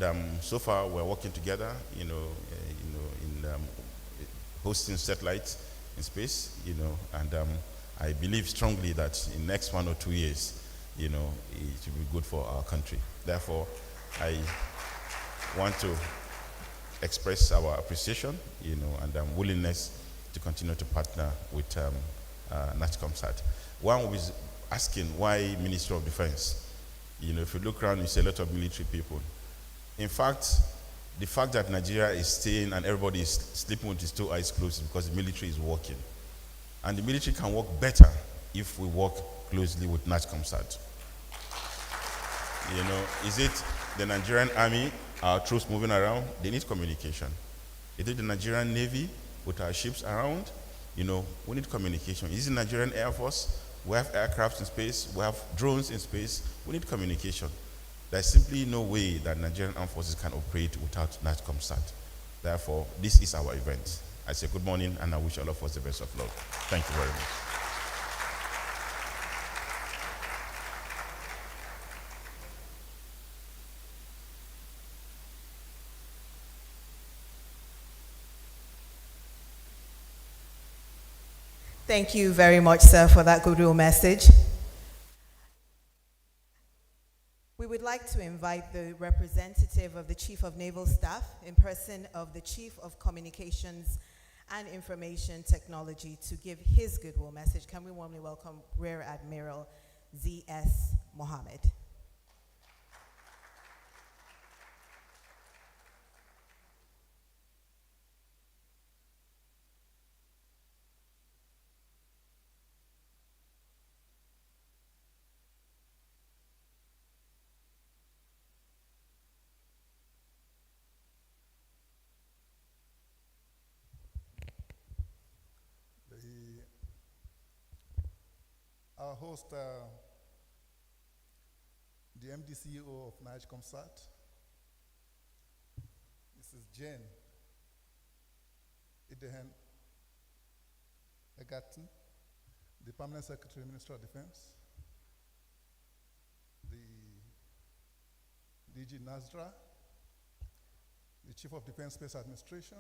And so far, we're working together, in hosting satellites in space, and I believe strongly that in the next 1 or 2 years, it will be good for our country. Therefore, I want to express our appreciation, and willingness to continue to partner with NatComSat. One will be asking why Ministry of Defense. If you look around, you see a lot of military people. In fact, the fact that Nigeria is staying and everybody is sleeping with his two eyes closed is because the military is working. And the military can work better if we work closely with NatComSat. Is it the Nigerian Army, our troops moving around? They need communication. Is it the Nigerian Navy with our ships around? We need communication. Is it the Nigerian Air Force? We have aircrafts in space. We have drones in space. We need communication. There's simply no way that Nigerian armed forces can operate without NatComSat. Therefore, this is our event. I say good morning, and I wish all of us the best of luck. Thank you very much. Thank you very much, sir, for that goodwill message. We would like to invite the representative of the Chief of Naval Staff in person of the Chief of Communications and Information Technology to give his goodwill message. Can we warmly welcome Rear Admiral Z.S. Mohammed. Our host, the MD CEO of NatComSat, Mrs. Jane Idehen Egerton, the Permanent Secretary, Minister of Defense, the DG Nasra, the Chief of Defense Space Administration,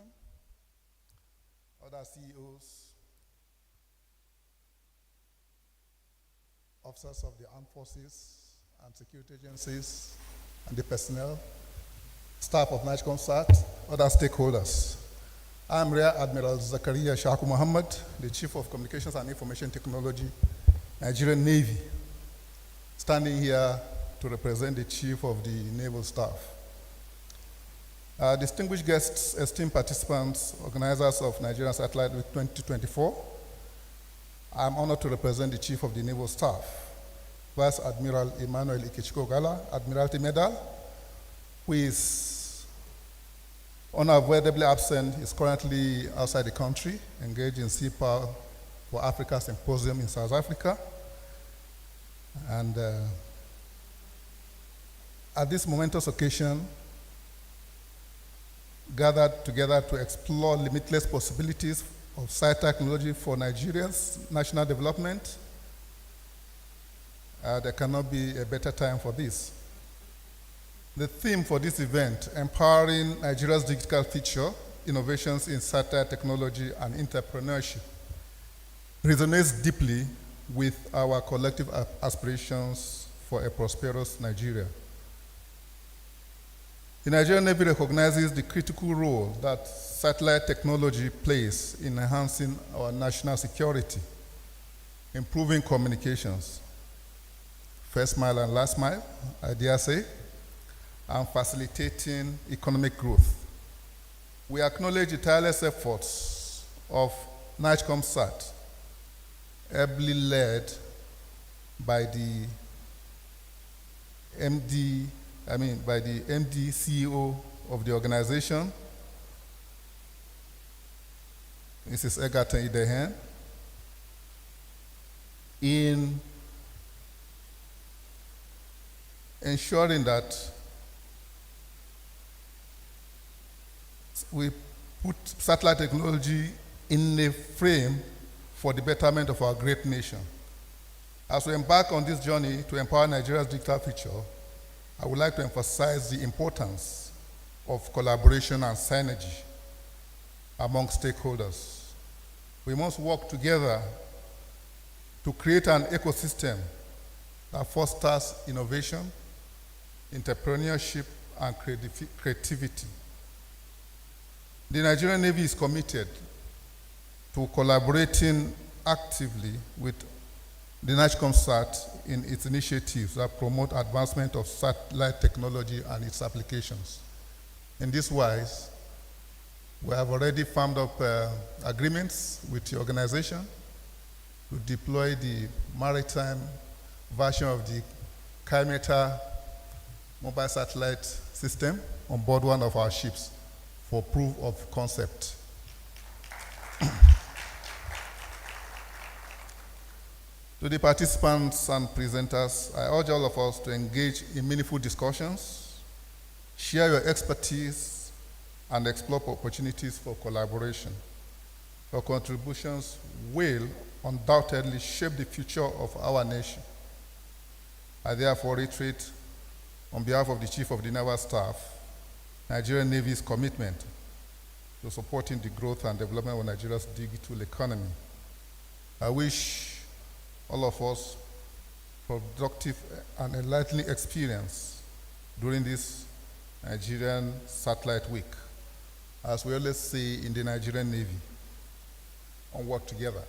other CEOs, officers of the armed forces and security agencies, and the personnel, staff of NatComSat, other stakeholders. I'm Rear Admiral Zakaria Shaku Muhammad, the Chief of Communications and Information Technology, Nigerian Navy, standing here to represent the Chief of the Naval Staff. Distinguished guests, esteemed participants, organizers of Nigerian Satellite Week 2024, I'm honored to represent the Chief of the Naval Staff, Vice Admiral Emmanuel Ikechukwu Gala, Admiralty Medal, who is unavoidably absent, is currently outside the country, engaged in CPAL for Africa Symposium in South Africa. And at this momentous occasion, gathered together to explore limitless possibilities of site technology for Nigeria's national development. There cannot be a better time for this. The theme for this event, Empowering Nigeria's Digital Future, Innovations in Satellite Technology and Entrepreneurship, resonates deeply with our collective aspirations for a prosperous Nigeria. The Nigerian Navy recognizes the critical role that satellite technology plays in enhancing our national security, improving communications, first mile and last mile, I dare say, and facilitating economic growth. We acknowledge the tireless efforts of NatComSat, ably led by the MD CEO of the organization, Mrs. Egerton Idehen, in ensuring that we put satellite technology in a frame for the betterment of our great nation. As we embark on this journey to empower Nigeria's digital future, I would like to emphasize the importance of collaboration and synergy among stakeholders. We must work together to create an ecosystem that fosters innovation, entrepreneurship, and creativity. The Nigerian Navy is committed to collaborating actively with the NIGCOMSAT in its initiatives that promote advancement of satellite technology and its applications. In this wise, we have already firmed up agreements with the organization to deploy the maritime version of the Chimeta mobile satellite system on board one of our ships for proof of concept. To the participants and presenters, I urge all of us to engage in meaningful discussions, share your expertise, and explore opportunities for collaboration. Your contributions will undoubtedly shape the future of our nation. I therefore reiterate, on behalf of the Chief of the Naval Staff, Nigerian Navy's commitment to supporting the growth and development of Nigeria's digital economy. I wish all of us productive and enlightening experience during this Nigerian Satellite Week. As we always say in the Nigerian Navy, and work together.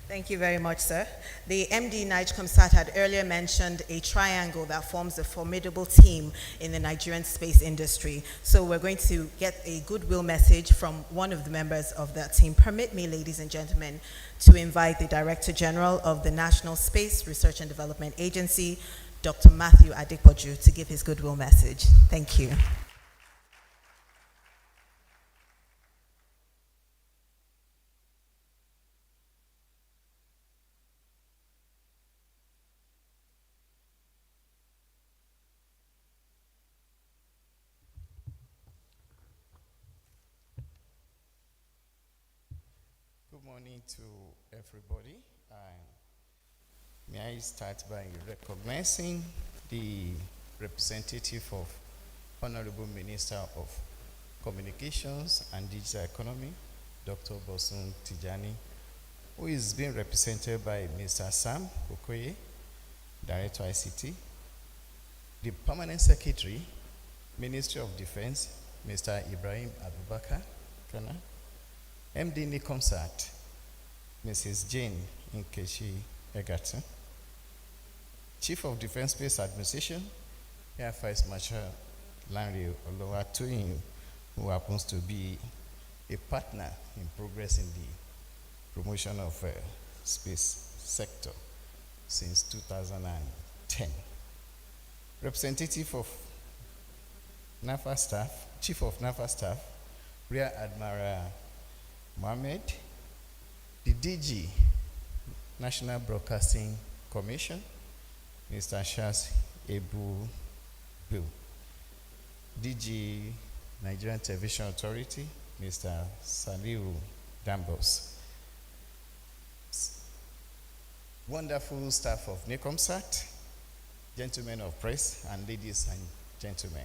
Thank you very much, sir. The MD NIGCOMSAT had earlier mentioned a triangle that forms a formidable team in the Nigerian space industry. So we're going to get a goodwill message from one of the members of that team. Permit me, ladies and gentlemen, to invite the Director General of the National Space Research and Development Agency, Dr. Matthew Adepoju, to give his goodwill message. Thank you. Good morning to everybody. May I start by recognizing the representative of Honorable Minister of Communications and Digital Economy, Dr. Bosun Tijani, who is being represented by Mr. Sam Okoye, Director ICT, the Permanent Secretary, Ministry of Defense, Mr. Ibrahim Abubakar, Kana, MD NIGCOMSAT, Mrs. Jane Nkechi Egerton, Chief of Defense Space Administration, Air Vice Marshal Lanre Oluwatoyin, who happens to be a partner in progress in the promotion of space sector since 2010. Representative of NAFA staff, Chief of NAFA staff, Rear Admiral Mohammed, the DG, National Broadcasting Commission, Mr. Shaz Ebu Bill, DG, Nigerian Television Authority, Mr. Saliu Dambos, wonderful staff of NIGCOMSAT, gentlemen of press, and ladies and gentlemen.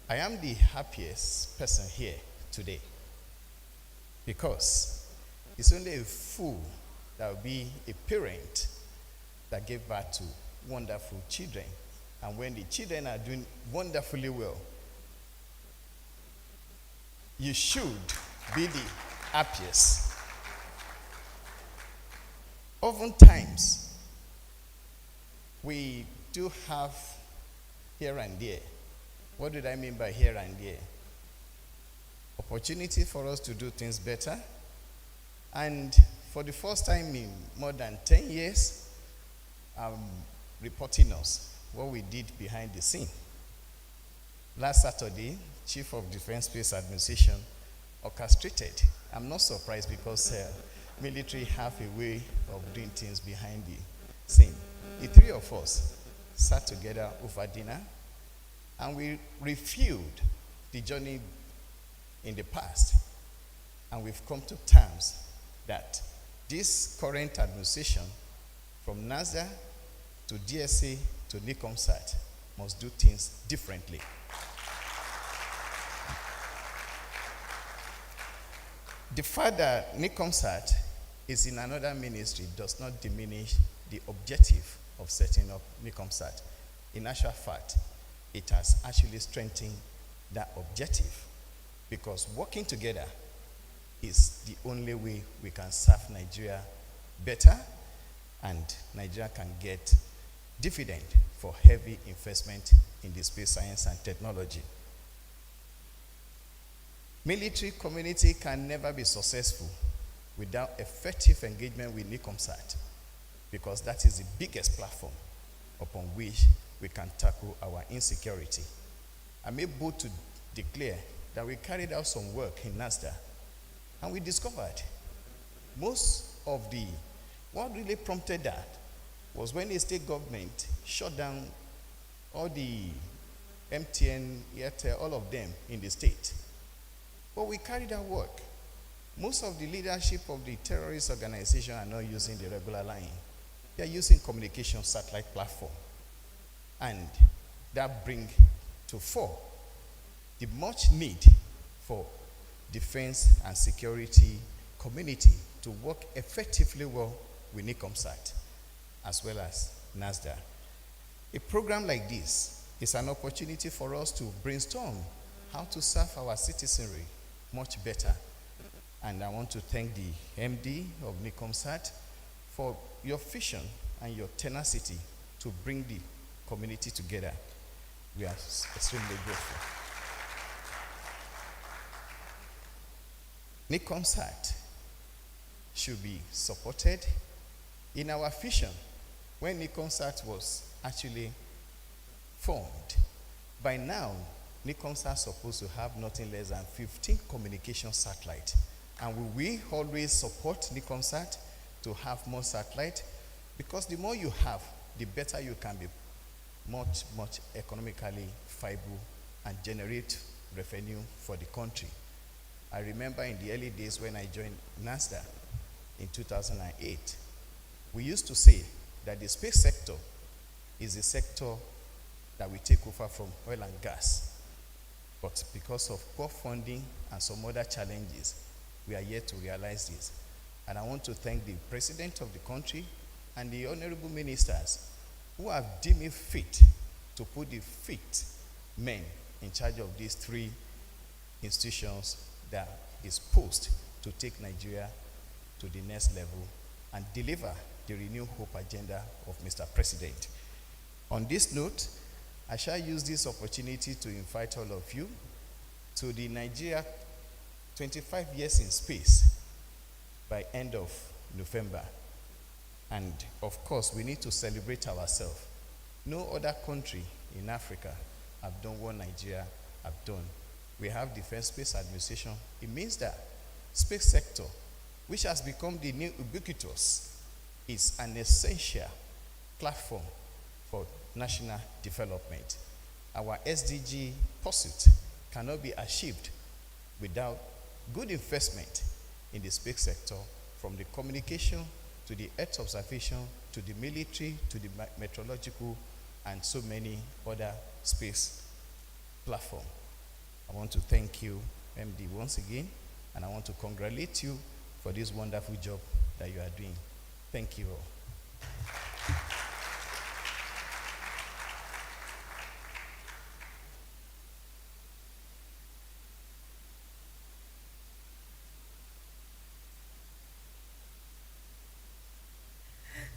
I am the happiest person here today, because it's only a fool that will be a parent that gave birth to wonderful children. And when the children are doing wonderfully well, you should be the happiest. Oftentimes, we do have here and there. What did I mean by here and there? Opportunity for us to do things better. And for the first time in more than 10 years, I'm reporting us what we did behind the scene. Last Saturday, Chief of Defense Space Administration orchestrated. I'm not surprised, because military have a way of doing things behind the scene. The three of us sat together over dinner, and we reviewed the journey in the past, and we've come to terms that this current administration, from NASDA to DSA to NICOMSAT, must do things differently. The fact that NICOMSAT is in another ministry does not diminish the objective of setting up NICOMSAT. In actual fact, it has actually strengthened that objective, because working together is the only way we can serve Nigeria better, and Nigeria can get dividend for heavy investment in the space science and technology. Military community can never be successful without effective engagement with NICOMSAT, because that is the biggest platform upon which we can tackle our insecurity. I'm able to declare that we carried out some work in NASDA, and we discovered what really prompted that was when the state government shut down all the MTN, Airtel, all of them in the state. But we carried out work. Most of the leadership of the terrorist organization are not using the regular line. They are using communication satellite platform. And that brings to fore the much need for defense and security community to work effectively well with NICOMSAT as well as NASDA. A program like this is an opportunity for us to brainstorm how to serve our citizenry much better. And I want to thank the MD of NICOMSAT for your vision and your tenacity to bring the community together. We are extremely grateful. NICOMSAT should be supported. In our vision, when NICOMSAT was actually formed, by now, NICOMSAT is supposed to have nothing less than 15 communication satellites. And we always support NICOMSAT to have more satellites, because the more you have, the better you can be much economically viable and generate revenue for the country. I remember in the early days when I joined NASDA in 2008, we used to say that the space sector is a sector that we take over from oil and gas. But because of poor funding and some other challenges, we are yet to realize this. And I want to thank the President of the country and the honorable ministers who have deemed it fit to put the fit men in charge of these three institutions that is posed to take Nigeria to the next level and deliver the renewed hope agenda of Mr. President. On this note, I shall use this opportunity to invite all of you to the Nigeria 25 years in space by end of November. And of course, we need to celebrate ourselves. No other country in Africa have done what Nigeria have done. We have Defense Space Administration. It means that space sector, which has become the new ubiquitous, is an essential platform for national development. Our SDG pursuit cannot be achieved without good investment in the space sector, from the communication to the Earth observation to the military to the meteorological and so many other space platforms. I want to thank you, MD, once again, and I want to congratulate you for this wonderful job that you are doing. Thank you all.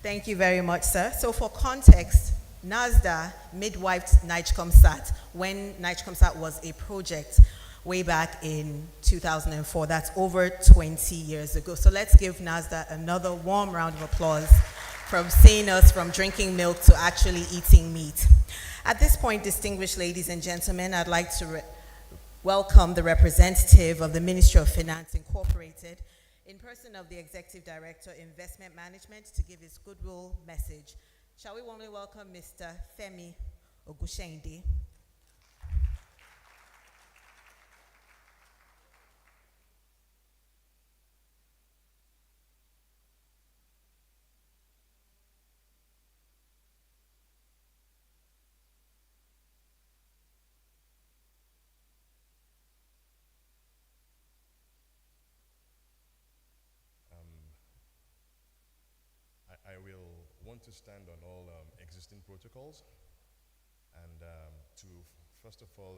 Thank you very much, sir. So for context, NASDA midwifed NICOMSAT when NICOMSAT was a project way back in 2004. That's over 20 years ago. So let's give NASDA another warm round of applause from seeing us from drinking milk to actually eating meat. At this point, distinguished ladies and gentlemen, I'd like to welcome the representative of the Ministry of Finance Incorporated, in person of the Executive Director, Investment Management, to give his goodwill message. Shall we warmly welcome Mr. Femi Ogushende? to stand on all existing protocols and to, first of all,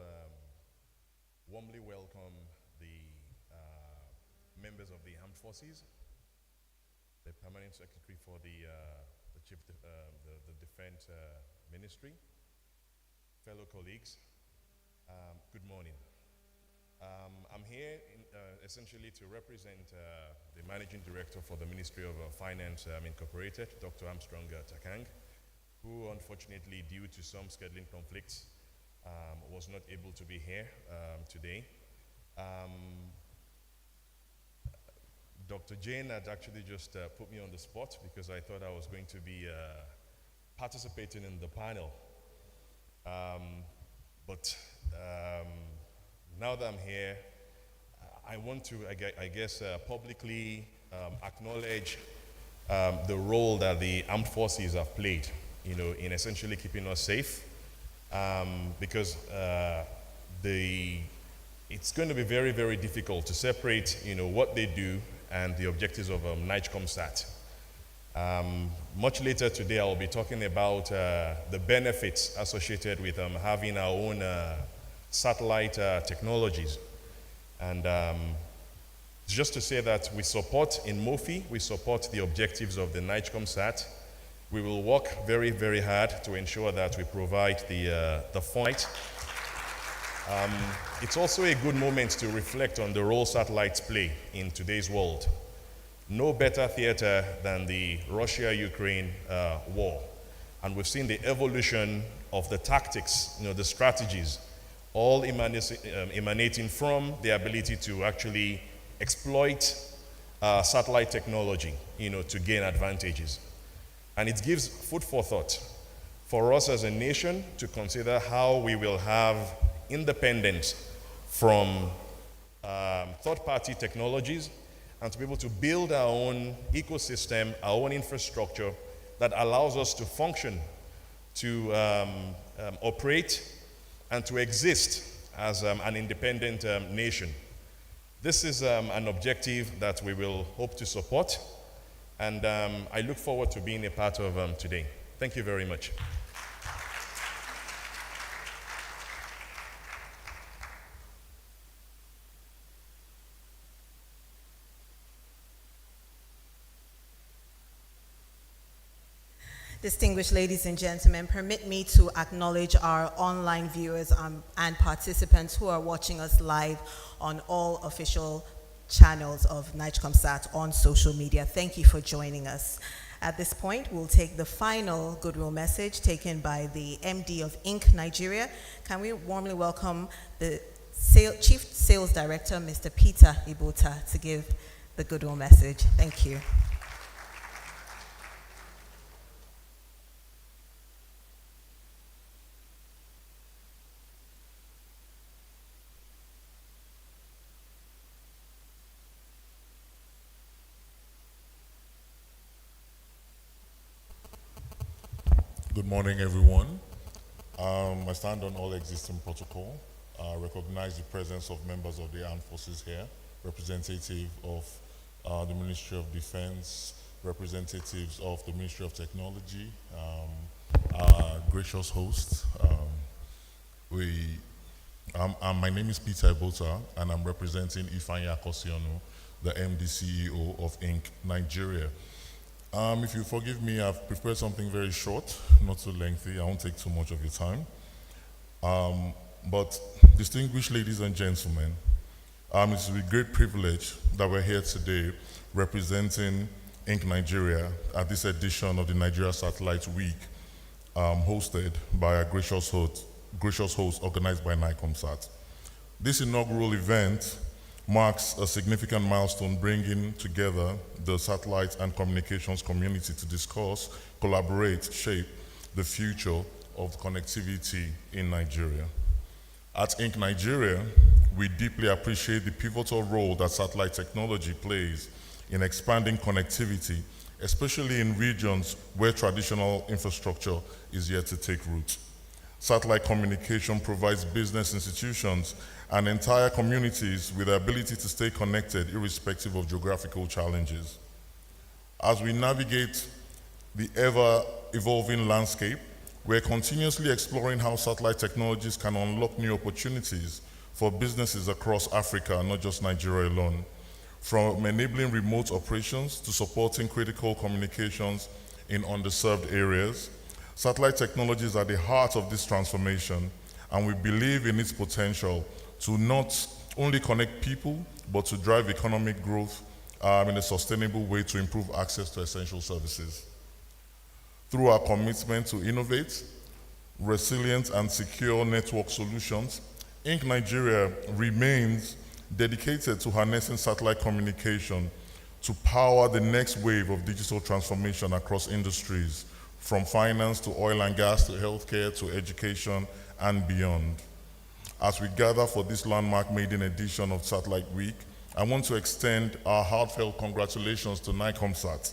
warmly welcome the members of the Armed Forces, the Permanent Secretary for the Defense Ministry, fellow colleagues, good morning. I'm here essentially to represent the Managing Director for the Ministry of Finance Incorporated, Dr. Armstrong Takang, who unfortunately, due to some scheduling conflicts, was not able to be here today. Dr. Jane had actually just put me on the spot because I thought I was going to be participating in the panel. But now that I'm here, I want to, I guess, publicly acknowledge the role that the armed forces have played, in essentially keeping us safe, because it's going to be very, very difficult to separate, what they do and the objectives of NIGCOMSAT. Much later today, I'll be talking about the benefits associated with having our own satellite technologies. And just to say that we support in MOFI, we support the objectives of the NIGCOMSAT. We will work very, very hard to ensure that we provide the fight. It's also a good moment to reflect on the role satellites play in today's world. No better theater than the Russia-Ukraine war. And we've seen the evolution of the tactics, the strategies, all emanating from the ability to actually exploit satellite technology, to gain advantages. And it gives food for thought for us as a nation to consider how we will have independence from third-party technologies and to be able to build our own ecosystem, our own infrastructure that allows us to function, to operate, and to exist as an independent nation. This is an objective that we will hope to support, and I look forward to being a part of today. Thank you very much. Distinguished ladies and gentlemen, permit me to acknowledge our online viewers and participants who are watching us live on all official channels of NIGCOMSAT on social media. Thank you for joining us. At this point, we'll take the final goodwill message taken by the MD of WEEK Nigeria. Can we warmly welcome the Chief Sales Director, Mr. Peter Ibota, to give the goodwill message. Thank you. Good morning, everyone. I stand on all existing protocol. I recognize the presence of members of the armed forces here, representative of the Ministry of Defense, representatives of the Ministry of Technology, our gracious hosts. My name is Peter Ibota, and I'm representing Ifeanyi Akosionu, the MD CEO of WEEK Nigeria. If you forgive me, I've prepared something very short, not too lengthy. I won't take too much of your time. But distinguished ladies and gentlemen, it's with great privilege that we're here today representing WEEK Nigeria at this edition of the Nigeria Satellite Week, hosted by a gracious host organized by NIGCOMSAT. This inaugural event marks a significant milestone, bringing together the satellite and communications community to discuss, collaborate, shape the future of connectivity in Nigeria. At WEEK Nigeria, we deeply appreciate the pivotal role that satellite technology plays in expanding connectivity, especially in regions where traditional infrastructure is yet to take root. Satellite communication provides business institutions and entire communities with the ability to stay connected irrespective of geographical challenges. As we navigate the ever-evolving landscape, we're continuously exploring how satellite technologies can unlock new opportunities for businesses across Africa, not just Nigeria alone, from enabling remote operations to supporting critical communications in underserved areas. Satellite technology is at the heart of this transformation, and we believe in its potential to not only connect people, but to drive economic growth in a sustainable way to improve access to essential services. Through our commitment to innovate, resilient and secure network solutions, Inc. Nigeria remains dedicated to harnessing satellite communication to power the next wave of digital transformation across industries, from finance to oil and gas to healthcare to education and beyond. As we gather for this landmark maiden edition of Satellite Week, I want to extend our heartfelt congratulations to NICOMSAT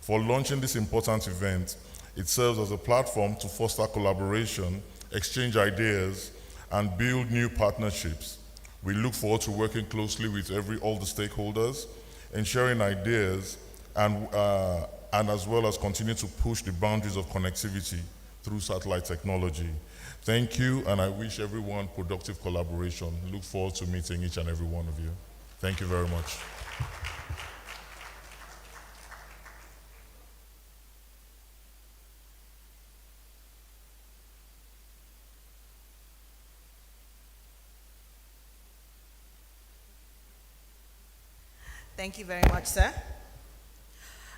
for launching this important event. It serves as a platform to foster collaboration, exchange ideas, and build new partnerships. We look forward to working closely with all the stakeholders and sharing ideas and as well as continue to push the boundaries of connectivity through satellite technology. Thank you, and I wish everyone productive collaboration. Look forward to meeting each and every one of you. Thank you very much. Thank you very much, sir.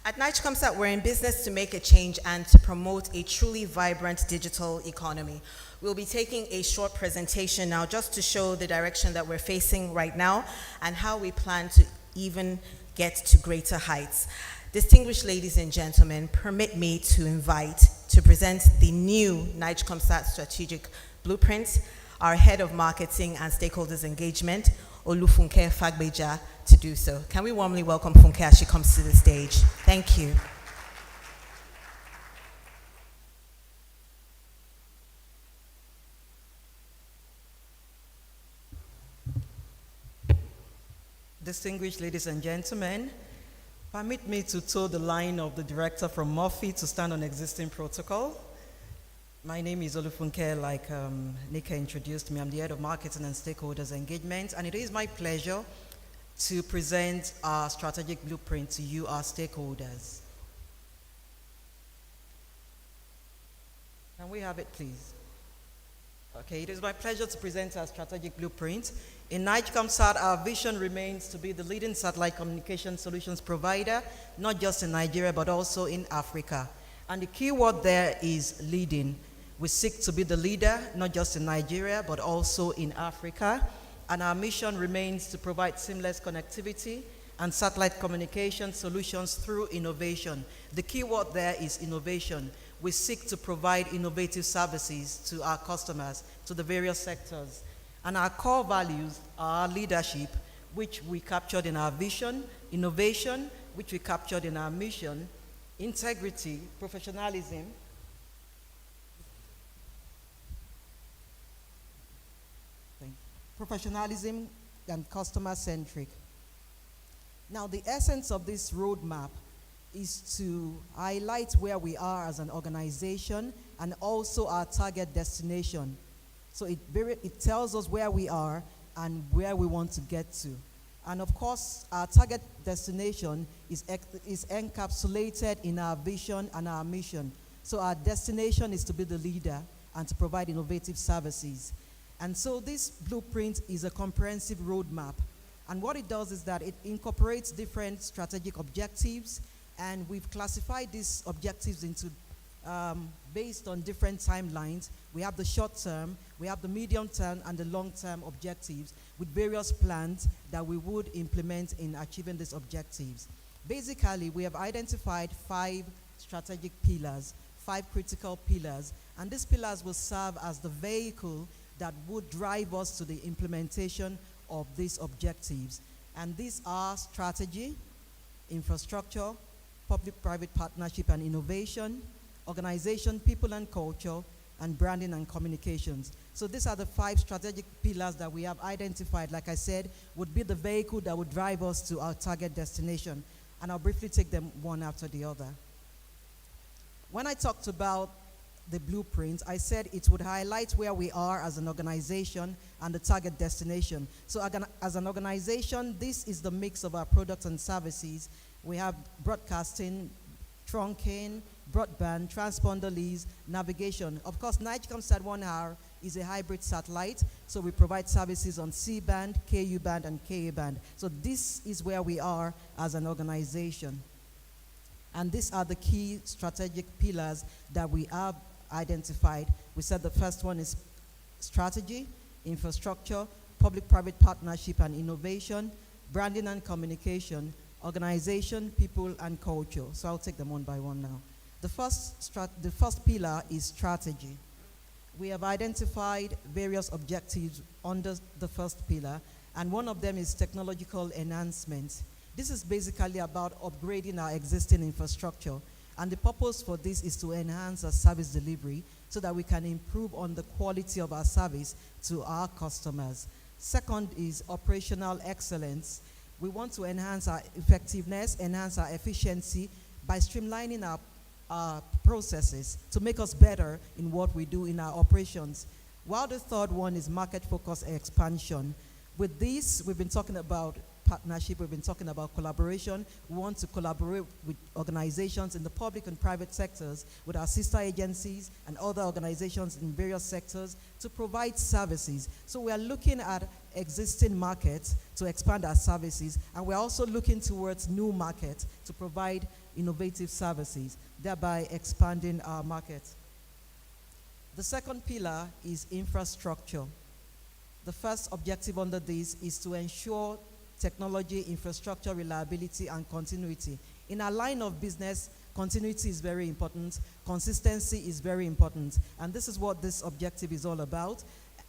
At NICOMSAT, we're in business to make a change and to promote a truly vibrant digital economy. We'll be taking a short presentation now just to show the direction that we're facing right now and how we plan to even get to greater heights. Distinguished ladies and gentlemen, permit me to invite to present the new NICOMSAT strategic blueprint, our head of marketing and stakeholders engagement, Olufunke Fagbeja, to do so. Can we warmly welcome Funke as she comes to the stage? Thank you. Distinguished ladies and gentlemen, permit me to toe the line of the director from Murphy to stand on existing protocol. My name is Olufunke, like Nika introduced me. I'm the head of marketing and stakeholders engagement, and it is my pleasure to present our strategic blueprint to you, our stakeholders. Can we have it, please? Okay, it is my pleasure to present our strategic blueprint. In NICOMSAT, our vision remains to be the leading satellite communication solutions provider, not just in Nigeria, but also in Africa. And the key word there is leading. We seek to be the leader, not just in Nigeria, but also in Africa. And our mission remains to provide seamless connectivity and satellite communication solutions through innovation. The key word there is innovation. We seek to provide innovative services to our customers, to the various sectors. And our core values are leadership, which we captured in our vision, innovation, which we captured in our mission, integrity, professionalism, and customer-centric. Now, the essence of this roadmap is to highlight where we are as an organization and also our target destination. So it tells us where we are and where we want to get to. And of course, our target destination is encapsulated in our vision and our mission. So our destination is to be the leader and to provide innovative services. And so this blueprint is a comprehensive roadmap. And what it does is that it incorporates different strategic objectives, and we've classified these objectives into based on different timelines. We have the short term, we have the medium term, and the long term objectives with various plans that we would implement in achieving these objectives. Basically, we have identified 5 strategic pillars, 5 critical pillars, and these pillars will serve as the vehicle that would drive us to the implementation of these objectives. And these are strategy, infrastructure, public-private partnership and innovation, organization, people and culture, and branding and communications. So these are the 5 strategic pillars that we have identified, like I said, would be the vehicle that would drive us to our target destination. And I'll briefly take them one after the other. When I talked about the blueprint, I said it would highlight where we are as an organization and the target destination. So as an organization, this is the mix of our products and services. We have broadcasting, trunking, broadband, transponder leads, navigation. Of course, NIGECOMSAT 1R is a hybrid satellite, so we provide services on C-band, KU-band, and KA-band. So this is where we are as an organization. And these are the key strategic pillars that we have identified. We said the first one is strategy, infrastructure, public-private partnership and innovation, branding and communication, organization, people, and culture. So I'll take them one by one now. The first pillar is strategy. We have identified various objectives under the first pillar, and one of them is technological enhancement. This is basically about upgrading our existing infrastructure, and the purpose for this is to enhance our service delivery so that we can improve on the quality of our service to our customers. Second is operational excellence. We want to enhance our effectiveness, enhance our efficiency by streamlining our processes to make us better in what we do in our operations. While the third one is market focus expansion. With this, we've been talking about partnership, we've been talking about collaboration. We want to collaborate with organizations in the public and private sectors, with our sister agencies and other organizations in various sectors to provide services. So we are looking at existing markets to expand our services, and we're also looking towards new markets to provide innovative services, thereby expanding our market. The second pillar is infrastructure. The first objective under this is to ensure technology, infrastructure, reliability, and continuity. In our line of business, continuity is very important, consistency is very important, and this is what this objective is all about.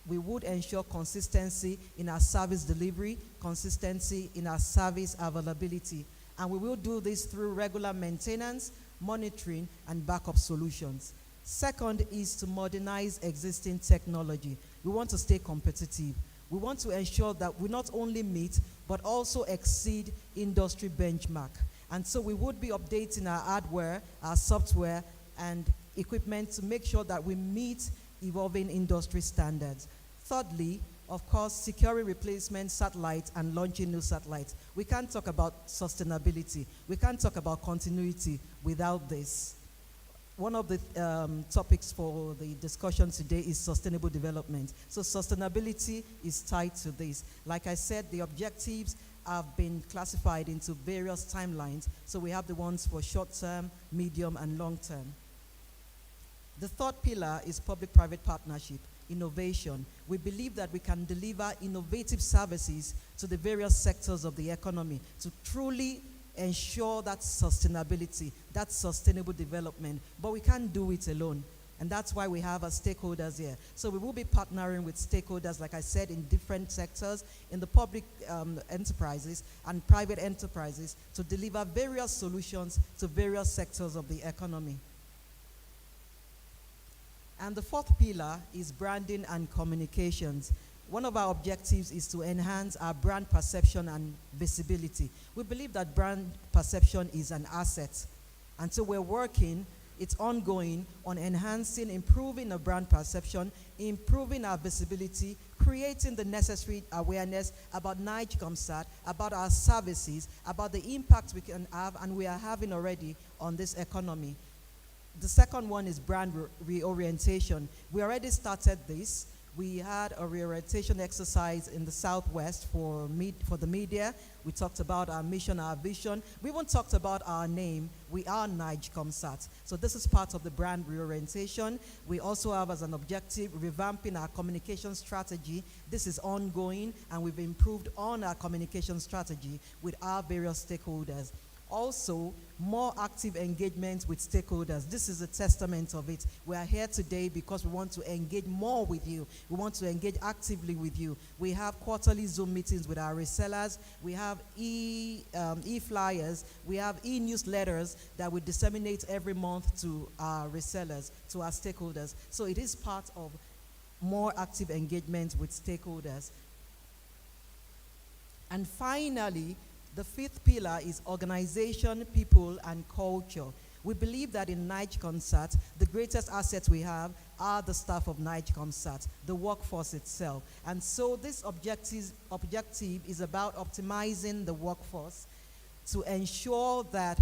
We would ensure consistency in our service delivery, consistency in our service availability, and we will do this through regular maintenance, monitoring, and backup solutions. Second is to modernize existing technology. We want to stay competitive. We want to ensure that we not only meet, but also exceed industry benchmark. And so we would be updating our hardware, our software, and equipment to make sure that we meet evolving industry standards. Thirdly, of course, securing replacement satellites and launching new satellites. We can't talk about sustainability. We can't talk about continuity without this. One of the topics for the discussion today is sustainable development. So sustainability is tied to this. Like I said, the objectives have been classified into various timelines. So we have the ones for short-term, medium, and long-term. The third pillar is public-private partnership, innovation. We believe that we can deliver innovative services to the various sectors of the economy to truly ensure that sustainability, that sustainable development, but we can't do it alone. And that's why we have our stakeholders here. So we will be partnering with stakeholders, like I said, in different sectors, in the public enterprises and private enterprises to deliver various solutions to various sectors of the economy. And the fourth pillar is branding and communications. One of our objectives is to enhance our brand perception and visibility. We believe that brand perception is an asset. And so we're working, it's ongoing, on enhancing, improving our brand perception, improving our visibility, creating the necessary awareness about NIGECOMSAT, about our services, about the impact we can have and we are having already on this economy. The second one is brand reorientation. We already started this. We had a reorientation exercise in the Southwest for the media. We talked about our mission, our vision. We even talked about our name. We are NIGECOMSAT. So this is part of the brand reorientation. We also have as an objective revamping our communication strategy. This is ongoing, and we've improved on our communication strategy with our various stakeholders. Also, more active engagement with stakeholders. This is a testament of it. We are here today because we want to engage more with you. We want to engage actively with you. We have quarterly Zoom meetings with our resellers. We have e-flyers. We have e-newsletters that we disseminate every month to our resellers, to our stakeholders. So it is part of more active engagement with stakeholders. And finally, the fifth pillar is organization, people, and culture. We believe that in NIGECOMSAT, the greatest assets we have are the staff of NIGECOMSAT, the workforce itself. And so this objective is about optimizing the workforce to ensure that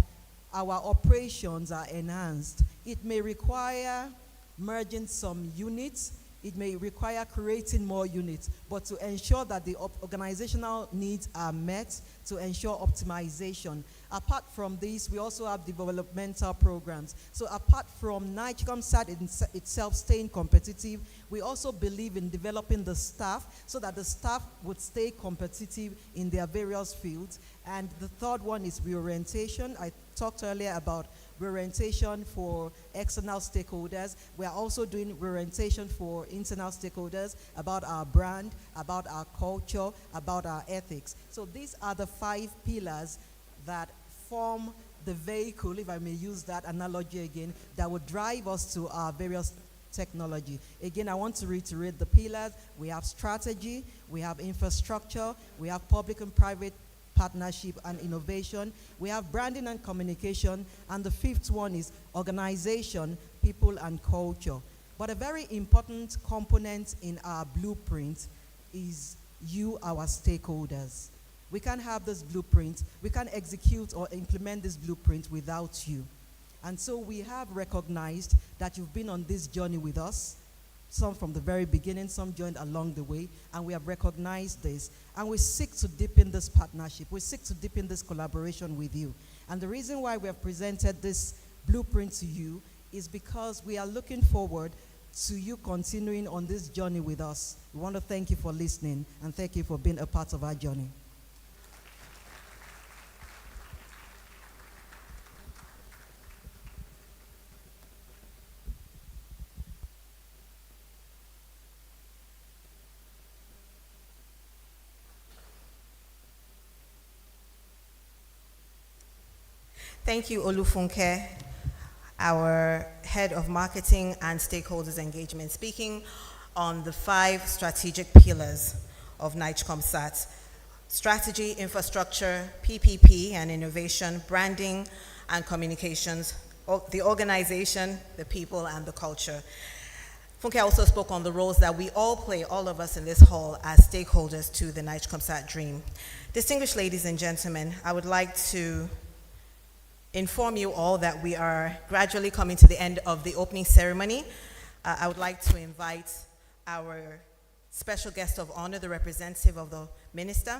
our operations are enhanced. It may require merging some units, it may require creating more units, but to ensure that the organizational needs are met, to ensure optimization. Apart from this, we also have developmental programs. So apart from NIGECOMSAT itself staying competitive, we also believe in developing the staff so that the staff would stay competitive in their various fields. And the third one is reorientation. I talked earlier about reorientation for external stakeholders. We are also doing reorientation for internal stakeholders about our brand, about our culture, about our ethics. So these are the 5 pillars that form the vehicle, if I may use that analogy again, that would drive us to our various technology. Again, I want to reiterate the pillars. We have strategy, we have infrastructure, we have public and private partnership and innovation, we have branding and communication, and the 5th one is organization, people and culture. But a very important component in our blueprint is you, our stakeholders. We can't have this blueprint, we can't execute or implement this blueprint without you. And so we have recognized that you've been on this journey with us, some from the very beginning, some joined along the way, and we have recognized this. And we seek to deepen this partnership. We seek to deepen this collaboration with you. And the reason why we have presented this blueprint to you is because we are looking forward to you continuing on this journey with us. We want to thank you for listening and thank you for being a part of our journey. Thank you, Olufunke, our head of marketing and stakeholders engagement, speaking on the 5 strategic pillars of NIGECOMSAT: strategy, infrastructure, PPP and innovation, branding and communications, the organization, the people, and the culture. Funke also spoke on the roles that we all play, all of us in this hall, as stakeholders to the NIGECOMSAT dream. Distinguished ladies and gentlemen, I would like to inform you all that we are gradually coming to the end of the opening ceremony. I would like to invite our special guest of honor, the representative of the minister,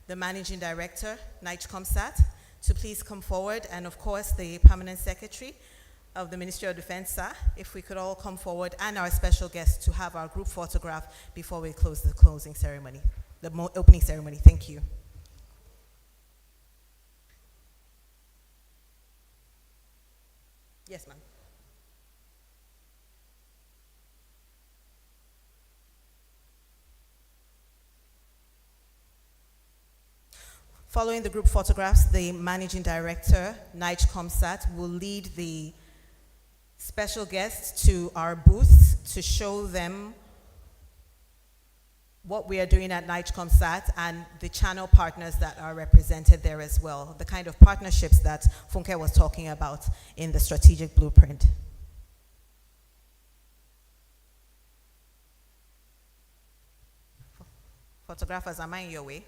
the managing director, NIGECOMSAT, to please come forward, and of course the permanent secretary of the Ministry of Defense, sir, if we could all come forward, and our special guest to have our group photograph before we close the closing ceremony, the opening ceremony. Thank you. Yes, ma'am. Following the group photographs, the managing director, NIGECOMSAT, will lead the special guests to our booths to show them what we are doing at NIGECOMSAT and the channel partners that are represented there as well, the kind of partnerships that Funke was talking about in the strategic blueprint. Photographers, am I in your way?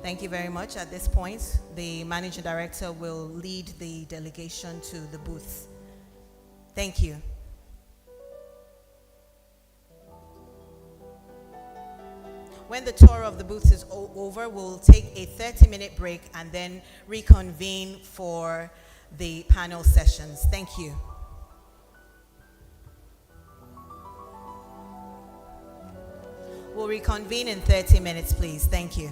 Thank you very much. At this point, the managing director will lead the delegation to the booth. Thank you. When the tour of the booth is over, we'll take a 30-minute break and then reconvene for the panel sessions. Thank you. We'll reconvene in 30 minutes, please. Thank you.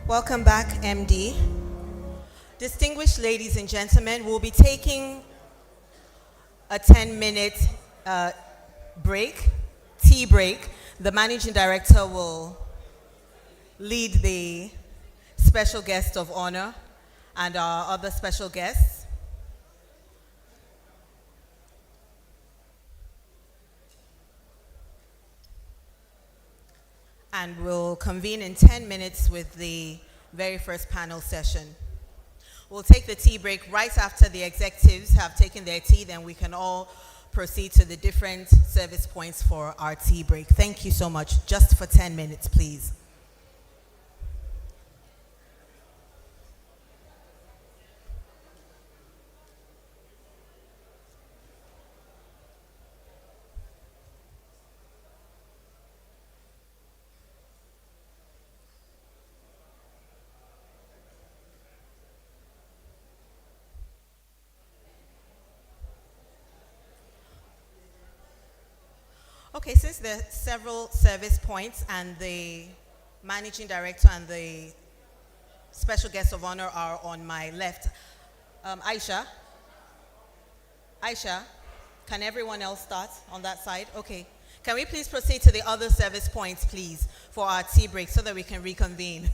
Welcome back, MD. Distinguished ladies and gentlemen, we'll be taking a 10-minute break, tea break. The managing director will lead the special guest of honor and our other special guests. And we'll convene in 10 minutes with the very first panel session. We'll take the tea break right after the executives have taken their tea, then we can all proceed to the different service points for our tea break. Thank you so much. Just for 10 minutes, please. Okay, since there are several service points and the managing director and the special guest of honor are on my left, Aisha, can everyone else start on that side? Okay. Can we please proceed to the other service points, please, for our tea break so that we can reconvene?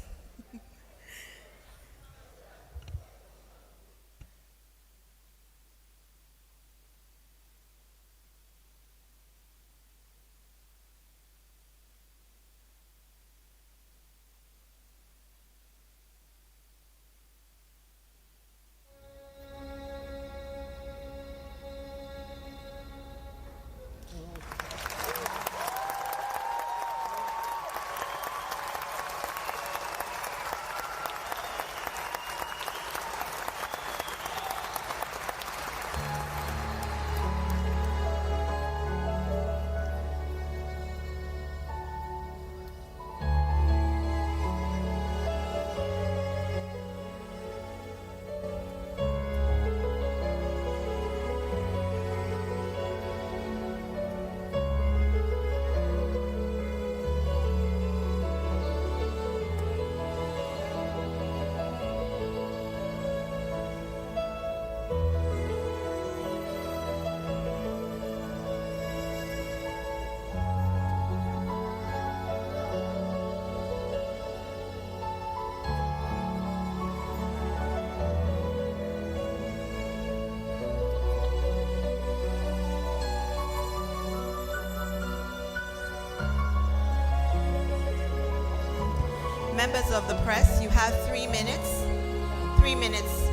Members of the press, you have 3 minutes. 3 minutes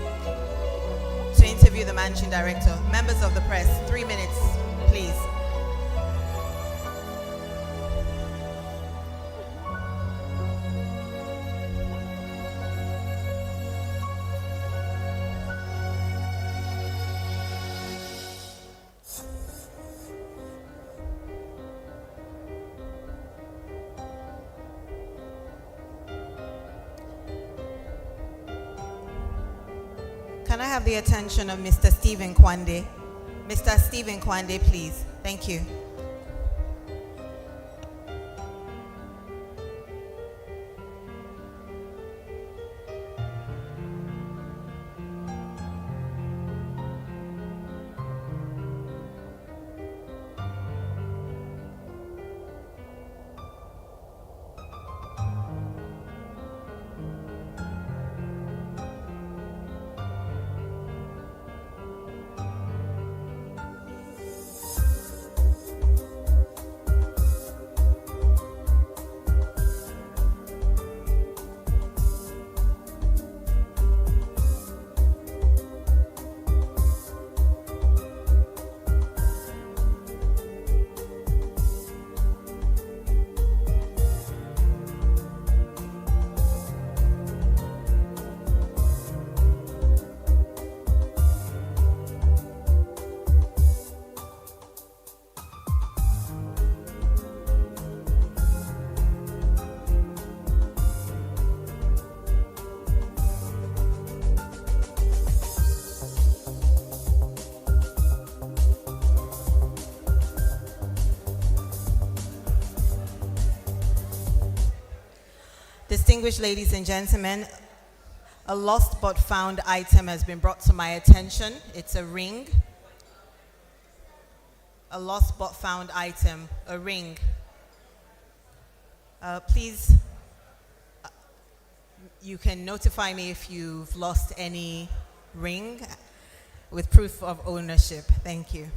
to interview the managing director. Members of the press, 3 minutes, please. Can I have the attention of Mr. Stephen Kwande? Mr. Stephen Kwande, please. Thank you. Distinguished ladies and gentlemen, a lost but found item has been brought to my attention. It's a ring. A lost but found item, a ring. Please, you can notify me if you've lost any ring with proof of ownership. Thank you.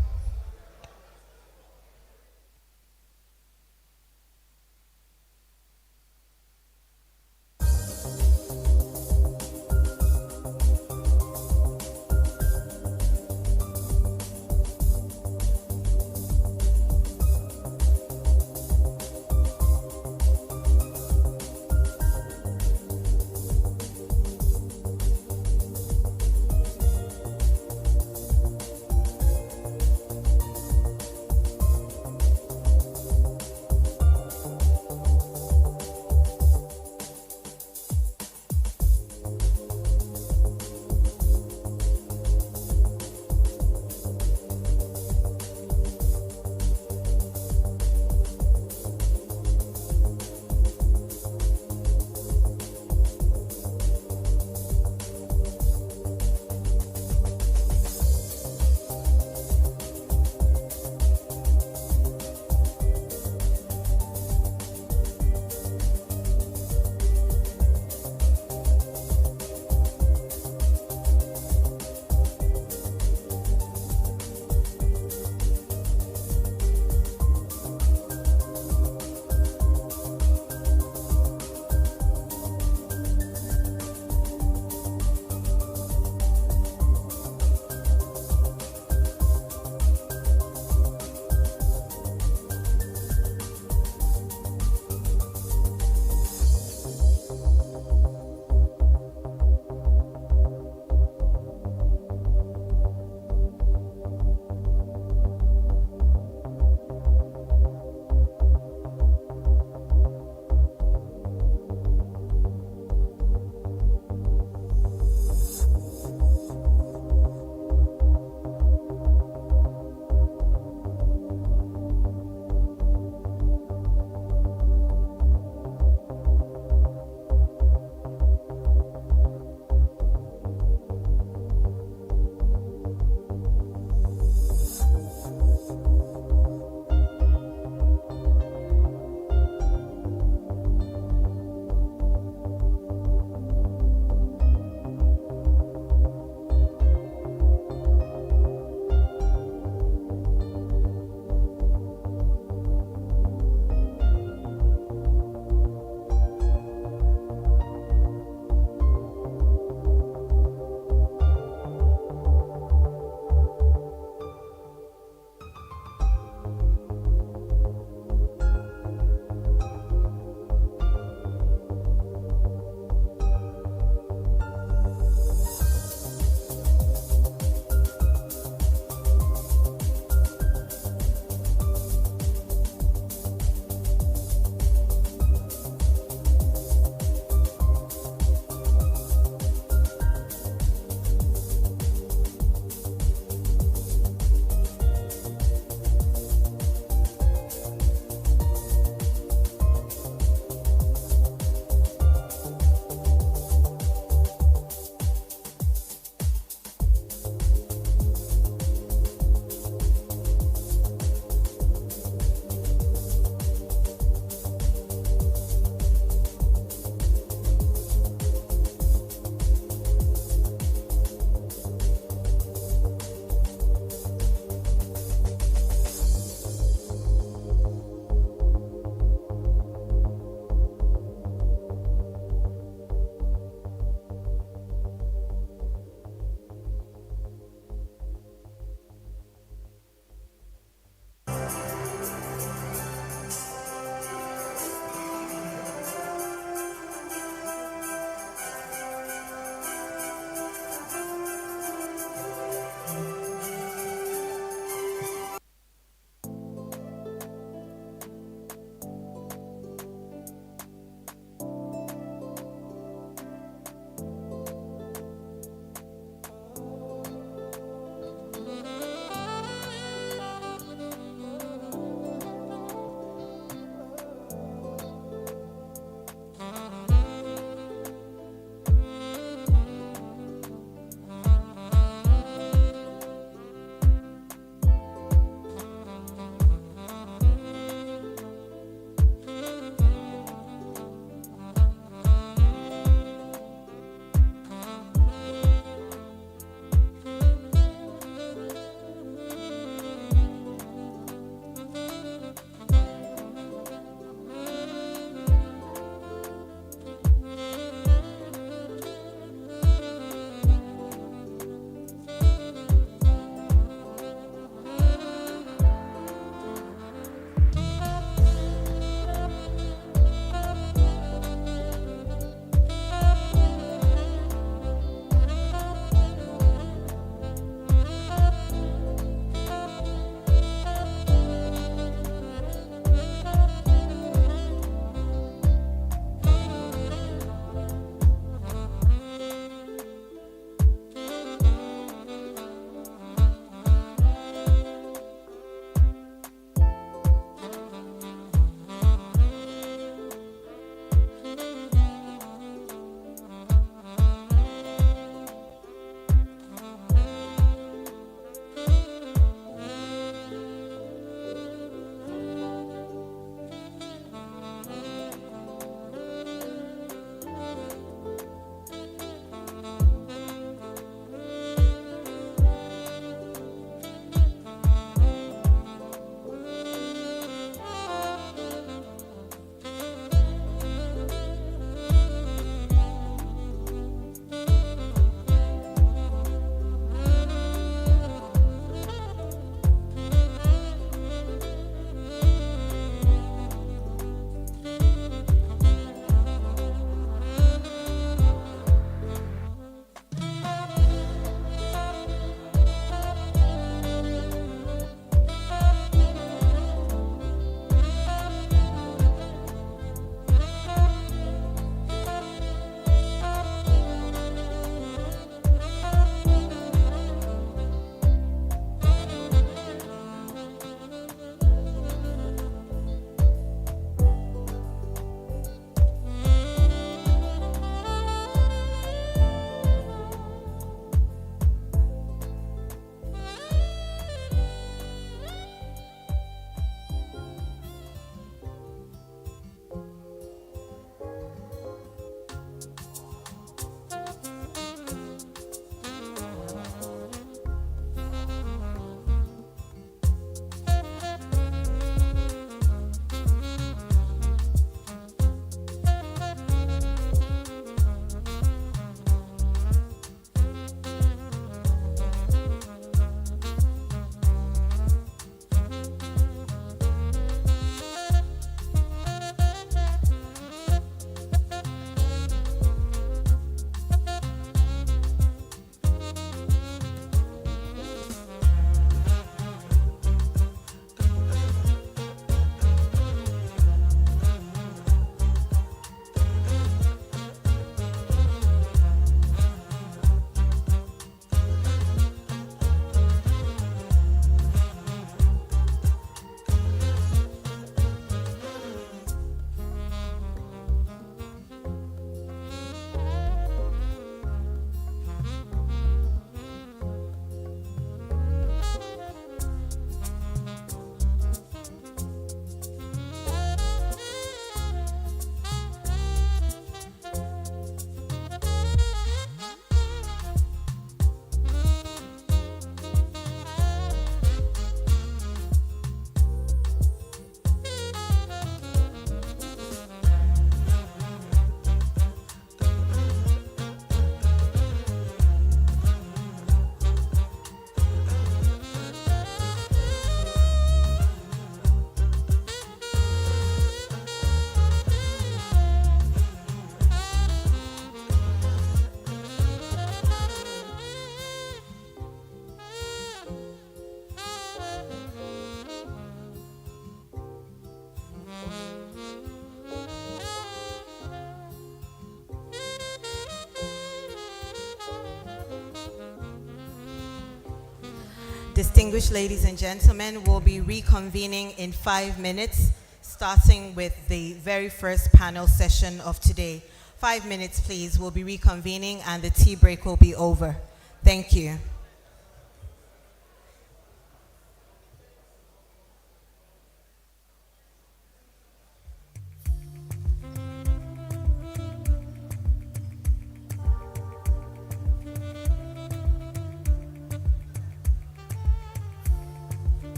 Distinguished ladies and gentlemen, we'll be reconvening in 5 minutes, starting with the very first panel session of today. 5 minutes, please. We'll be reconvening and the tea break will be over. Thank you.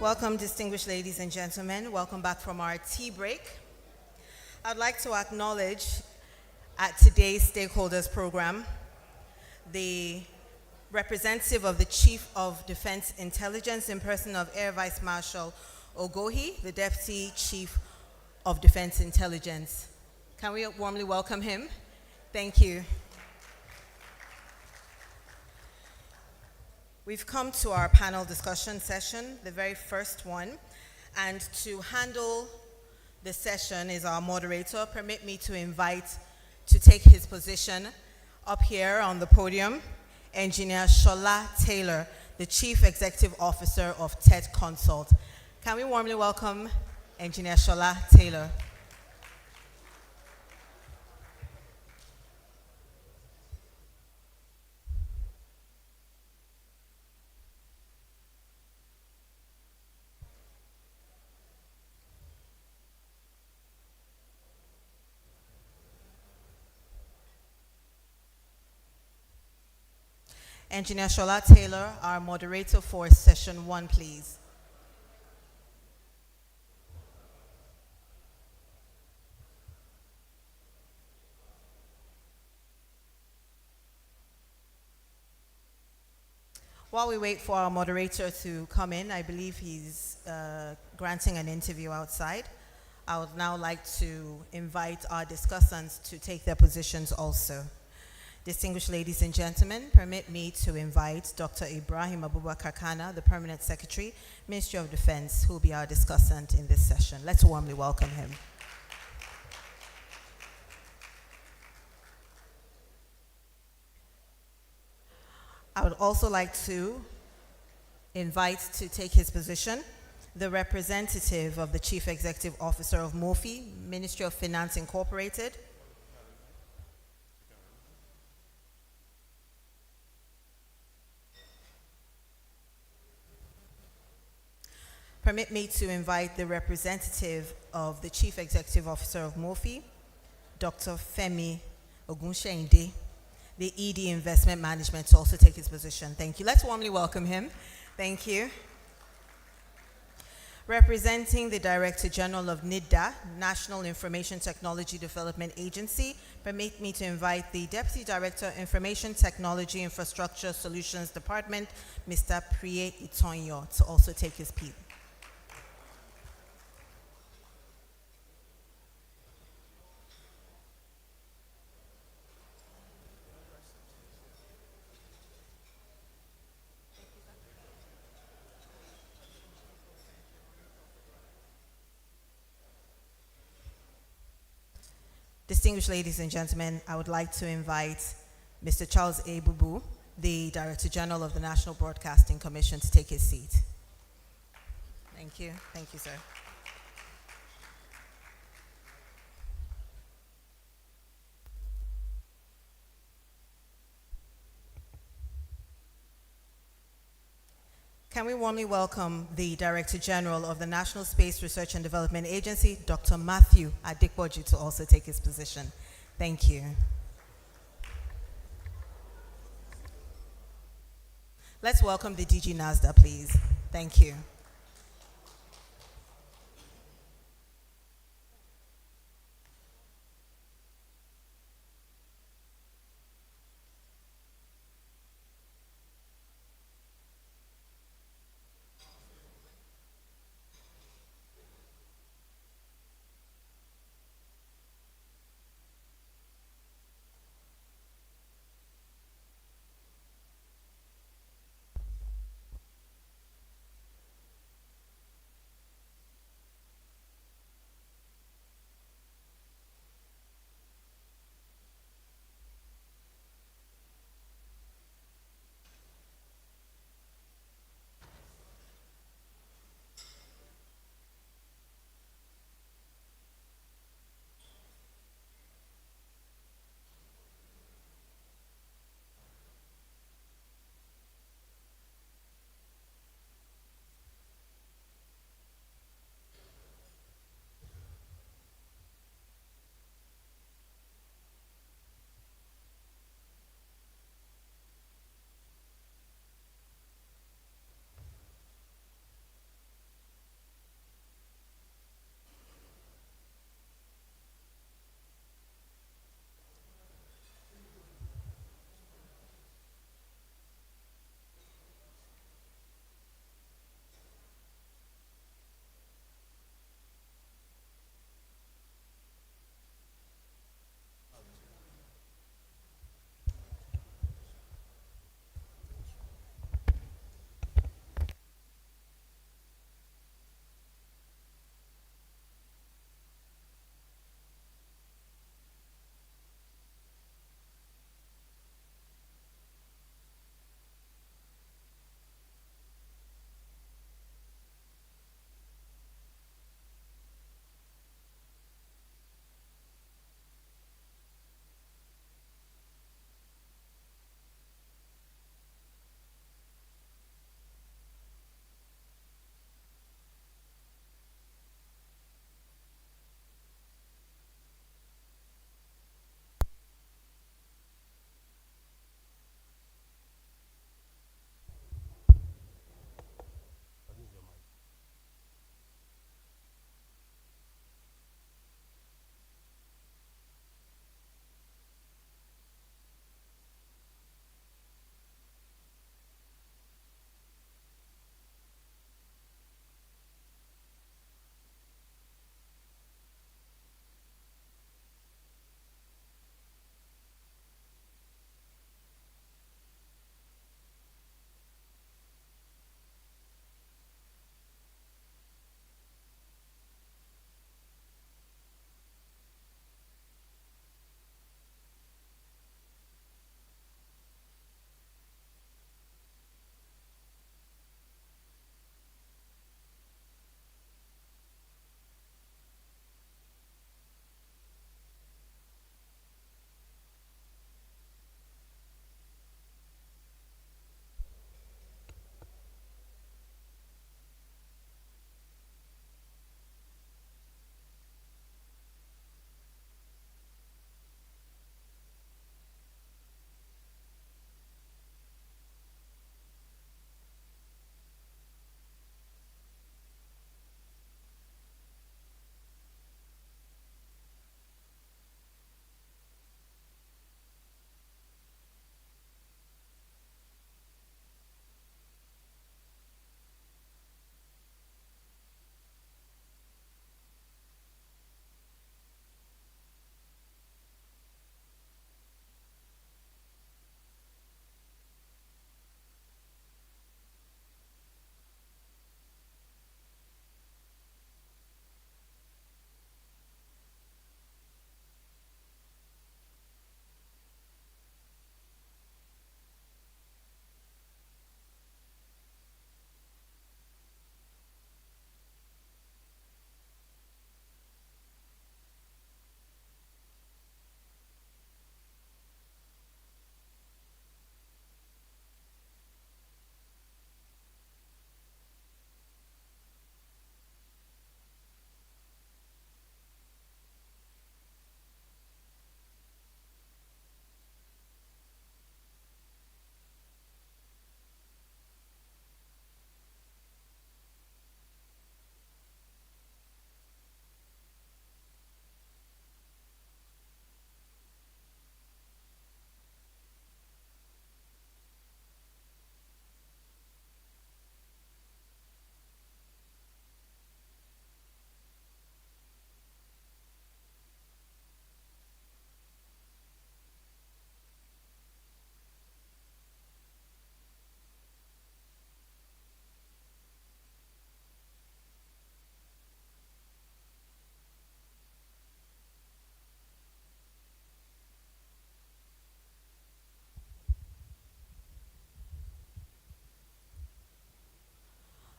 Welcome, distinguished ladies and gentlemen. Welcome back from our tea break. I'd like to acknowledge at today's stakeholders program the representative of the Chief of Defense Intelligence in person of Air Vice Marshal Ogohi, the Deputy Chief of Defense Intelligence. Can we warmly welcome him? Thank you. We've come to our panel discussion session, the very first one, and to handle the session is our moderator. Permit me to invite to take his position up here on the podium, Engineer Shola Taylor, the Chief Executive Officer of TED Consult. Can we warmly welcome Engineer Shola Taylor? Engineer Shola Taylor, our moderator for session 1, please. While we wait for our moderator to come in, I believe he's granting an interview outside. I would now like to invite our discussants to take their positions also. Distinguished ladies and gentlemen, permit me to invite Dr. Ibrahim Abubakar Kana, the Permanent Secretary, Ministry of Defense, who will be our discussant in this session. Let's warmly welcome him. I would also like to invite to take his position the representative of the Chief Executive Officer of MOFI, Ministry of Finance Incorporated. Permit me to invite the representative of the Chief Executive Officer of MOFI, Dr. Femi Ogunshende, the ED Investment Management, to also take his position. Thank you. Let's warmly welcome him. Thank you. Representing the Director General of NIDA, National Information Technology Development Agency, permit me to invite the Deputy Director, Information Technology Infrastructure Solutions Department, Mr. Priye Itonyo, to also take his seat. Distinguished ladies and gentlemen, I would like to invite Mr. Charles A. Bubu, the Director General of the National Broadcasting Commission, to take his seat. Thank you. Thank you, sir. Can we warmly welcome the Director General of the National Space Research and Development Agency, Dr. Matthew Adikboji, to also take his position. Thank you. Let's welcome the DG NASDA, please. Thank you.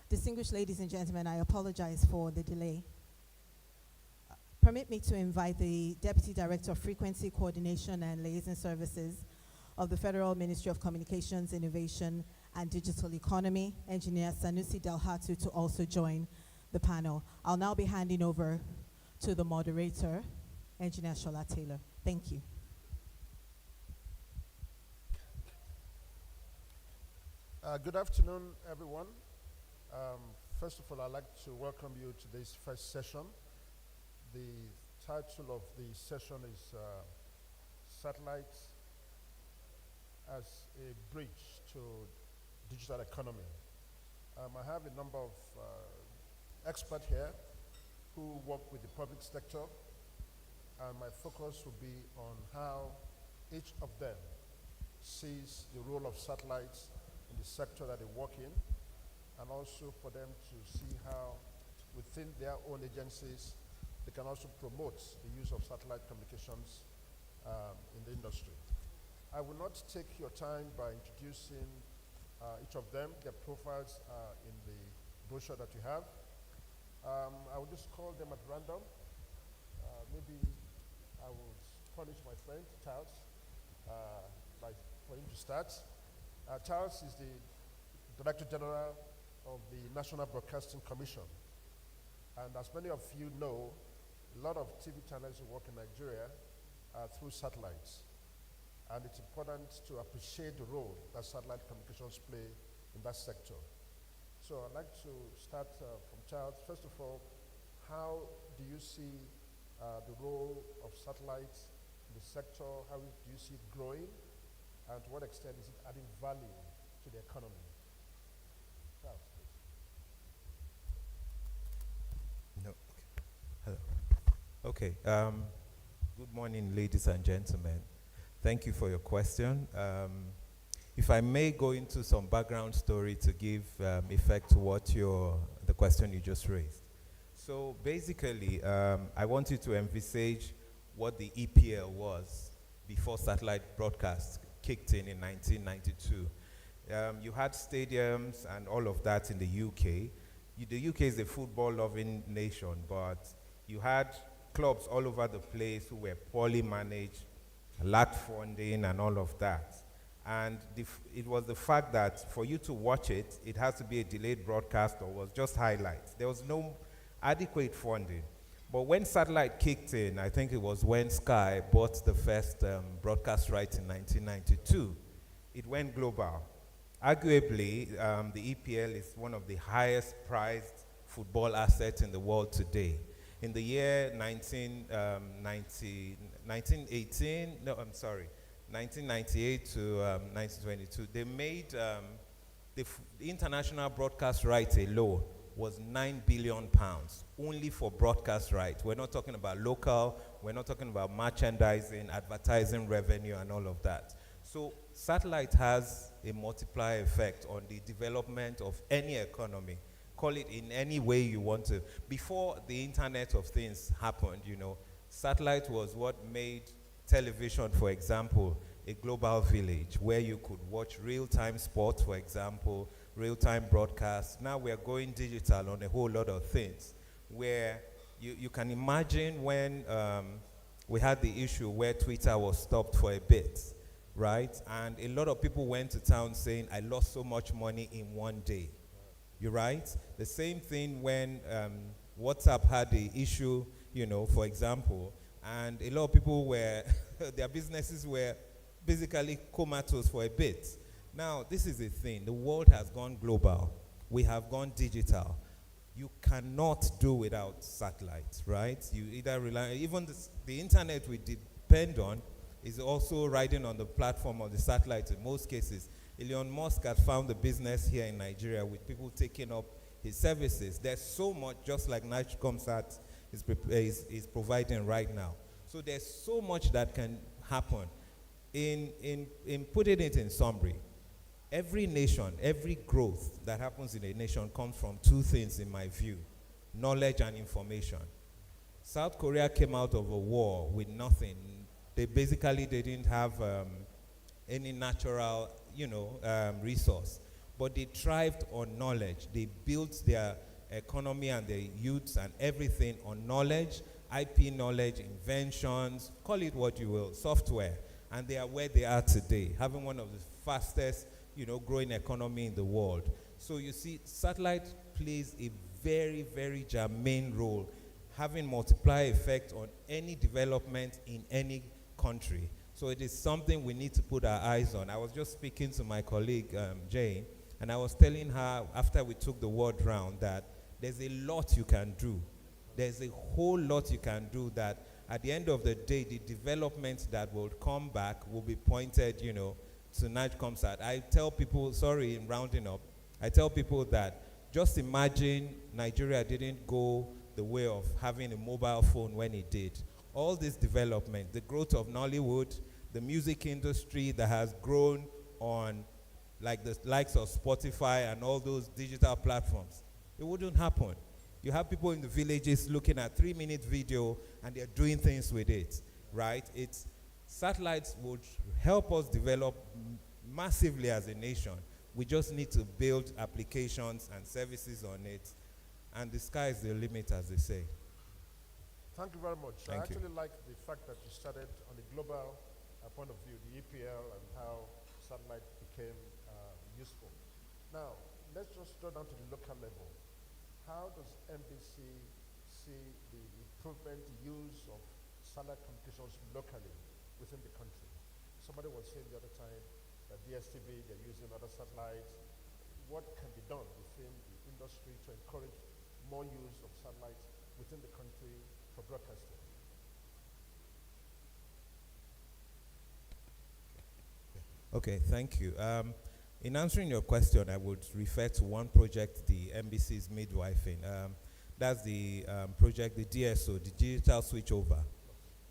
Distinguished ladies and gentlemen, I apologize for the delay. Permit me to invite the Deputy Director of Frequency Coordination and Liaison Services of the Federal Ministry of Communications, Innovation and Digital Economy, Engineer Sanusi Dalhatu, to also join the panel. I'll now be handing over to the moderator, Engineer Shola Taylor. Thank you. Good afternoon, everyone. First of all, I'd like to welcome you to this first session. The title of the session is Satellites as a Bridge to Digital Economy. I have a number of experts here who work with the public sector, and my focus will be on how each of them sees the role of satellites in the sector that they work in, and also for them to see how within their own agencies they can also promote the use of satellite communications in the industry. I will not take your time by introducing each of them. Their profiles are in the brochure that you have. I will just call them at random. Maybe I will punish my friend Charles for him to start. Charles is the Director General of the National Broadcasting Commission. And as many of you know, a lot of TV channels who work in Nigeria are through satellites. And it's important to appreciate the role that satellite communications play in that sector. So I'd like to start from Charles. First of all, how do you see the role of satellites in the sector? How do you see it growing? And to what extent is it adding value to the economy? Charles, please. No. Okay. Hello. Okay. Good morning, ladies and gentlemen. Thank you for your question. If I may go into some background story to give effect to what the question you just raised. So basically, I want you to envisage what the EPL was before satellite broadcast kicked in 1992. You had stadiums and all of that in the UK. The UK is a football-loving nation, but you had clubs all over the place who were poorly managed, lacked funding and all of that. And it was the fact that for you to watch it, it has to be a delayed broadcast or was just highlights. There was no adequate funding. But when satellite kicked in, I think it was when Sky bought the first broadcast rights in 1992, it went global. Arguably, the EPL is one of the highest priced football assets in the world today. In the year 1998 to 1922, they made the international broadcast rights alone was £9 billion only for broadcast rights. We're not talking about local, we're not talking about merchandising, advertising revenue and all of that. So satellite has a multiplier effect on the development of any economy. Call it in any way you want to. Before the Internet of Things happened, satellite was what made television, for example, a global village where you could watch real-time sports, for example, real-time broadcasts. Now we're going digital on a whole lot of things where you can imagine when we had the issue where Twitter was stopped for a bit, right? And a lot of people went to town saying, I lost so much money in one day. You're right? The same thing when WhatsApp had the issue, for example, and a lot of people were, their businesses were basically comatose for a bit. Now, this is the thing. The world has gone global. We have gone digital. You cannot do without satellites, right? You either rely, even the internet we depend on is also riding on the platform of the satellite in most cases. Elon Musk has found a business here in Nigeria with people taking up his services. There's so much, just like Nigecomsat is providing right now. So there's so much that can happen. In putting it in summary, every nation, every growth that happens in a nation comes from two things in my view: knowledge and information. South Korea came out of a war with nothing. They didn't have any natural, resource. but they thrived on knowledge. They built their economy and their youths and everything on knowledge, IP knowledge, inventions, call it what you will, software. And they are where they are today, having one of the fastest, growing economy in the world. So you see, satellite plays a very, very germane role, having multiplier effect on any development in any country. So it is something we need to put our eyes on. I was just speaking to my colleague, Jane, and I was telling her after we took the word round that there's a lot you can do. There's a whole lot you can do that at the end of the day, the development that will come back will be pointed, to NIGCOMSAT. I tell people, sorry, in rounding up, I tell people that just imagine Nigeria didn't go the way of having a mobile phone when it did. All this development, the growth of Nollywood, the music industry that has grown on like the likes of Spotify and all those digital platforms, it wouldn't happen. You have people in the villages looking at 3-minute video and they're doing things with it, right? Satellites would help us develop massively as a nation. We just need to build applications and services on it. And the sky is the limit, as they say. Thank you very much. Thank I actually you. like the fact that you started on a global point of view, the EPL and how satellite became useful. Now, let's just go down to the local level. How does NBC see the improvement use of satellite communications locally within the country? Somebody was saying the other time that DSTV, they're using other satellites. What can be done within the industry to encourage more use of satellites within the country for broadcasting? Okay, thank you. In answering your question, I would refer to one project the NBC is midwifing. That's the project, the DSO, the Digital Switchover.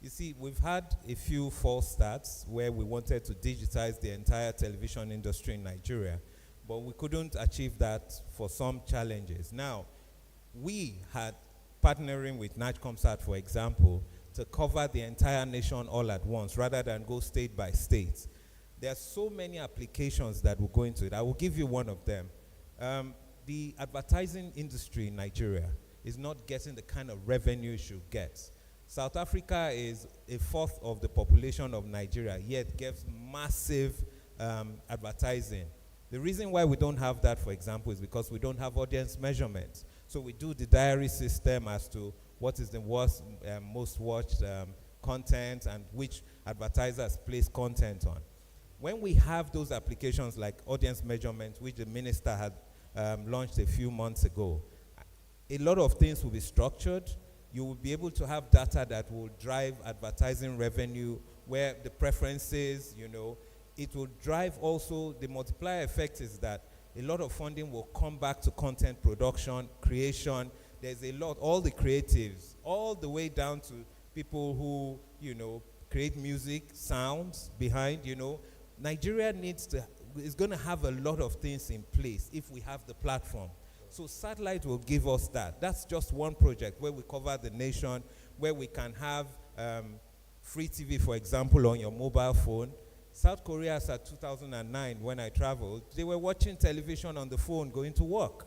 You see, we've had a few false starts where we wanted to digitize the entire television industry in Nigeria, but we couldn't achieve that for some challenges. Now, we had partnering with NIGCOMSAT, for example, to cover the entire nation all at once rather than go state by state. There are so many applications that will go into it. I will give you one of them. The advertising industry in Nigeria is not getting the kind of revenue it should get. South Africa is a fourth of the population of Nigeria, yet gets massive advertising. The reason why we don't have that, for example, is because we don't have audience measurements. So we do the diary system as to what is the most watched content and which advertisers place content on. When we have those applications like audience measurement, which the minister had launched a few months ago, a lot of things will be structured. You will be able to have data that will drive advertising revenue, where the preferences, it will drive also, the multiplier effect is that a lot of funding will come back to content production, creation. There's a lot, all the creatives, all the way down to people who, create music, sounds behind, Nigeria is going to have a lot of things in place if we have the platform. So satellite will give us that. That's just one project where we cover the nation, where we can have free TV, for example, on your mobile phone. South Korea, as at 2009, when I traveled, they were watching television on the phone going to work.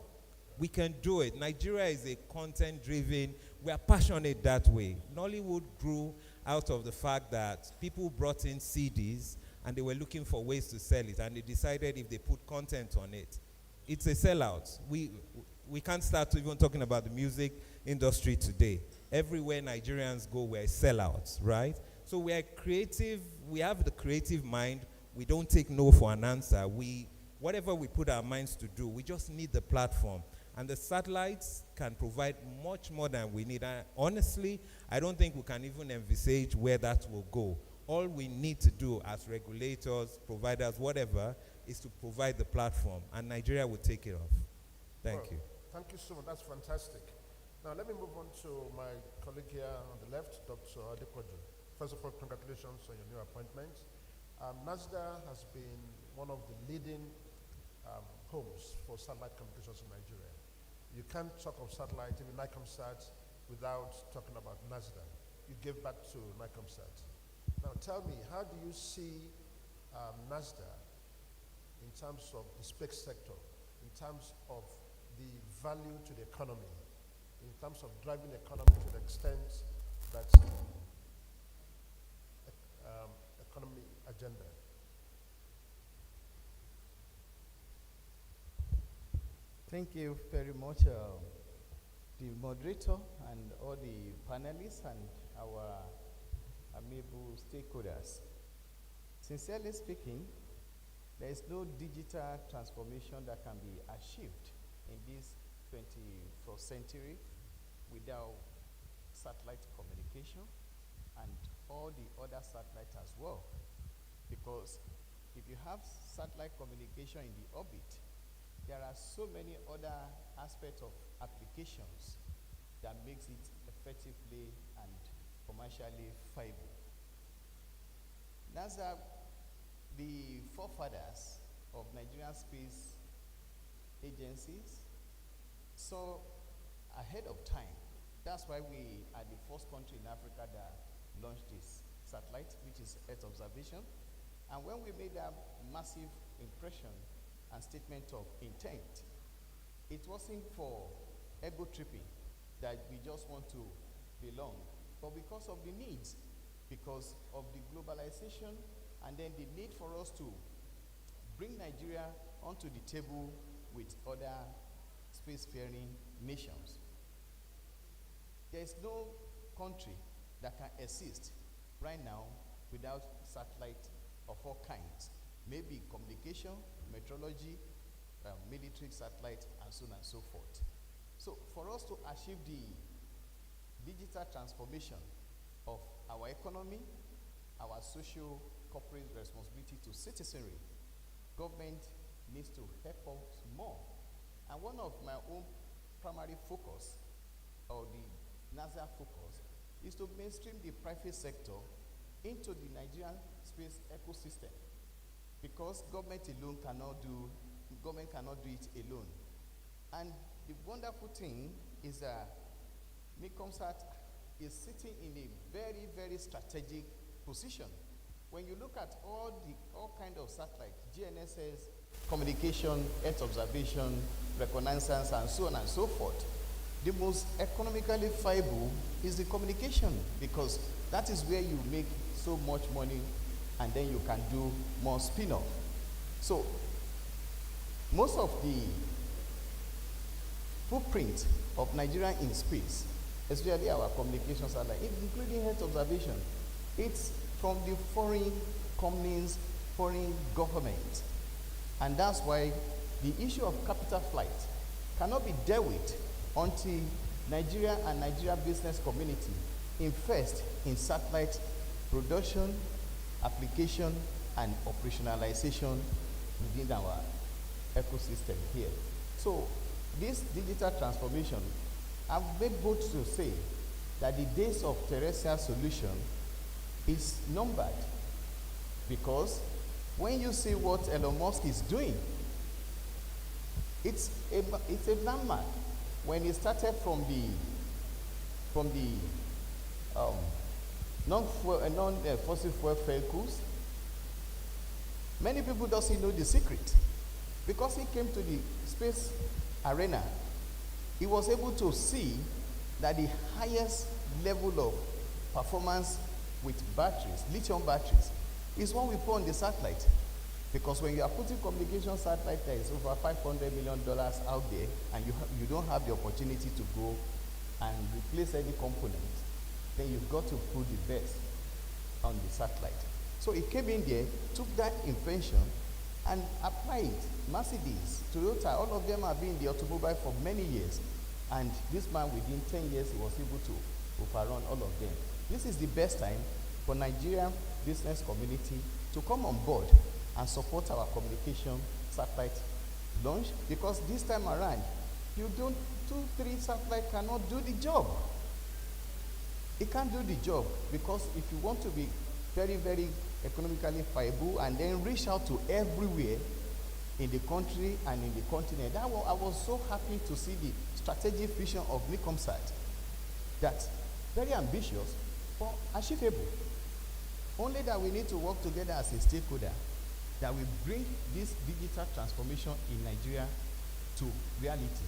We can do it. Nigeria is a content-driven, we are passionate that way. Nollywood grew out of the fact that people brought in CDs and they were looking for ways to sell it, and they decided if they put content on it, it's a sellout. We can't start even talking about the music industry today. Everywhere Nigerians go, we're sellouts, right? So we are creative, we have the creative mind, we don't take no for an answer. Whatever we put our minds to do, we just need the platform. And the satellites can provide much more than we need. And honestly, I don't think we can even envisage where that will go. All we need to do as regulators, providers, whatever, is to provide the platform, and Nigeria will take it off. Thank you. Thank you so much. That's fantastic. Now, let me move on to my colleague here on the left, Dr. Adekoju. First of all, congratulations on your new appointment. NASDA has been one of the leading homes for satellite communications in Nigeria. You can't talk of satellite, even NIGCOMSAT, without talking about NASDA. You gave back to NIGCOMSAT. Now, tell me, how do you see NASDA in terms of the space sector in terms of the value to the economy, in terms of driving the economy to the extent that economy agenda. Thank you very much, the moderator and all the panelists and our amiable stakeholders. Sincerely speaking, there is no digital transformation that can be achieved in this 21st century without satellite communication and all the other satellites as well. Because if you have satellite communication in the orbit, there are so many other aspects of applications that makes it effectively and commercially viable. NASA, the forefathers of Nigerian space agencies, saw ahead of time. That's why we are the first country in Africa that launched this satellite, which is Earth observation. And when we made that massive impression and statement of intent, it wasn't for ego tripping that we just want to belong, but because of the needs, because of the globalization, and then the need for us to bring Nigeria onto the table with other spacefaring nations. There's no country that can exist right now without satellite of all kinds. Maybe communication, meteorology, military satellite, and so on and so forth. So for us to achieve the digital transformation of our economy, our social corporate responsibility to citizenry, government needs to help us more. And one of my own primary focus, or the NASA focus, is to mainstream the private sector into the Nigerian space ecosystem, because government cannot do it alone. And the wonderful thing is that NICOMSAT is sitting in a very, very strategic position. When you look at all kind of satellites, GNSS, communication, Earth observation, reconnaissance, and so on and so forth, the most economically viable is the communication, because that is where you make so much money, and then you can do more spin-off. So most of the footprint of Nigeria in space, especially our communication satellite, including Earth observation, it's from the foreign companies, foreign governments. And that's why the issue of capital flight cannot be dealt with until Nigeria and Nigeria business community invest in satellite production, application, and operationalization within our ecosystem here. So this digital transformation, I've made bold to say that the days of terrestrial solution is numbered, because when you see what Elon Musk is doing, it's a landmark. When he started from the non-fossil fuel vehicles, many people doesn't know the secret. Because he came to the space arena, he was able to see that the highest level of performance with batteries, lithium batteries, is what we put on the satellite. Because when you are putting communication satellite, there is over $500 million out there, and you don't have the opportunity to go and replace any component, then you've got to put the best on the satellite. So it came in there, took that invention, and applied it. Mercedes, Toyota, all of them have been in the automobile for many years. And this man, within 10 years, he was able to overrun all of them. This is the best time for Nigerian business community to come on board and support our communication satellite launch, because this time around, 2-3 satellites cannot do the job. It can't do the job, because if you want to be very, very economically viable and then reach out to everywhere in the country and in the continent, I was so happy to see the strategic vision of NICOMSAT. That's very ambitious, but achievable. Only that we need to work together as a stakeholder, that we bring this digital transformation in Nigeria to reality.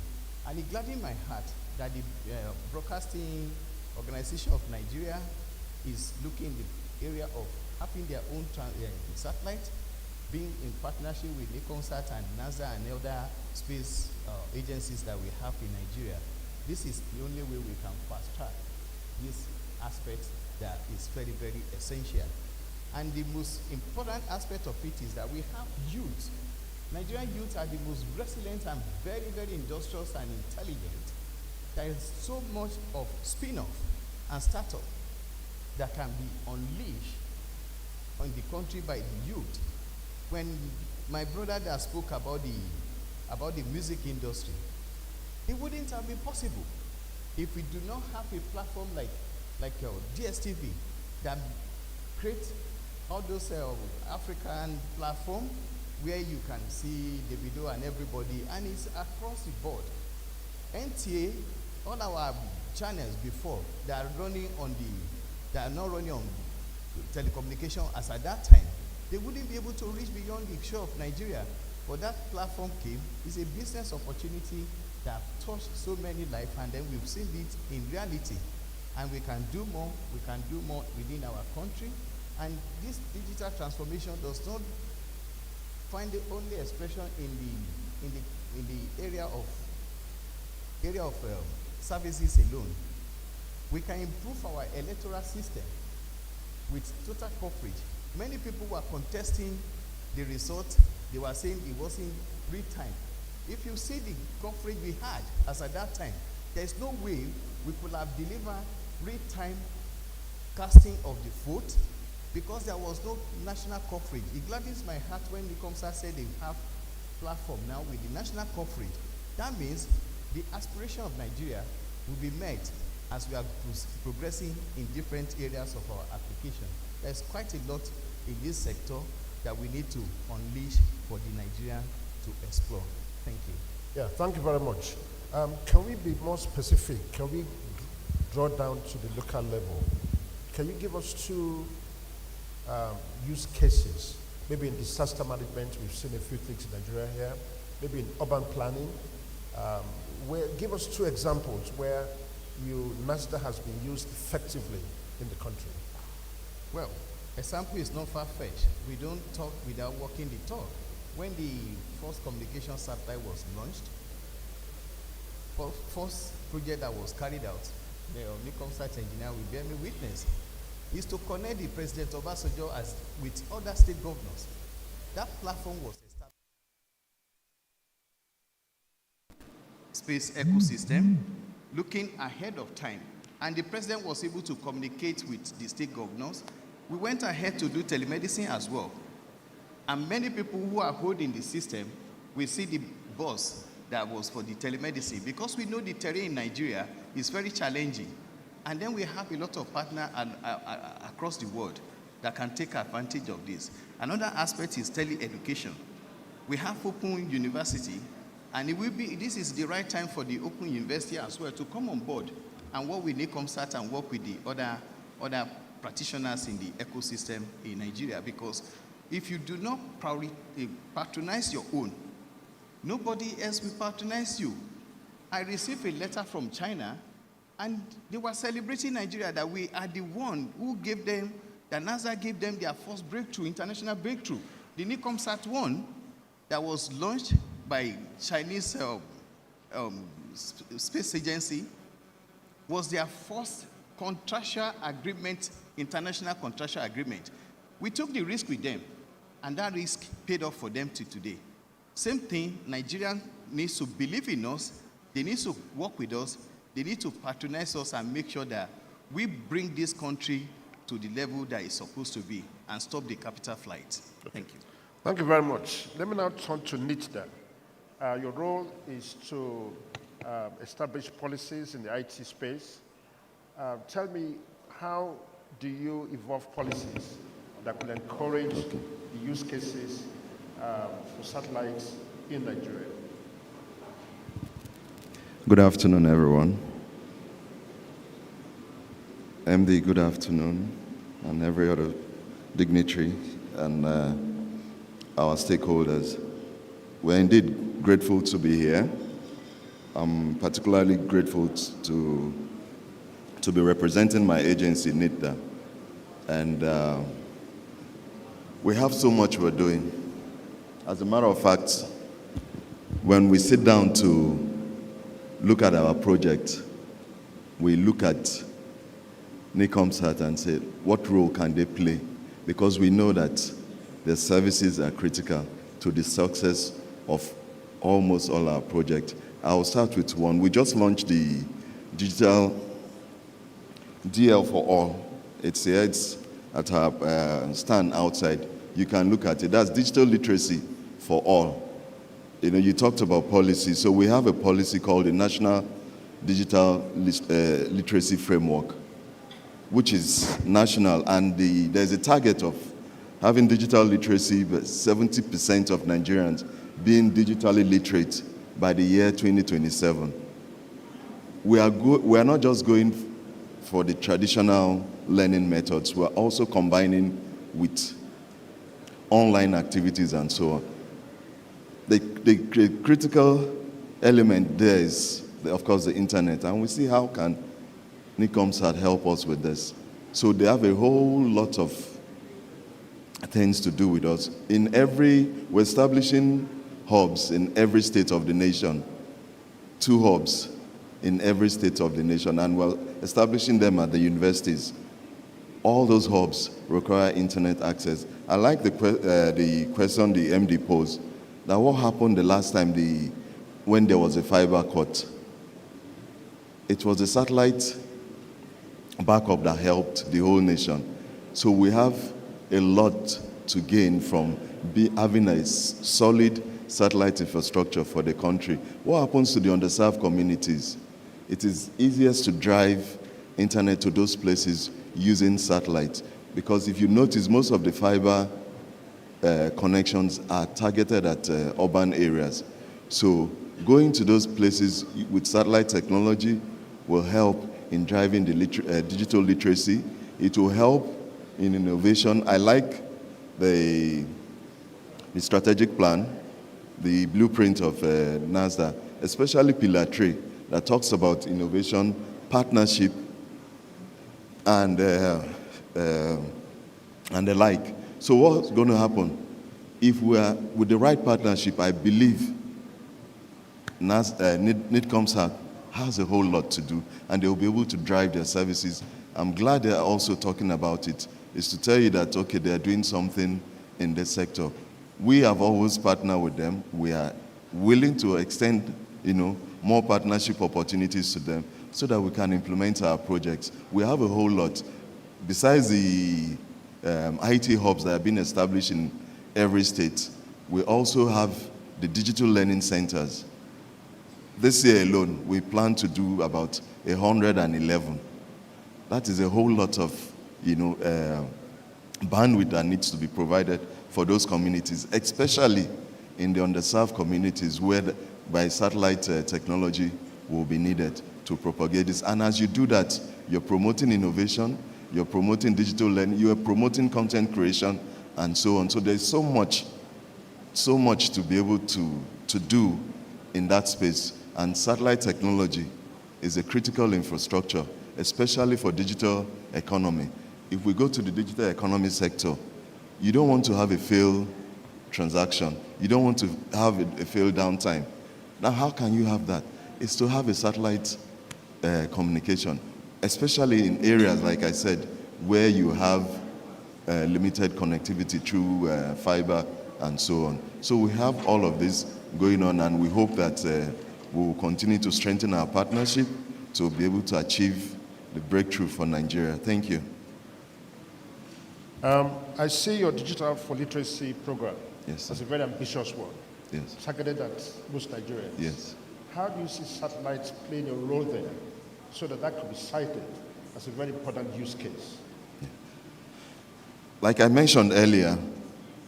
And it gladdened my heart that the Broadcasting Organization of Nigeria is looking in the area of having their own satellite, being in partnership with Nicomsat and NASA and other space agencies that we have in Nigeria. This is the only way we can fast track this aspect that is very, very essential. And the most important aspect of it is that we have youth. Nigerian youth are the most resilient and very, very industrious and intelligent. There is so much of spin-off and startup that can be unleashed on the country by the youth. When my brother that spoke about the music industry, it wouldn't have been possible if we do not have a platform like DSTV that create all those African platform where you can see the video and everybody, and it's across the board. NTA, all our channels before, they are not running on telecommunication as at that time. They wouldn't be able to reach beyond the shore of Nigeria. But that platform came. It's a business opportunity that touched so many lives, and then we've seen it in reality. And we can do more within our country. And this digital transformation does not find the only expression in the area of services alone. We can improve our electoral system with total coverage. Many people were contesting the result. They were saying it wasn't real time. If you see the coverage we had as at that time, there's no way we could have delivered real time casting of the vote because there was no national coverage. It gladdens my heart when the Comsa said they have platform now with the national coverage. That means the aspiration of Nigeria will be met as we are progressing in different areas of our application. There's quite a lot in this sector that we need to unleash for the Nigerian to explore. Thank you. Yeah, thank you very much. Can we be more specific? Can we draw down to the local level? Can you give us two use cases? Maybe in disaster management, we've seen a few things in Nigeria here. Maybe in urban planning. Give us two examples where NASDA has been used effectively in the country. Well, example is not far-fetched. We don't talk without walking the talk. When the first communication satellite was launched, first project that was carried out, the Nicomsat engineer will bear me witness, is to connect the President Obasanjo with other state governors. That platform was established. Space ecosystem, looking ahead of time. And the president was able to communicate with the state governors. We went ahead to do telemedicine as well. And many people who are holding the system will see the bus that was for the telemedicine because we know the terrain in Nigeria is very challenging. And then we have a lot of partners across the world that can take advantage of this. Another aspect is tele-education. We have Open University, and this is the right time for the Open University as well to come on board and work with Nicomsat and work with the other practitioners in the ecosystem in Nigeria, because if you do not patronize your own, nobody else will patronize you. I received a letter from China, and they were celebrating Nigeria that we are the one who gave them, that NASA gave them their first breakthrough, international breakthrough. The Nicomsat 1 that was launched by Chinese space agency was their first contractual agreement, international contractual agreement. We took the risk with them, and that risk paid off for them to today. Same thing, Nigeria needs to believe in us, they need to work with us, they need to patronize us and make sure that we bring this country to the level that it's supposed to be and stop the capital flight. Okay. Thank you. Thank you very much. Let me now turn to NITDA. Your role is to establish policies in the IT space. Tell me, how do you evolve policies that will encourage the use cases for satellites in Nigeria? Good afternoon, everyone. MD, good afternoon, and every other dignitary and our stakeholders. We're indeed grateful to be here. I'm particularly grateful to be representing my agency, NITDA. And we have so much we're doing. As a matter of fact, when we sit down to look at our project, we look at NICOMSAT and say, what role can they play? Because we know that their services are critical to the success of almost all our projects. I'll start with one. We just launched the digital DL for all. It's here, it's at our stand outside. You can look at it. That's digital literacy for all. You know, you talked about policy. So we have a policy called the National Digital Literacy Framework, which is national, and there's a target of having digital literacy, 70% of Nigerians being digitally literate by the year 2027. We are not just going for the traditional learning methods, we're also combining with online activities and so on. The critical element there is, of course, the internet, and we see how can NICOMSAT help us with this. So they have a whole lot of things to do with us. We're establishing hubs in every state of the nation, 2 hubs in every state of the nation, and we're establishing them at the universities. All those hubs require internet access. I like the question the MD posed, that what happened the last time when there was a fiber cut? It was the satellite backup that helped the whole nation. So we have a lot to gain from having a solid satellite infrastructure for the country. What happens to the underserved communities? It is easiest to drive internet to those places using satellite, because if you notice, most of the fiber connections are targeted at urban areas. So going to those places with satellite technology will help in driving the digital literacy. It will help in innovation. I like the strategic plan, the blueprint of NASDA, especially Pillar 3, that talks about innovation, partnership, and the like. So what's going to happen? If we are with the right partnership, I believe NICOMSAT has a whole lot to do, and they'll be able to drive their services. I'm glad they're also talking about it, is to tell you that, okay, they're doing something in this sector. We have always partnered with them. We are willing to extend, more partnership opportunities to them so that we can implement our projects. We have a whole lot. Besides the IT hubs that have been established in every state, we also have the digital learning centers. This year alone, we plan to do about 111. That is a whole lot of, bandwidth that needs to be provided for those communities, especially in the underserved communities where by satellite technology will be needed to propagate this. And as you do that, you're promoting innovation, you're promoting digital learning, you're promoting content creation, and so on. So there's so much to be able to do in that space. And satellite technology is a critical infrastructure, especially for digital economy. If we go to the digital economy sector, you don't want to have a failed transaction. You don't want to have a failed downtime. Now, how can you have that? It's to have a satellite communication, especially in areas, like I said, where you have limited connectivity through fiber and so on. So we have all of this going on, and we hope that we will continue to strengthen our partnership to be able to achieve the breakthrough for Nigeria. Thank you. I see your Digital for Literacy program Yes, as a very ambitious one, yes, targeted at most Nigerians. yes. How do you see satellites playing a role there so that could be cited as a very important use case? Like I mentioned earlier,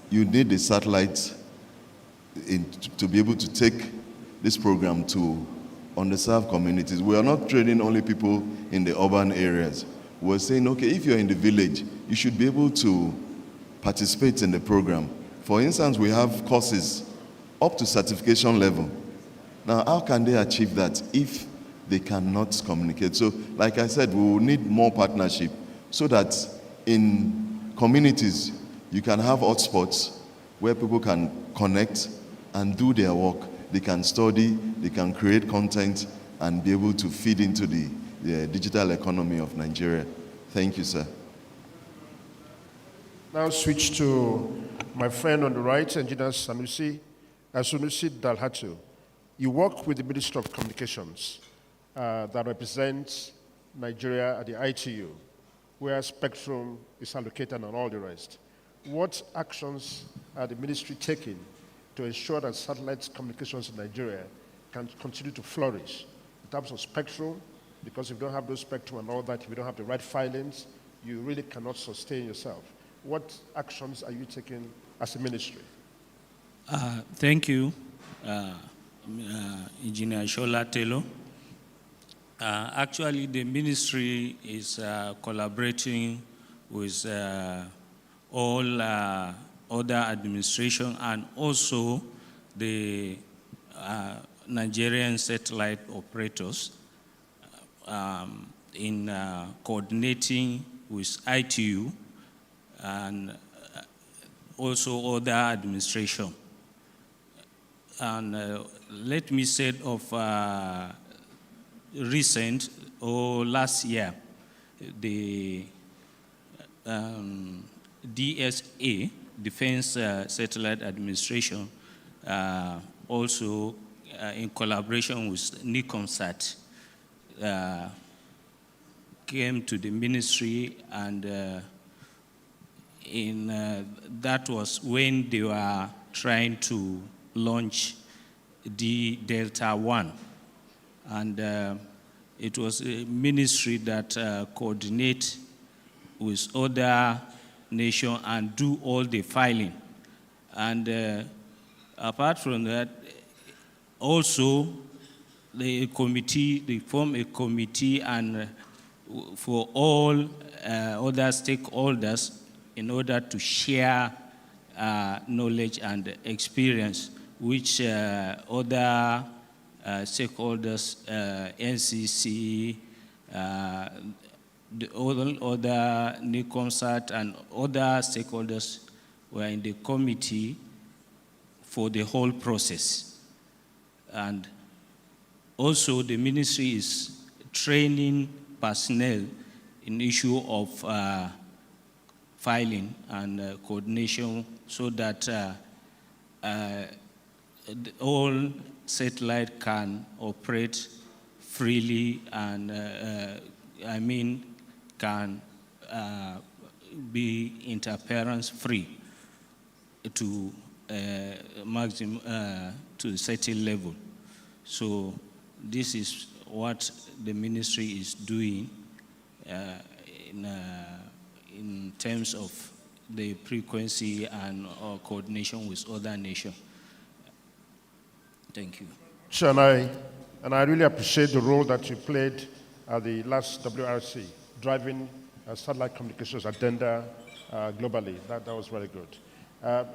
you need the satellite to be able to take this program to underserved communities. We are not training only people in the urban areas. We're saying, okay, if you're in the village, you should be able to participate in the program. For instance, we have courses up to certification level. Now, how can they achieve that if they cannot communicate? So, like I said, we will need more partnership so that in communities, you can have hotspots where people can connect and do their work. They can study, they can create content, and be able to feed into the digital economy of Nigeria. Thank you, sir. Now switch to my friend on the right, Engineer Sunusi Dalhatu. You work with the Ministry of Communications that represents Nigeria at the ITU, where spectrum is allocated and all the rest. What actions are the ministry taking to ensure that satellite communications in Nigeria can continue to flourish in terms of spectrum? Because if you don't have those spectrum and all that, if you don't have the right filings, you really cannot sustain yourself. What actions are you taking as a ministry? Thank you, Engineer Shola Telo. Actually, the ministry is collaborating with all other administration and also the Nigerian satellite operators in coordinating with ITU and also other administration. And let me say of recent or last year, the DSA, Defense Satellite Administration, also in collaboration with Nicomsat, came to the ministry, and that was when they were trying to launch the Delta One. And it was a ministry that coordinates with other nations and do all the filing. And apart from that, also they form a committee and for all other stakeholders in order to share knowledge and experience, which other stakeholders, NCC, the other Nicomsat and other stakeholders were in the committee for the whole process. And also the ministry is training personnel in issue of filing and coordination so that all satellite can operate freely and can be interference free to maximum to a certain level. So this is what the ministry is doing in terms of the frequency and coordination with other nations. Thank you. Sure, and I really appreciate the role that you played at the last WRC, driving satellite communications agenda globally. That was very good. I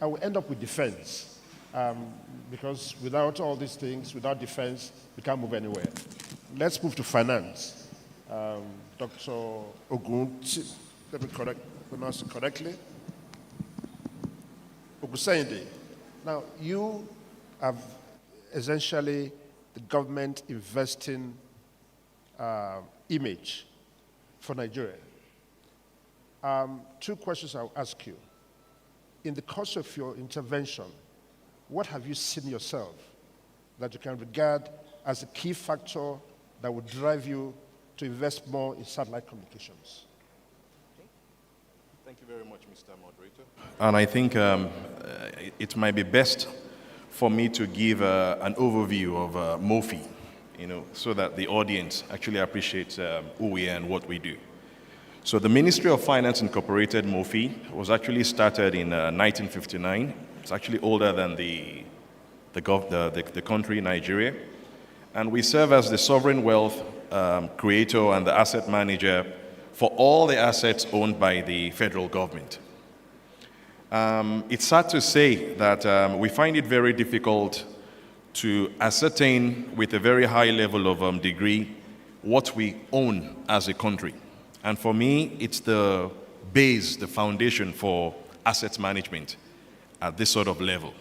will end up with defense, because without all these things, without defense, we can't move anywhere. Let's move to finance. Dr. Ogun, let me pronounce it correctly. Ogusende. Now, you have essentially the government investing image for Nigeria. Two questions I'll ask you. In the course of your intervention, what have you seen yourself that you can regard as a key factor that would drive you to invest more in satellite communications? Thank you very much, Mr. Moderator. And I think it might be best for me to give an overview of MOFI, so that the audience actually appreciates who we are and what we do. So the Ministry of Finance incorporated MOFI was actually started in 1959. It's actually older than the country, Nigeria. And we serve as the sovereign wealth creator and the asset manager for all the assets owned by the federal government. It's sad to say that we find it very difficult to ascertain with a very high level of degree what we own as a country. And for me, it's the base, the foundation for asset management at this sort of level.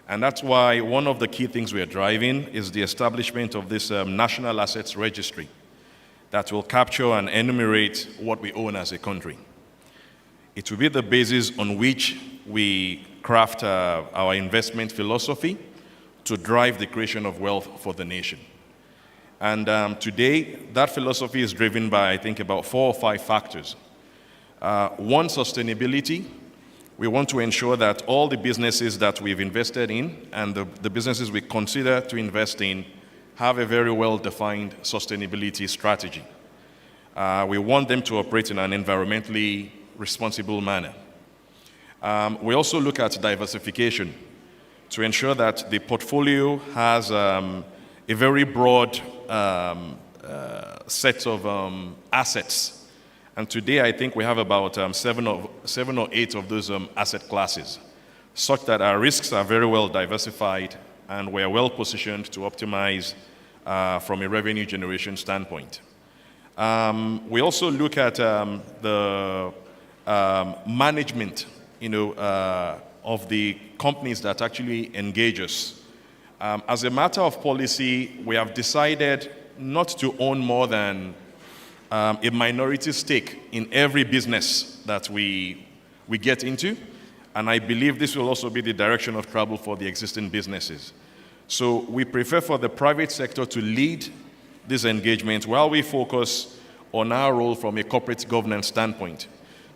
And that's why one of the key things we are driving is the establishment of this National Assets Registry that will capture and enumerate what we own as a country. It will be the basis on which we craft our investment philosophy to drive the creation of wealth for the nation. And today, that philosophy is driven by, I think, about 4 or 5 factors. One, sustainability. We want to ensure that all the businesses that we've invested in and the businesses we consider to invest in have a very well-defined sustainability strategy. We want them to operate in an environmentally responsible manner. We also look at diversification to ensure that the portfolio has a very broad set of assets. And today, I think we have about 7 or 8 of those asset classes, such that our risks are very well diversified and we're well positioned to optimize from a revenue generation standpoint. We also look at the management, of the companies that actually engage us. As a matter of policy, we have decided not to own more than a minority stake in every business that we get into, and I believe this will also be the direction of travel for the existing businesses. So we prefer for the private sector to lead this engagement while we focus on our role from a corporate governance standpoint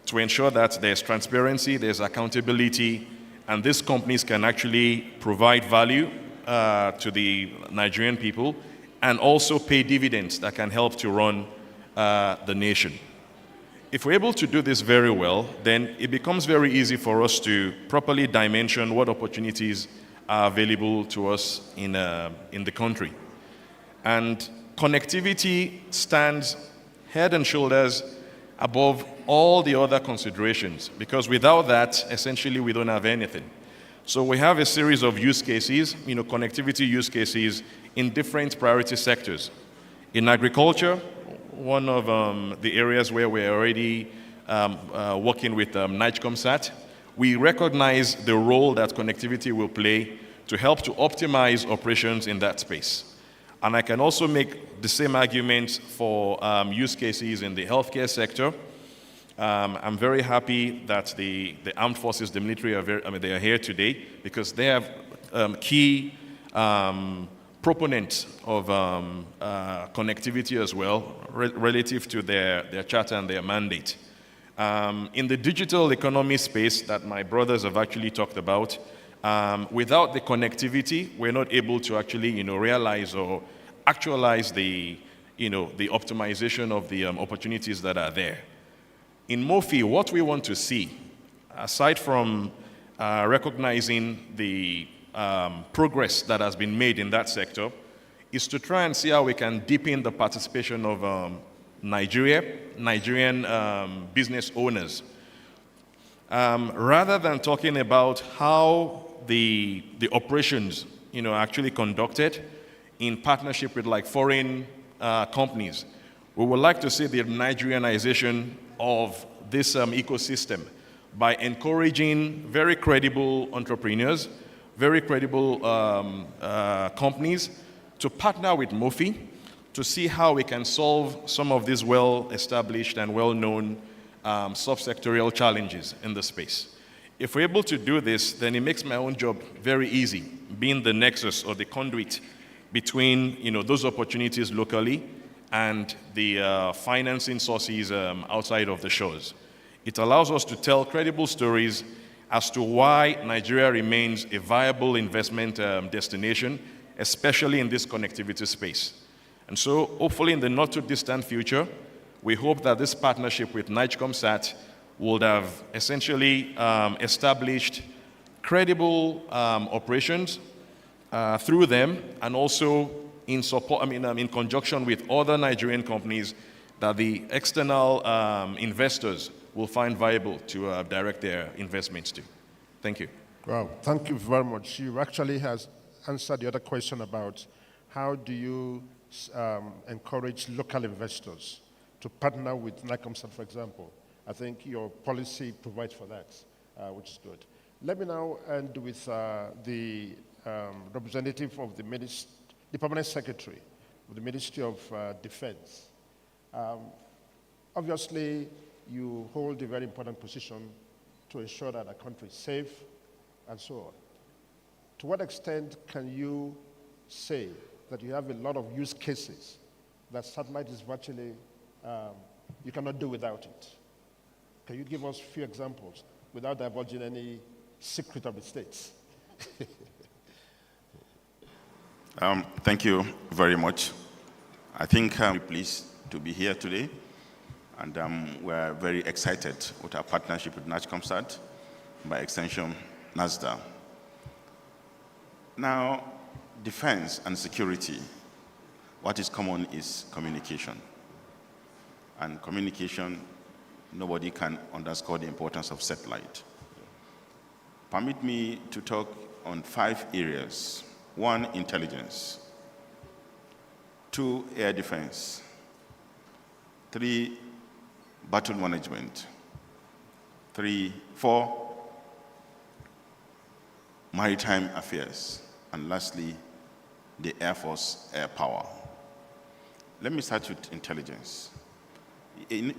to ensure that there's transparency, there's accountability, and these companies can actually provide value to the Nigerian people and also pay dividends that can help to run the nation. If we're able to do this very well, then it becomes very easy for us to properly dimension what opportunities are available to us in the country. And connectivity stands head and shoulders above all the other considerations, because without that, essentially, we don't have anything. So we have a series of use cases, connectivity use cases in different priority sectors. In agriculture, one of the areas where we're already working with NIGECOMSAT, we recognize the role that connectivity will play to help to optimize operations in that space. And I can also make the same argument for use cases in the healthcare sector. I'm very happy that the armed forces, the military, they are here today because they have key proponents of connectivity as well, relative to their charter and their mandate. In the digital economy space that my brothers have actually talked about, without the connectivity, we're not able to actually, realize or actualize the optimization of the opportunities that are there. In MOFI, what we want to see, aside from recognizing the progress that has been made in that sector, is to try and see how we can deepen the participation of Nigerian business owners. Rather than talking about how the operations, are actually conducted in partnership with like foreign companies, we would like to see the Nigerianization of this ecosystem by encouraging very credible entrepreneurs, very credible companies to partner with MOFI to see how we can solve some of these well-established and well-known subsectorial challenges in the space. If we're able to do this, then it makes my own job very easy, being the nexus or the conduit between those opportunities locally and the financing sources outside of the shores. It allows us to tell credible stories as to why Nigeria remains a viable investment destination, especially in this connectivity space. And so, hopefully in the not too distant future, we hope that this partnership with NIGECOMSAT would have essentially established credible operations through them, and also in support, in conjunction with other Nigerian companies that the external investors will find viable to direct their investments to. Thank you. Well, thank you very much. You actually has answered the other question about how do you encourage local investors to partner with NICOMSAT, for example. I think your policy provides for that, which is good. Let me now end with the representative of the Permanent Secretary of the Ministry of Defense. Obviously, you hold a very important position to ensure that our country is safe and so on. To what extent can you say that you have a lot of use cases that satellite is virtually, you cannot do without it? Can you give us a few examples without divulging any secret of the states? Thank you very much. I think I'm pleased to be here today, and we're very excited with our partnership with NICOMSAT, by extension, NASDA. Now, defense and security, what is common is communication. And communication, nobody can underscore the importance of satellite. Permit me to talk on 5 areas. 1, intelligence. 2, air defense. 3, battle management. 4, maritime affairs. And lastly, the Air Force air power. Let me start with intelligence.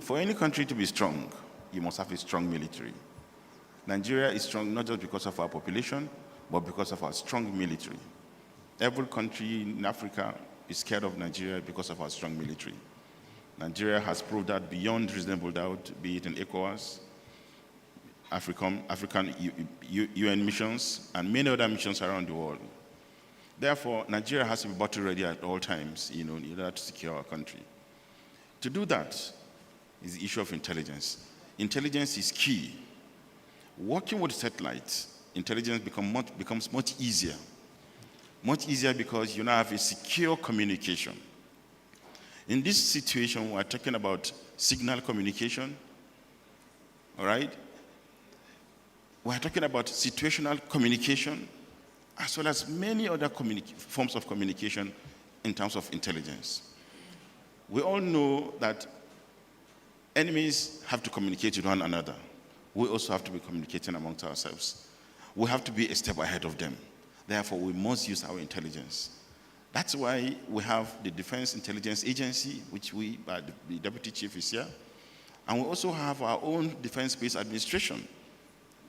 For any country to be strong, you must have a strong military. Nigeria is strong not just because of our population, but because of our strong military. Every country in Africa is scared of Nigeria because of our strong military. Nigeria has proved that beyond reasonable doubt, be it in ECOWAS, African UN missions, and many other missions around the world. Therefore, Nigeria has to be battle ready at all times, in order to secure our country. To do that is the issue of intelligence. Intelligence is key. Working with satellites, intelligence becomes much easier. Much easier because you now have a secure communication. In this situation, we're talking about signal communication, all right? We're talking about situational communication, as well as many other forms of communication in terms of intelligence. We all know that enemies have to communicate with one another. We also have to be communicating amongst ourselves. We have to be a step ahead of them. Therefore, we must use our intelligence. That's why we have the Defense Intelligence Agency, which the Deputy Chief is here. And we also have our own Defense Space Administration,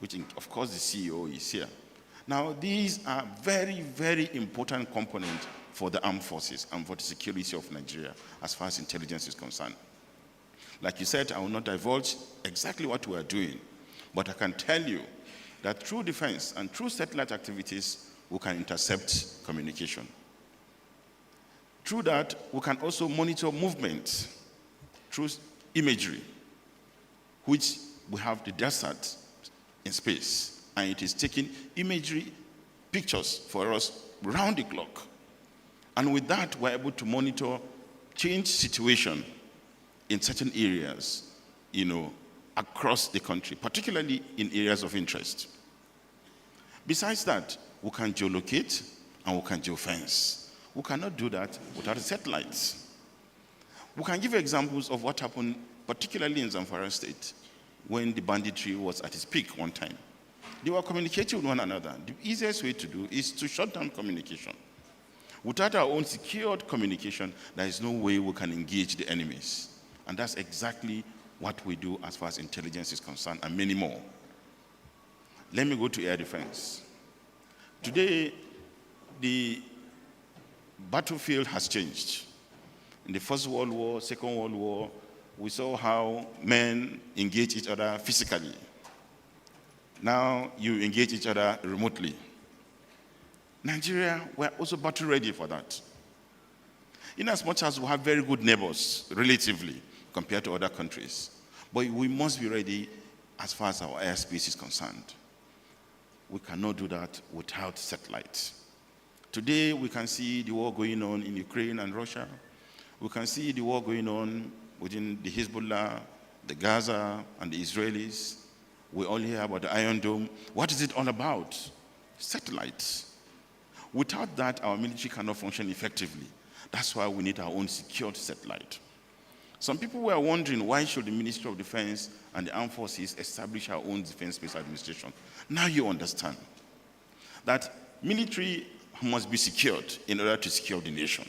which, of course, the CEO is here. Now, these are very, very important components for the armed forces and for the security of Nigeria as far as intelligence is concerned. Like you said, I will not divulge exactly what we are doing, but I can tell you that through defense and through satellite activities, we can intercept communication. Through that, we can also monitor movement through imagery, which we have the desert in space, and it is taking imagery pictures for us round the clock. And with that, we're able to monitor change situation in certain areas, across the country, particularly in areas of interest. Besides that, we can geolocate and we can geofence. We cannot do that without satellites. We can give examples of what happened, particularly in Zamfara State, when the banditry was at its peak one time. They were communicating with one another. The easiest way to do is to shut down communication. Without our own secured communication, there is no way we can engage the enemies. And that's exactly what we do as far as intelligence is concerned, and many more. Let me go to air defense. Today, the battlefield has changed. In the First World War, Second World War, we saw how men engage each other physically. Now you engage each other remotely. Nigeria, we're also battle ready for that. In as much as we have very good neighbors, relatively, compared to other countries. But we must be ready as far as our airspace is concerned. We cannot do that without satellites. Today, we can see the war going on in Ukraine and Russia. We can see the war going on within the Hezbollah, the Gaza and the Israelis. We all hear about the Iron Dome. What is it all about? Satellites. Without that, our military cannot function effectively. That's why we need our own secured satellite. Some people were wondering, why should the Ministry of Defense and the Armed Forces establish our own defense space administration? Now you understand that military must be secured in order to secure the nation.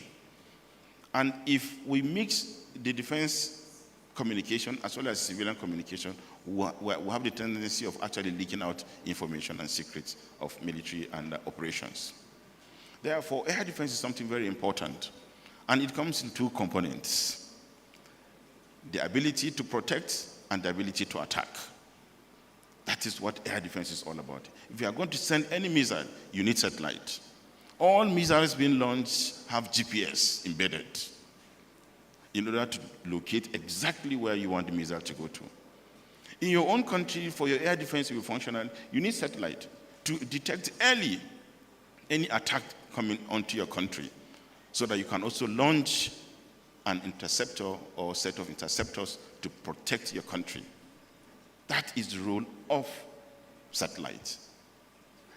And if we mix the defense communication as well as civilian communication, we have the tendency of actually leaking out information and secrets of military and operations. Therefore, air defense is something very important, and it comes in two components: the ability to protect and the ability to attack. That is what air defense is all about. If you are going to send any missile, you need satellite. All missiles being launched have GPS embedded in order to locate exactly where you want the missile to go to. In your own country, for your air defense to be functional, you need satellite to detect early any attack coming onto your country, so that you can also launch an interceptor or set of interceptors to protect your country. That is the role of satellite.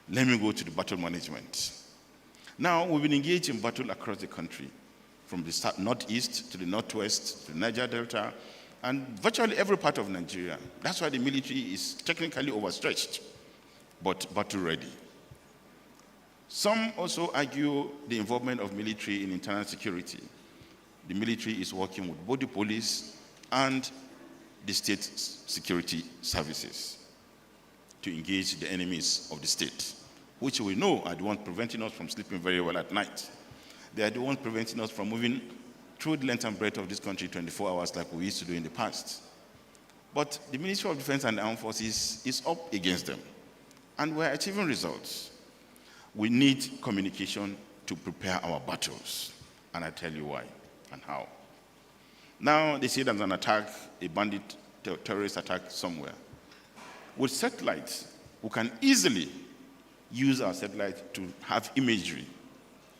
Let me go to the battle management. Now, we've been engaged in battle across the country, from the northeast to the northwest, to the Niger Delta, and virtually every part of Nigeria. That's why the military is technically overstretched, but battle ready. Some also argue the involvement of military in internal security. The military is working with both the police and the state security services to engage the enemies of the state, which we know are the ones preventing us from sleeping very well at night. They are the ones preventing us from moving through the length and breadth of this country 24 hours like we used to do in the past. But the Ministry of Defense and the Armed Forces is up against them, and we're achieving results. We need communication to prepare our battles, and I tell you why and how. Now they say there's an attack, a bandit terrorist attack somewhere. With satellites, we can easily use our satellite to have imagery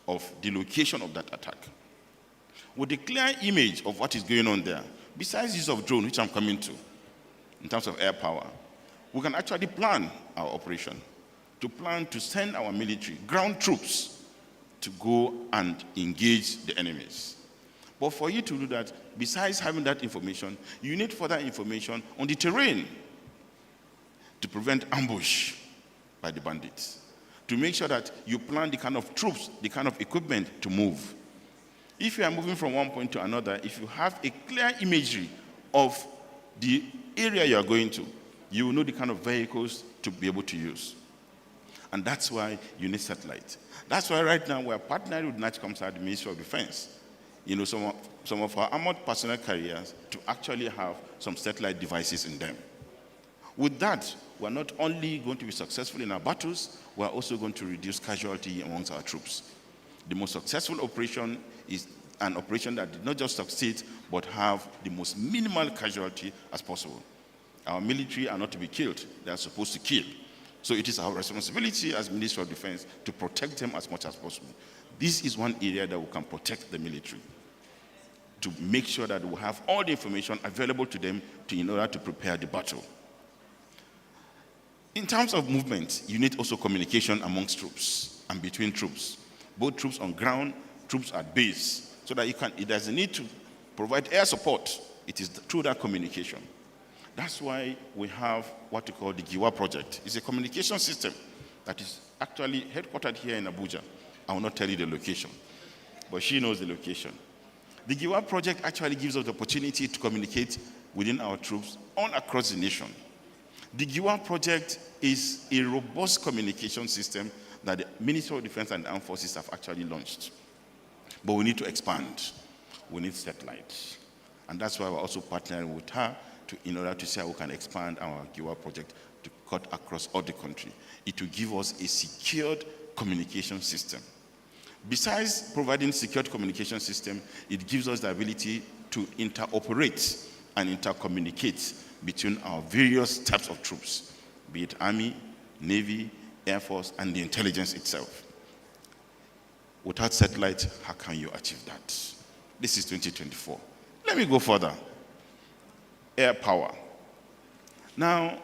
of the location of that attack. With a clear image of what is going on there, besides use of drone, which I'm coming to, in terms of air power, we can actually plan our operation, to plan to send our military, ground troops, to go and engage the enemies. But for you to do that, besides having that information, you need further information on the terrain to prevent ambush by the bandits, to make sure that you plan the kind of troops, the kind of equipment to move. If you are moving from one point to another, if you have a clear imagery of the area you are going to, you will know the kind of vehicles to be able to use. And that's why you need satellite. That's why right now we're partnering with NATCOMSAT, the Ministry of Defense, some of our armored personnel carriers, to actually have some satellite devices in them. With that, we're not only going to be successful in our battles, we're also going to reduce casualty amongst our troops. The most successful operation is an operation that did not just succeed, but have the most minimal casualty as possible. Our military are not to be killed, they are supposed to kill. So it is our responsibility as Ministry of Defense to protect them as much as possible. This is one area that we can protect the military, to make sure that we have all the information available to them in order to prepare the battle. In terms of movement, you need also communication amongst troops and between troops, both troops on ground, troops at base, so that if there's a need to provide air support, it is through that communication. That's why we have what we call the GIWA project. It's a communication system that is actually headquartered here in Abuja. I will not tell you the location, but she knows the location. The GIWA project actually gives us the opportunity to communicate within our troops all across the nation. The GIWA project is a robust communication system that the Ministry of Defense and the Armed Forces have actually launched. But we need to expand. We need satellites. And that's why we're also partnering with her in order to see how we can expand our GIWA project to cut across all the country. It will give us a secured communication system. Besides providing secured communication system, it gives us the ability to interoperate and intercommunicate between our various types of troops, be it Army, Navy, Air Force, and the intelligence itself. Without satellite, how can you achieve that? This is 2024. Let me go further. air power. Now,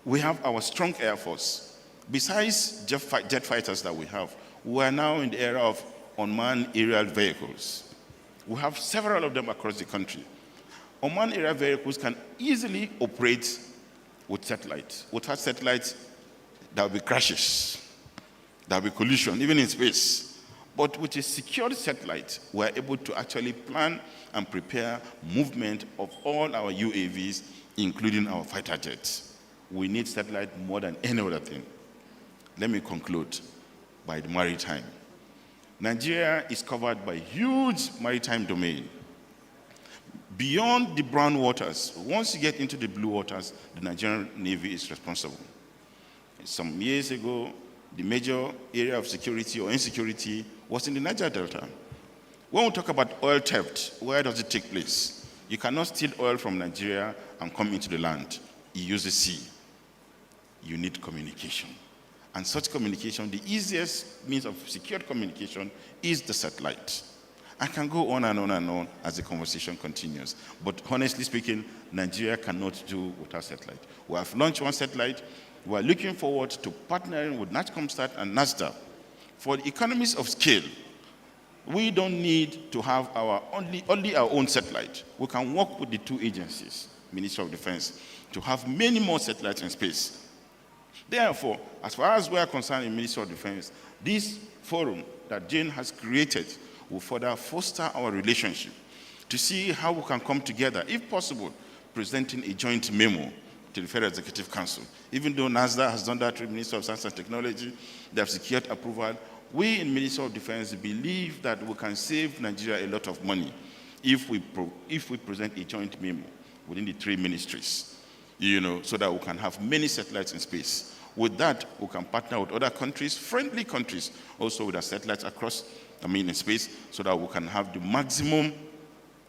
we have our strong Air Force. Besides jet fighters that we have, we are now in the era of unmanned aerial vehicles. We have several of them across the country. Unmanned aerial vehicles can easily operate with satellites. Without satellites, there will be crashes, there will be collision, even in space. But with a secured satellite, we are able to actually plan and prepare movement of all our UAVs, including our fighter jets. We need satellite more than any other thing. Let me conclude by the maritime. Nigeria is covered by huge maritime domain. Beyond the brown waters, once you get into the blue waters, the Nigerian Navy is responsible. Some years ago, the major area of security or insecurity was in the Niger Delta. When we talk about oil theft, where does it take place? You cannot steal oil from Nigeria and come into the land. You use the sea. You need communication. And such communication, the easiest means of secured communication is the satellite. I can go on and on and on as the conversation continues. But honestly speaking, Nigeria cannot do without satellite. We have launched one satellite. We are looking forward to partnering with NatComStat and NASDAQ. For the economies of scale, we don't need to have only our own satellite. We can work with the two agencies, Ministry of Defense, to have many more satellites in space. Therefore, as far as we are concerned in Ministry of Defense, this forum that Jane has created will further foster our relationship to see how we can come together, if possible, presenting a joint memo to the Federal Executive Council. Even though NASDAQ has done that with the Ministry of Science and Technology, they have secured approval. We in Ministry of Defense believe that we can save Nigeria a lot of money if we present a joint memo within the three ministries, so that we can have many satellites in space. With that, we can partner with other countries, friendly countries, also with our satellites in space, so that we can have the maximum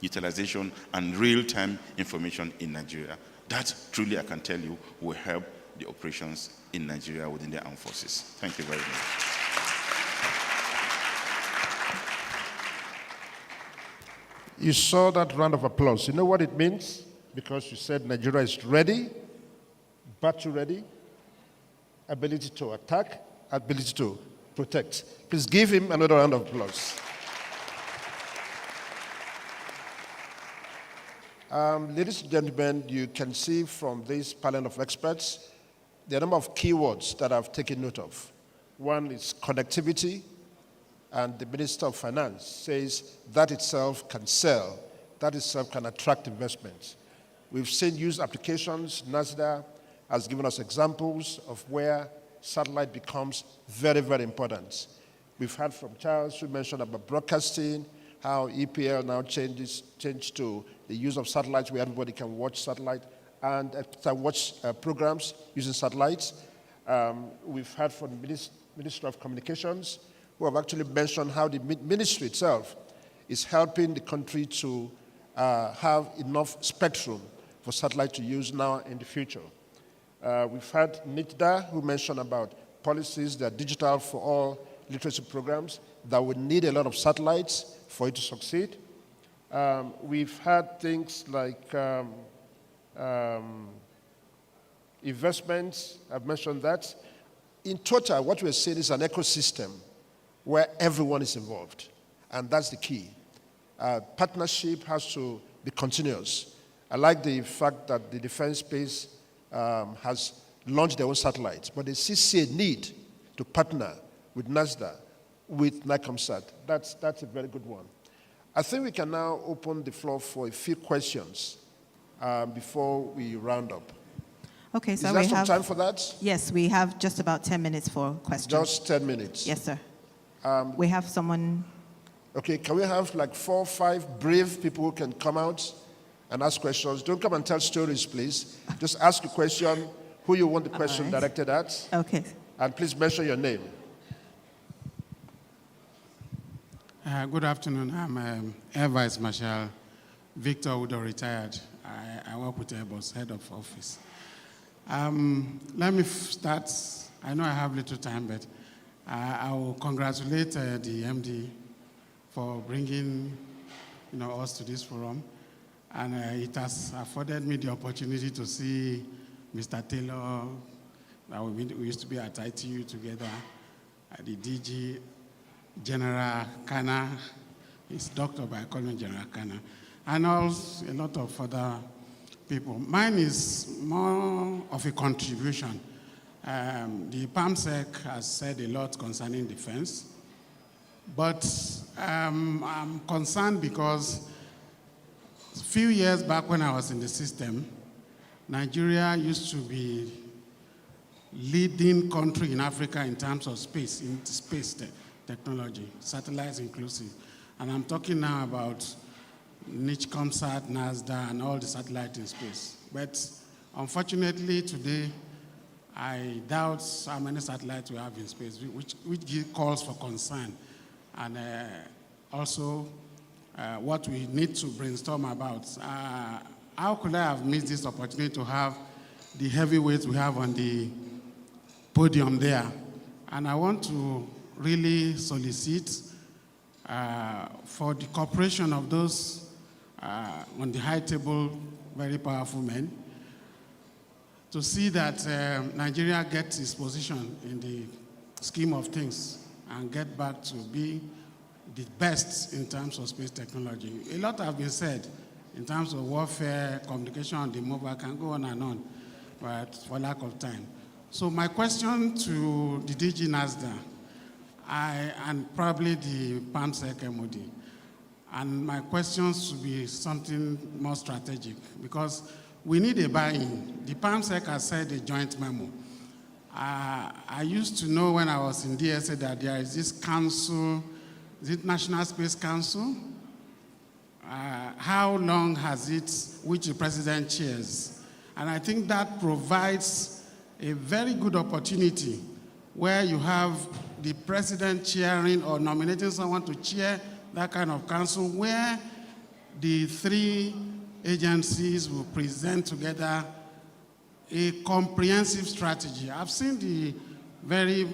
utilization and real-time information in Nigeria. That truly, I can tell you, will help the operations in Nigeria within the armed forces. Thank you very much. You saw that round of applause. You know what it means? Because you said Nigeria is ready, battle ready, ability to attack, ability to protect. Please give him another round of applause. Ladies and gentlemen, you can see from this panel of experts the number of keywords that I've taken note of. One is connectivity, and the Minister of Finance says that itself can sell, that itself can attract investments. We've seen use applications. NASDAQ has given us examples of where satellite becomes very, very important. We've heard from Charles, who mentioned about broadcasting, how EPL now changed to the use of satellites where everybody can watch satellite and watch programs using satellites. We've heard from the Minister of Communications, who have actually mentioned how the ministry itself is helping the country to have enough spectrum for satellite to use now in the future. We've had NITDA, who mentioned about policies that are digital for all literacy programs that would need a lot of satellites for it to succeed. We've had things like investments. I've mentioned that. In total, what we're seeing is an ecosystem where everyone is involved, and that's the key. Partnership has to be continuous. I like the fact that the defense space has launched their own satellites, but they see a need to partner with NASDAQ, with NICOMSAT. That's a very good one. I think we can now open the floor for a few questions before we round up. Okay, so is there some time for that? Yes, we have just about 10 minutes for questions. Just 10 minutes? Yes, sir. We have someone. Okay, can we have like 4 or 5 brave people who can come out and ask questions? Don't come and tell stories, please. Just ask a question, who you want the question directed at. Okay. And please mention your name. Good afternoon. I'm Air Vice Marshal Victor Udo, retired. I work with Airbus, head of office. Let me start. I know I have little time, but I will congratulate the MD for bringing us to this forum. And it has afforded me the opportunity to see Mr. Taylor, that we used to be at ITU together, the DG, General Kana, he's doctor, but I call him General Kana, and also a lot of other people. Mine is more of a contribution. The PAMSEC has said a lot concerning defense, but I'm concerned because a few years back when I was in the system, Nigeria used to be leading country in Africa in terms of space, technology, satellites inclusive. And I'm talking now about NICHCOMSAT, NASDA, and all the satellites in space. But unfortunately today, I doubt how many satellites we have in space, which calls for concern. And also what we need to brainstorm about. How could I have missed this opportunity to have the heavyweights we have on the podium there? And I want to really solicit for the cooperation of those on the high table, very powerful men, to see that Nigeria gets its position in the scheme of things and get back to be the best in terms of space technology. A lot have been said in terms of warfare, communication on the move. I can go on, but for lack of time. So my question to the DG NASDA, and probably the PAMSEC MOD, and my questions should be something more strategic, because we need a buy-in. The PAMSEC has said a joint memo. I used to know when I was in DSA that there is this council, is it National Space Council? How long has it, which the president chairs? And I think that provides a very good opportunity where you have the president chairing or nominating someone to chair that kind of council, where the three agencies will present together a comprehensive strategy. I've seen the very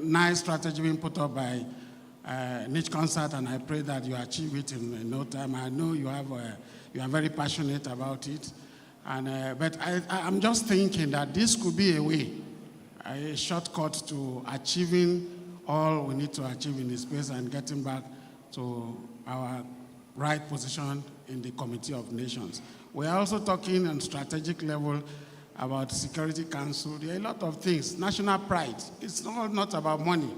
nice strategy being put up by NICHCOMSAT, and I pray that you achieve it in no time. I know you are very passionate about it, and but I'm just thinking that this could be a way, a shortcut to achieving all we need to achieve in this space and getting back to our right position in the Committee of Nations. We're also talking on strategic level about Security Council. There are a lot of things. National pride. It's all not about money.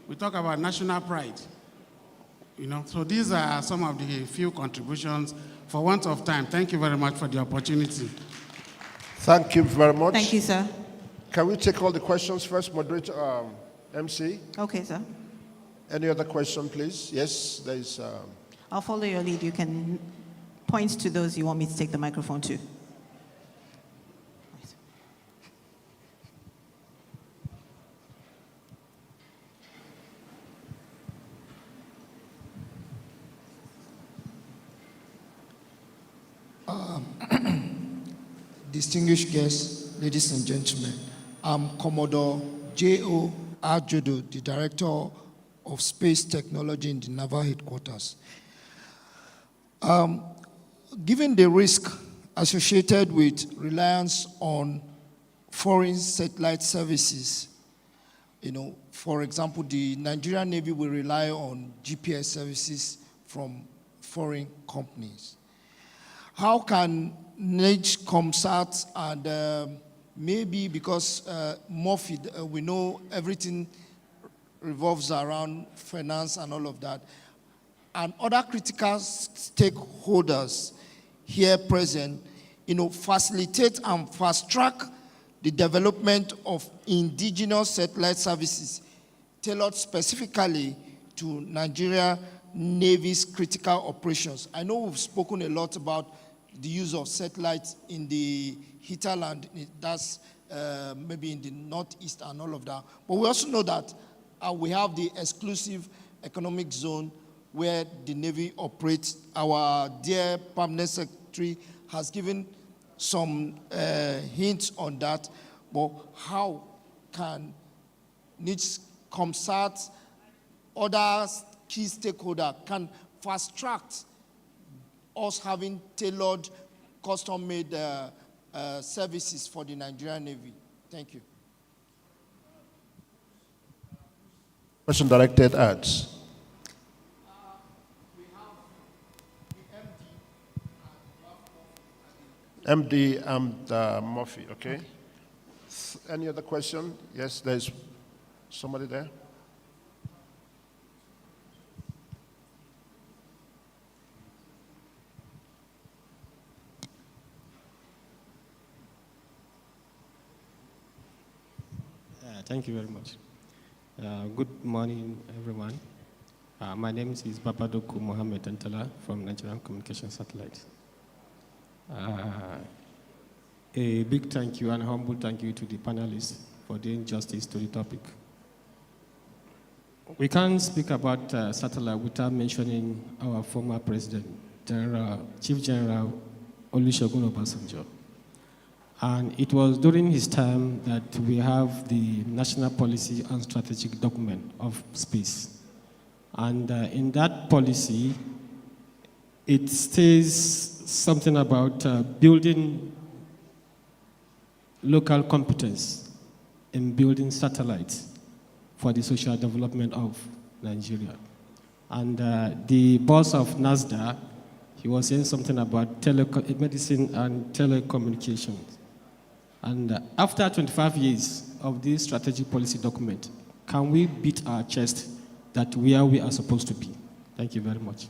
We talk about national pride. You know, so these are some of the few contributions. For want of time, thank you very much for the opportunity. Thank you very much. Thank you, sir. Can we take all the questions first, moderator, MC? Okay, sir. Any other question, please? Yes, there is. I'll follow your lead. You can point to those you want me to take the microphone to. Distinguished guests, ladies and gentlemen, I'm Commodore J.O. Ajodo, the Director of Space Technology in the Naval Headquarters. Given the risk associated with reliance on foreign satellite services, you know, for example, the Nigerian Navy will rely on GPS services from foreign companies. How can NICHCOMSAT and maybe because MOFID, we know everything revolves around finance and all of that, and other critical stakeholders here present, you know, facilitate and fast track the development of indigenous satellite services tailored specifically to Nigeria Navy's critical operations. I know we've spoken a lot about the use of satellites in the hinterland, that's maybe in the northeast and all of that. But we also know that we have the exclusive economic zone where the Navy operates. Our dear Permanent Secretary has given some hints on that. But how can NICHCOMSAT, other key stakeholders can fast track us having tailored custom-made services for the Nigerian Navy? Thank you. Question directed at. MD and Murphy, okay. Any other question? Yes, there's somebody there. Thank you very much. Good morning, everyone. My name is Babadoku Mohammed Antala from Nigerian Communication Satellite. A big thank you and a humble thank you to the panelists for doing justice to the topic. We can't speak about satellite without mentioning our former president, Chief General Olusegun Obasanjo. And it was during his time that we have the National Policy and Strategic Document of Space. And in that policy, it states something about building local competence in building satellites for the social development of Nigeria. And the boss of NASDA, he was saying something about medicine and telecommunications. And after 25 years of this strategic policy document, can we beat our chest that we are supposed to be? Thank you very much.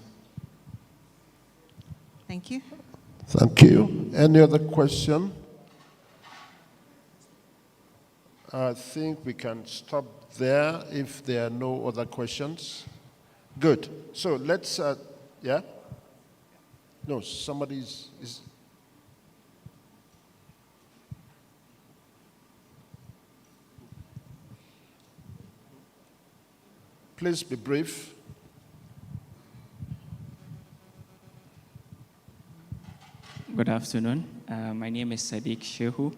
Thank you. Thank you. Any other question? I think we can stop there if there are no other questions. Good. So let's, yeah? No, somebody's is. Please be brief. Good afternoon. My name is Sadiq Shehu.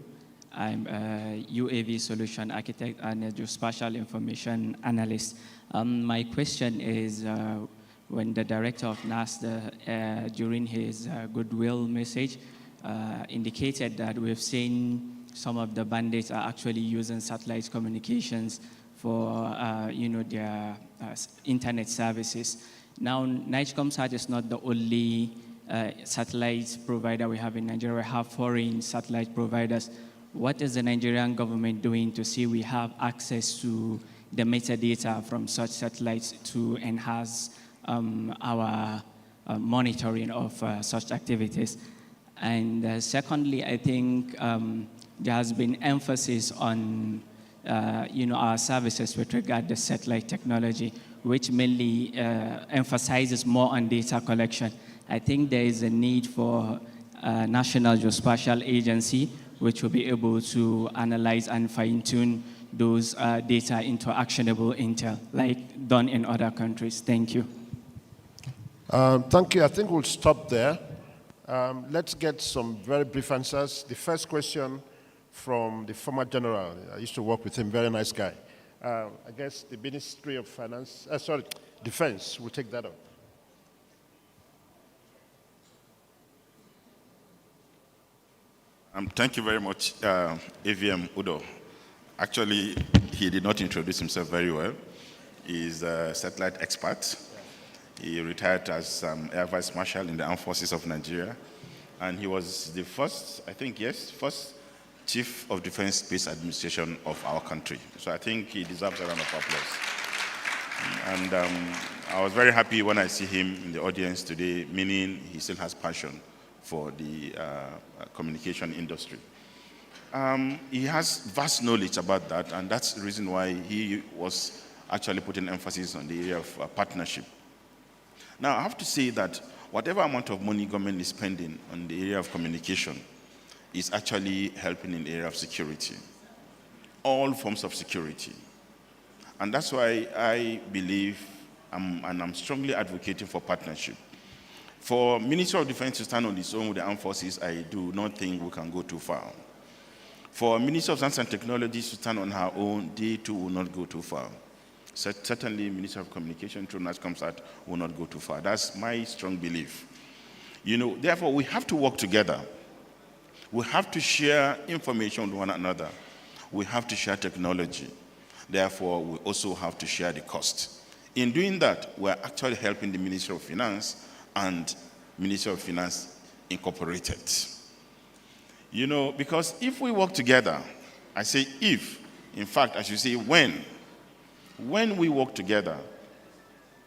I'm a UAV solution architect and a geospatial information analyst. My question is, when the director of NASDA, during his goodwill message, indicated that we've seen some of the bandits are actually using satellite communications for their internet services. Now, Nigecomsat is not the only satellite provider we have in Nigeria. We have foreign satellite providers. What is the Nigerian government doing to see we have access to the metadata from such satellites to enhance our monitoring of such activities? And secondly, I think there has been emphasis on our services with regard to satellite technology, which mainly emphasizes more on data collection. I think there is a need for a national geospatial agency which will be able to analyze and fine-tune those data into actionable intel, like done in other countries. Thank you. Thank you. I think we'll stop there. Let's get some very brief answers. The first question from the former general. I used to work with him, very nice guy. I guess the Ministry of Defense will take that up. Thank you very much, AVM Udo. Actually, he did not introduce himself very well. He's a satellite expert. He retired as Air Vice Marshal in the Armed Forces of Nigeria. And he was the first, I think, first Chief of Defense Space Administration of our country. So I think he deserves a round of applause. And I was very happy when I see him in the audience today, meaning he still has passion for the communication industry. He has vast knowledge about that, and that's the reason why he was actually putting emphasis on the area of partnership. Now, I have to say that whatever amount of money government is spending on the area of communication is actually helping in the area of security, all forms of security. And that's why I believe, and I'm strongly advocating for partnership. For Ministry of Defense to stand on its own with the armed forces, I do not think we can go too far. For Ministry of Science and Technology to stand on her own, they too will not go too far. Certainly, Ministry of Communication through Nigecomsat will not go too far. That's my strong belief. Therefore, we have to work together We have to share information with one another. We have to share technology. Therefore, we also have to share the cost. In doing that, we're actually helping the Ministry of Finance and Ministry of Finance Incorporated. You know, because if we work together, I say if, in fact, I should say when we work together,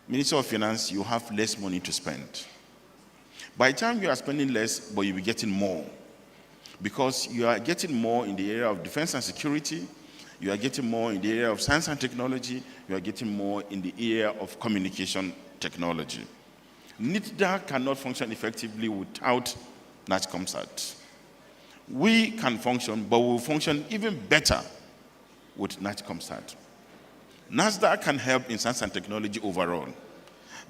Ministry of Finance, you have less money to spend. By the time you are spending less, but you'll be getting more. Because you are getting more in the area of defense and security, you are getting more in the area of science and technology, you are getting more in the area of communication technology. NITDA cannot function effectively without NATCOMSAT. We can function, but we will function even better with NATCOMSAT. NASDAQ can help in science and technology overall.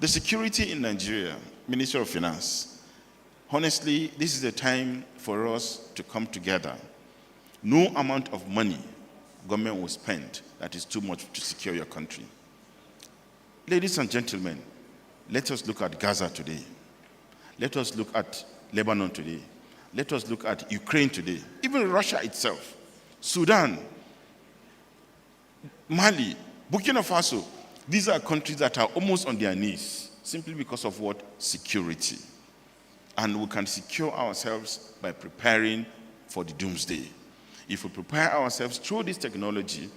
The security in Nigeria, Ministry of Finance, honestly, this is the time for us to come together. No amount of money government will spend that is too much to secure your country. Ladies and gentlemen, let us look at Gaza today. Let us look at Lebanon today. Let us look at Ukraine today. Even Russia itself, Sudan, Mali, Burkina Faso. These are countries that are almost on their knees simply because of what? Security. And we can secure ourselves by preparing for the doomsday. If we prepare ourselves through this technology,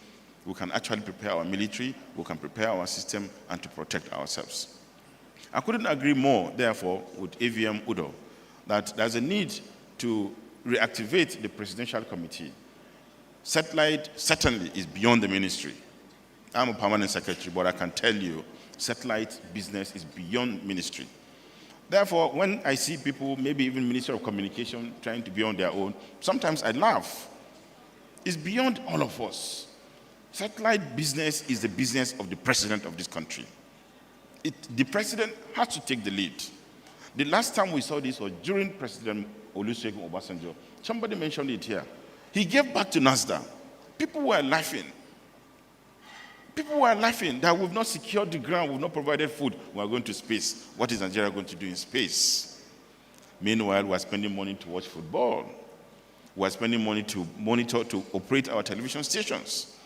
we can actually prepare our military, we can prepare our system, and to protect ourselves. I couldn't agree more, therefore, with AVM Udo, that there's a need to reactivate the Presidential Committee. Satellite certainly is beyond the ministry. I'm a permanent secretary, but I can tell you, satellite business is beyond ministry. Therefore, when I see people, maybe even Minister of Communication, trying to be on their own, sometimes I laugh. It's beyond all of us. Satellite business is the business of the president of this country. The president has to take the lead. The last time we saw this was during President Olusegun Obasanjo. Somebody mentioned it here. He gave back to NASDAQ. People were laughing. People were laughing that we've not secured the ground, we've not provided food, we're going to space. What is Nigeria going to do in space? Meanwhile, we're spending money to watch football. We're spending money to monitor, to operate our television stations.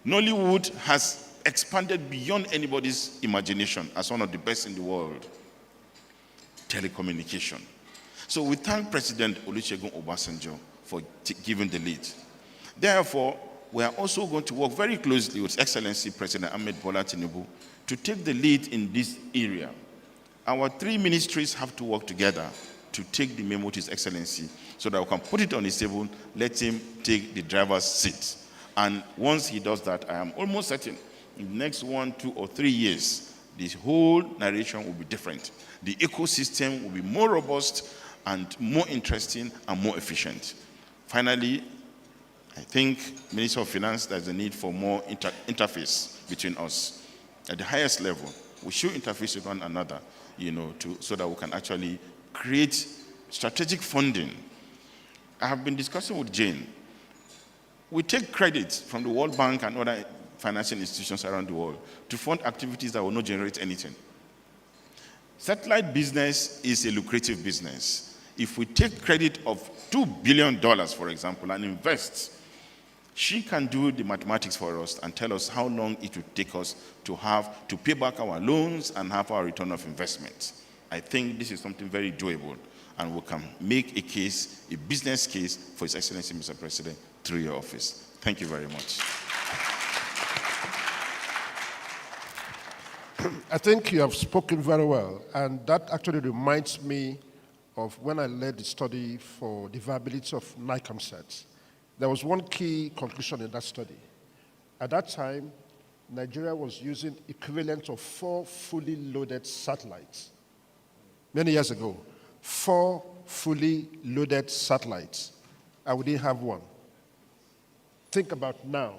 Nollywood has expanded beyond anybody's imagination as one of the best in the world. Telecommunication. So we thank President Olusegun Obasanjo for giving the lead. Therefore, we are also going to work very closely with Excellency President Ahmed Bola Tinubu to take the lead in this area. Our three ministries have to work together to take the memo to His Excellency so that we can put it on his table, let him take the driver's seat. And once he does that, I am almost certain in the next 1, 2, or 3 years, this whole narration will be different. The ecosystem will be more robust and more interesting and more efficient. Finally, I think, Minister of Finance, there's a need for more interface between us. At the highest level, we should interface with one another, so that we can actually create strategic funding. I have been discussing with Jane. We take credit from the World Bank and other financial institutions around the world to fund activities that will not generate anything. Satellite business is a lucrative business. If we take credit of $2 billion, for example, and invest, she can do the mathematics for us and tell us how long it would take us to pay back our loans and have our return of investment. I think this is something very doable, and we can make a case, a business case for His Excellency, Mr. President, through your office. Thank you very much. I think you have spoken very well, and that actually reminds me of when I led the study for the viability of NICOMSAT. There was one key conclusion in that study. At that time, Nigeria was using equivalent of 4 fully loaded satellites. Many years ago, 4 fully loaded satellites, and we didn't have one. Think about now.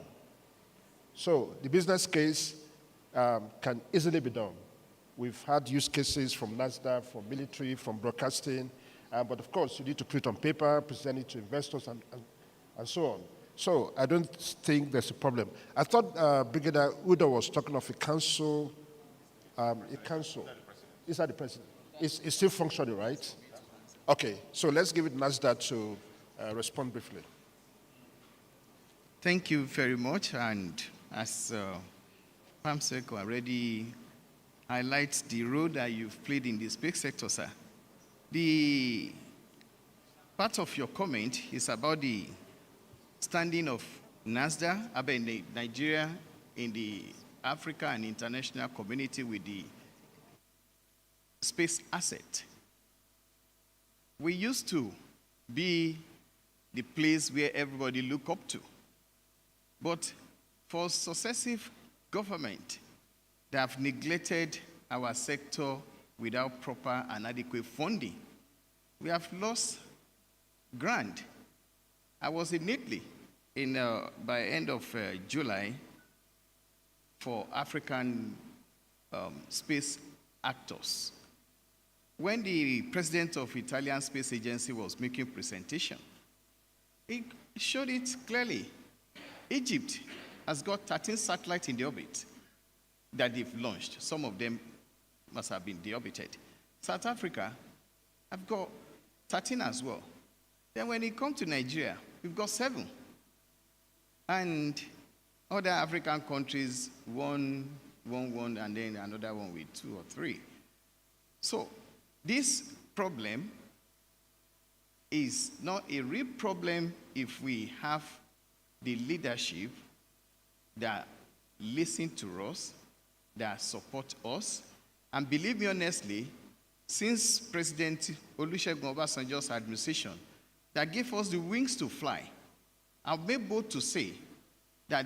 So the business case can easily be done. We've had use cases from NASDAQ, from military, from broadcasting, but of course you need to put it on paper, present it to investors, and so on. So I don't think there's a problem. I thought Brigadier Udo was talking of a council. Is that the president? It's still functioning, right? Okay, so let's give it NASDAQ to respond briefly. Thank you very much. And as Pamsek already highlights the role that you've played in the space sector, sir, the part of your comment is about the standing of NASDA, in Nigeria, in the Africa and international community with the space asset. We used to be the place where everybody look up to. But for successive government that have neglected our sector without proper and adequate funding, we have lost ground. I was in Italy by end of July for African space actors. When the president of Italian Space Agency was making presentation, he showed it clearly. Egypt has got 13 satellites in the orbit that they've launched. Some of them must have been deorbited. South Africa have got 13 as well. Then when it comes to Nigeria, we've got 7. And other African countries, one, and then another one with 2 or 3. So this problem is not a real problem if we have the leadership that listen to us, that support us. And believe me honestly, since President Olusegun Obasanjo's administration that gave us the wings to fly, I'm able to say that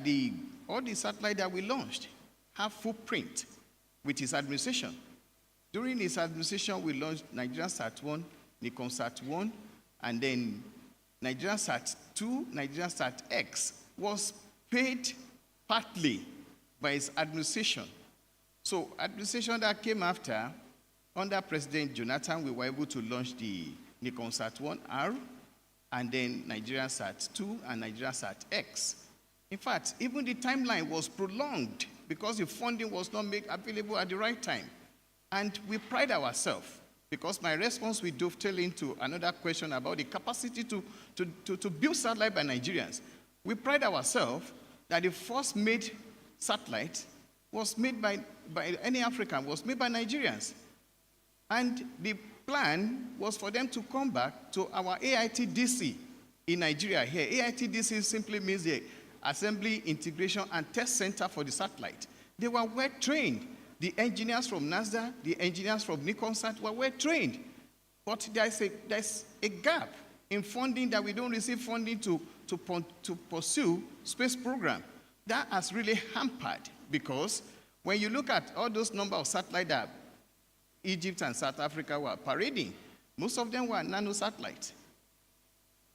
all the satellites that we launched have footprint with his administration. During his administration, we launched Nigerian Sat-1, Nikon Sat-1, and then Nigerian Sat-2, Nigerian Sat-X was paid partly by his administration. So administration that came after, under President Jonathan, we were able to launch the Nikon Sat-1R, and then Nigerian Sat-2 and Nigerian Sat-X. In fact, even the timeline was prolonged because the funding was not made available at the right time. And we pride ourselves, because my response will dovetail into another question about the capacity to build satellite by Nigerians. We pride ourselves that the first made satellite was made by any African, was made by Nigerians. And the plan was for them to come back to our AITDC in Nigeria here. AITDC simply means the Assembly, Integration, and Test Center for the Satellite. They were well trained. The engineers from NASDA, the engineers from Nikon Sat were well trained. But there's a gap in funding that we don't receive funding to pursue space program. That has really hampered, because when you look at all those number of satellites that Egypt and South Africa were parading, most of them were nano satellites.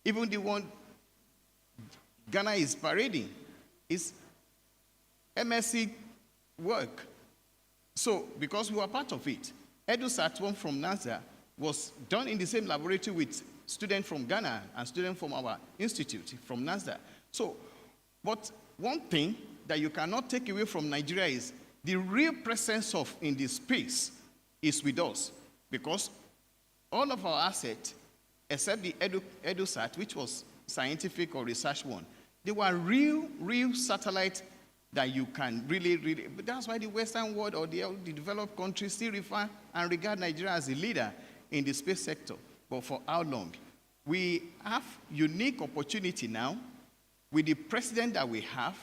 Even the one Ghana is parading is MSc work. So, because we were part of it, EduSat-1 from NASA was done in the same laboratory with students from Ghana and students from our institute, from NASDA. So, but one thing that you cannot take away from Nigeria is the real presence of in this space is with us, because all of our assets, except the EduSat, which was scientific or research one, they were real satellites that you can really, but that's why the Western world or the developed countries still refer and regard Nigeria as a leader in the space sector. But for how long? We have unique opportunity now with the president that we have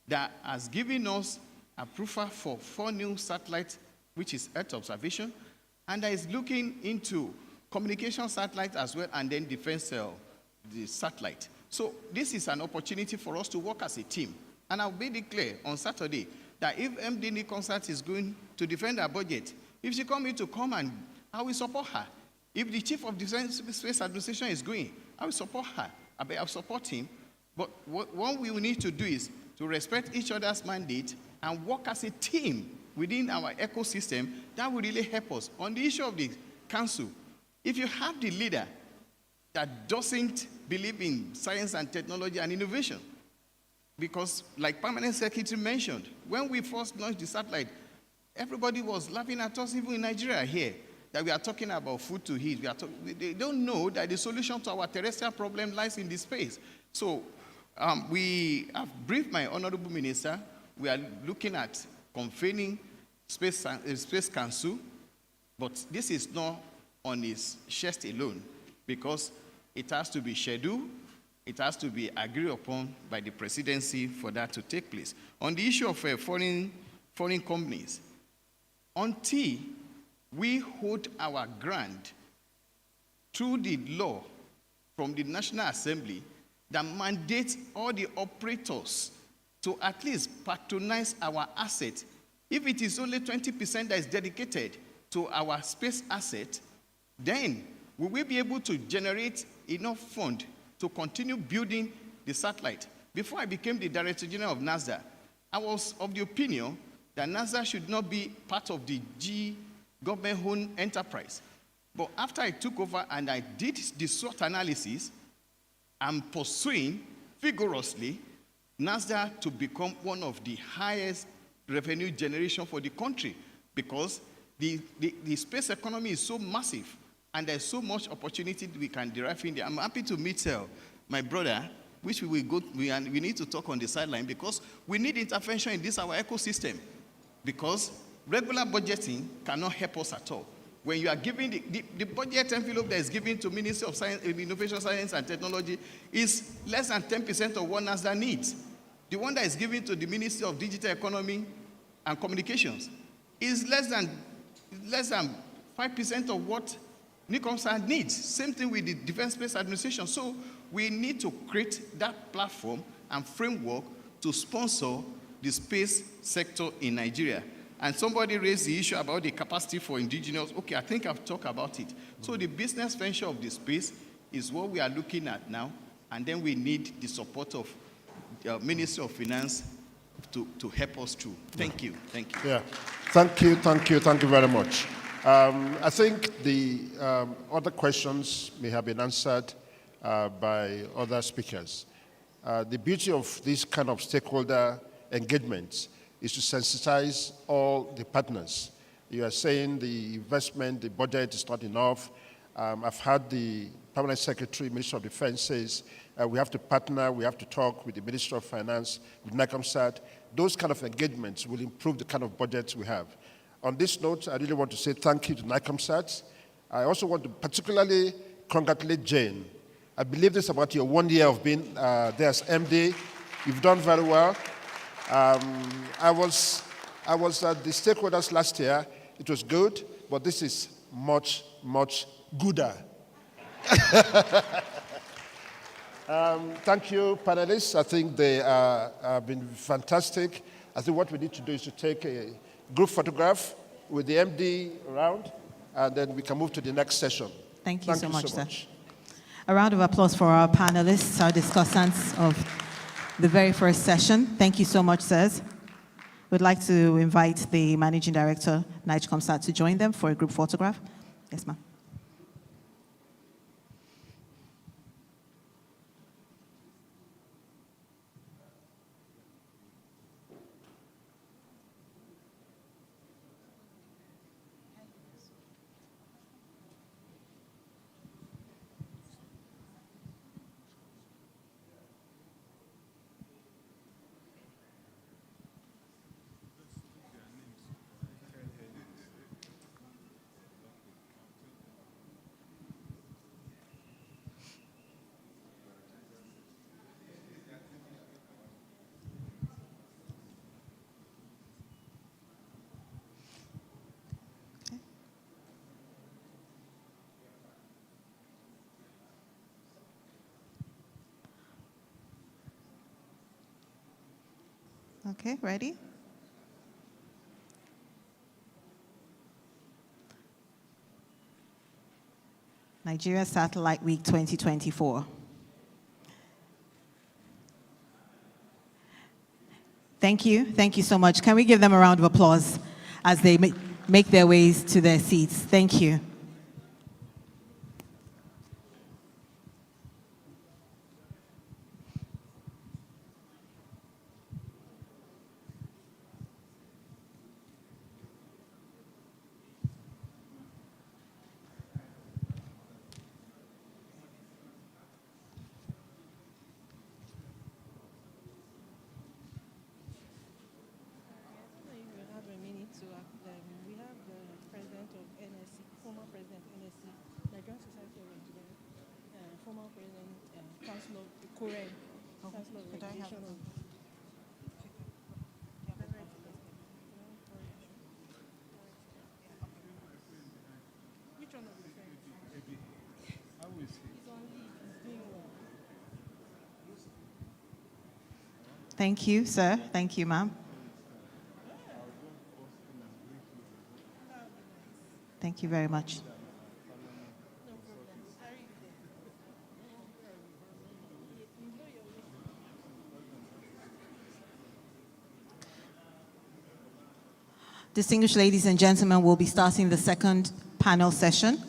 that has given us approval for 4 new satellites, which is Earth observation, and that is looking into communication satellite as well, and then defense the satellite. So this is an opportunity for us to work as a team. And I'll be clear on Saturday that if MD Nikon Sat is going to defend her budget, if she comes to come, and I will support her. If the Chief of Defense Space Administration is going, I will support her. I will support him. But what we will need to do is to respect each other's mandate and work as a team within our ecosystem. That will really help us. On the issue of the council, if you have the leader that doesn't believe in science and technology and innovation, because like Permanent Secretary mentioned, when we first launched the satellite, everybody was laughing at us, even in Nigeria here, that we are talking about food to eat. They don't know that the solution to our terrestrial problem lies in the space. So we have briefed my honorable minister. We are looking at convening Space Council, but this is not on his chest alone, because it has to be scheduled, it has to be agreed upon by the presidency for that to take place. On the issue of foreign companies, until we hold our ground through the law from the National Assembly that mandates all the operators to at least patronize our asset, if it is only 20% that is dedicated to our space asset, then will we be able to generate enough fund to continue building the satellite? Before I became the Director General of NASA, I was of the opinion that NASA should not be part of the government-owned enterprise. But after I took over and I did the SWOT analysis, I'm pursuing vigorously NASA to become one of the highest revenue generation for the country, because the space economy is so massive and there's so much opportunity we can derive in there. I'm happy to meet my brother, which we need to talk on the sideline, because we need intervention in this our ecosystem, because regular budgeting cannot help us at all. When you are giving the budget envelope that is given to Ministry of Science, Innovation, Science and Technology is less than 10% of what NASA needs. The one that is given to the Ministry of Digital Economy and Communications is less than 5% of what NICOMSAT needs. Same thing with the Defense Space Administration. So we need to create that platform and framework to sponsor the space sector in Nigeria. And somebody raised the issue about the capacity for indigenous. Okay, I think I've talked about it. So the business venture of the space is what we are looking at now, and then we need the support of the Ministry of Finance to help us through. Thank you. Thank you. Yeah. Thank you very much. I think the other questions may have been answered by other speakers. The beauty of this kind of stakeholder engagement is to sensitize all the partners. You are saying the investment, the budget is not enough. I've had the Permanent Secretary, Minister of Defense says we have to partner, we have to talk with the Minister of Finance, with NICOMSAT. Those kind of engagements will improve the kind of budgets we have. On this note, I really want to say thank you to NICOMSAT. I also want to particularly congratulate Jane. I believe this is about your 1 year of being there as MD. You've done very well. I was at the stakeholders last year. It was good, but this is much, much gooder. Thank you, panelists. I think they have been fantastic. I think what we need to do is to take a group photograph with the MD around, and then we can move to the next session. Thank you so much, sir. A round of applause for our panelists, our discussants of the very first session. Thank you so much, sirs. We'd like to invite the Managing Director, NICOMSAT, to join them for a group photograph. Yes, ma'am. Okay, ready? Nigeria Satellite Week 2024. Thank you. Thank you so much. Can we give them a round of applause as they make their ways to their seats? Thank you. Council of the Korean Council of Regulation of which one of the friends? How is he? He's on leave. He's doing well. Thank you, sir. Thank you, ma'am. Thank you very much. Distinguished ladies and gentlemen, we'll be starting the second panel session.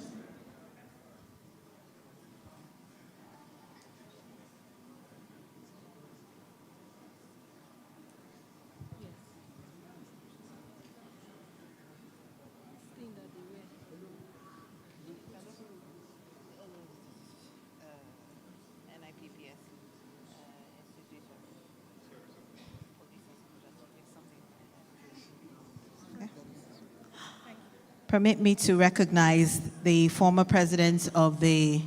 Permit me to recognize the former president of the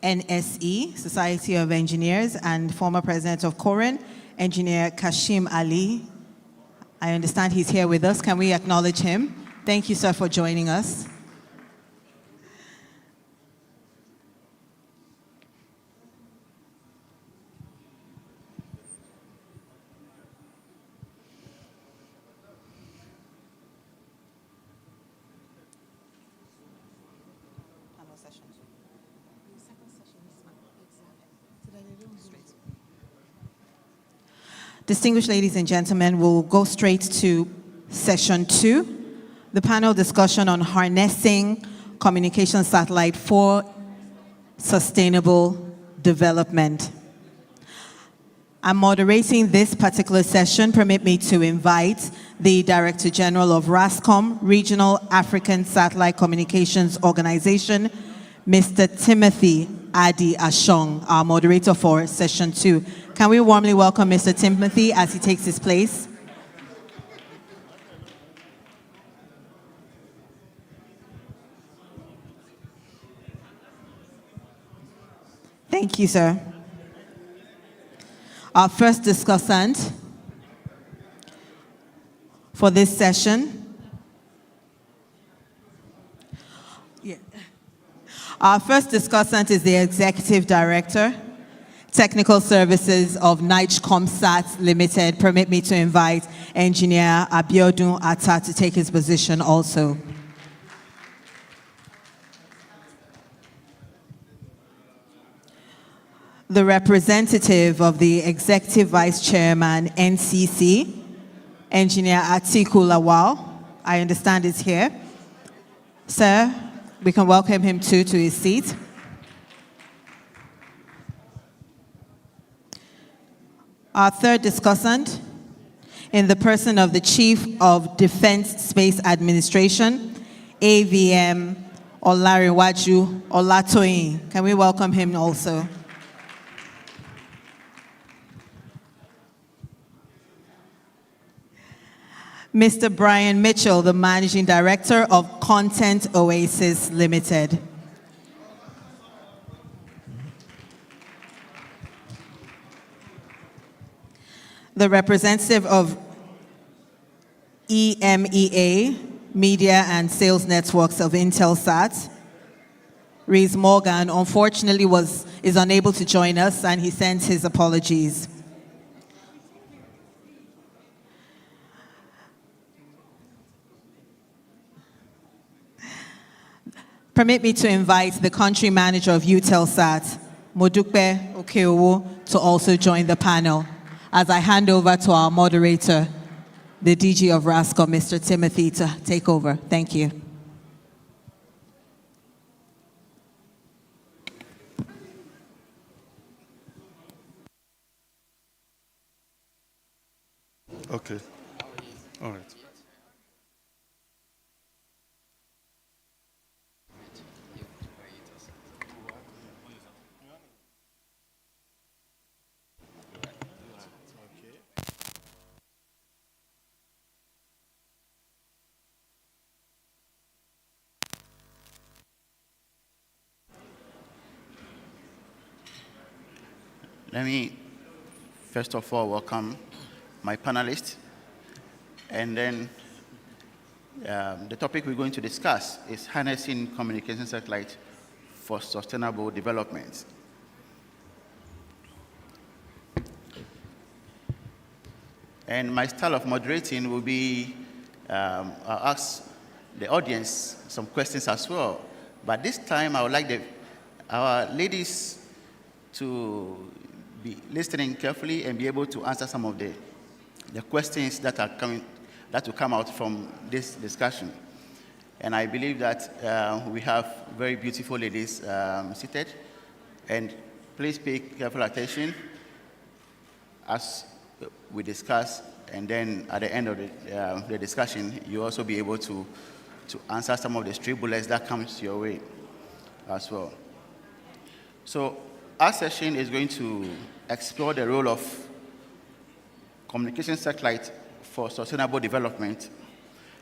NSE, Society of Engineers, and former president of Koren, Engineer Kashim Ali. I understand he's here with us. Can we acknowledge him? Thank you, sir, for joining us. Distinguished ladies and gentlemen, we'll go straight to session 2, the panel discussion on harnessing communication satellite for sustainable development. I'm moderating this particular session. Permit me to invite the Director General of RASCOM, Regional African Satellite Communications Organization, Mr. Timothy Adi Ashong, our moderator for session 2. Can we warmly welcome Mr. Timothy as he takes his place? Thank you, sir. Our first discussant for this session. Our first discussant is the Executive Director, Technical Services of Nigecomsat Limited. Permit me to invite Engineer Abiodun Atta to take his position also. The representative of the Executive Vice Chairman, NCC, Engineer Atiku Lawal, I understand is here. Sir, we can welcome him too to his seat. Our third discussant, in the person of the Chief of Defense Space Administration, AVM Olariwaju Olatoyin. Can we welcome him also? Mr. Brian Mitchell, the Managing Director of Content Oasis Limited. The representative of EMEA, Media and Sales Networks of Intelsat, Rees Morgan, unfortunately is unable to join us, and he sends his apologies. Permit me to invite the country manager of Eutelsat, Modukpe Okeowo, to also join the panel, as I hand over to our moderator, the DG of RASCOM, Mr. Timothy, to take over. Thank you. Okay. All right. Let me first of all welcome my panelists, and then the topic we're going to discuss is harnessing communication satellite for sustainable development. And my style of moderating will be, I'll ask the audience some questions as well. But this time I would like our ladies to be listening carefully and be able to answer some of the questions that will come out from this discussion. And I believe that we have very beautiful ladies seated. And please pay careful attention as we discuss, and then at the end of the discussion, you'll also be able to answer some of the stray bullets that comes your way as well. So our session is going to explore the role of communication satellite for sustainable development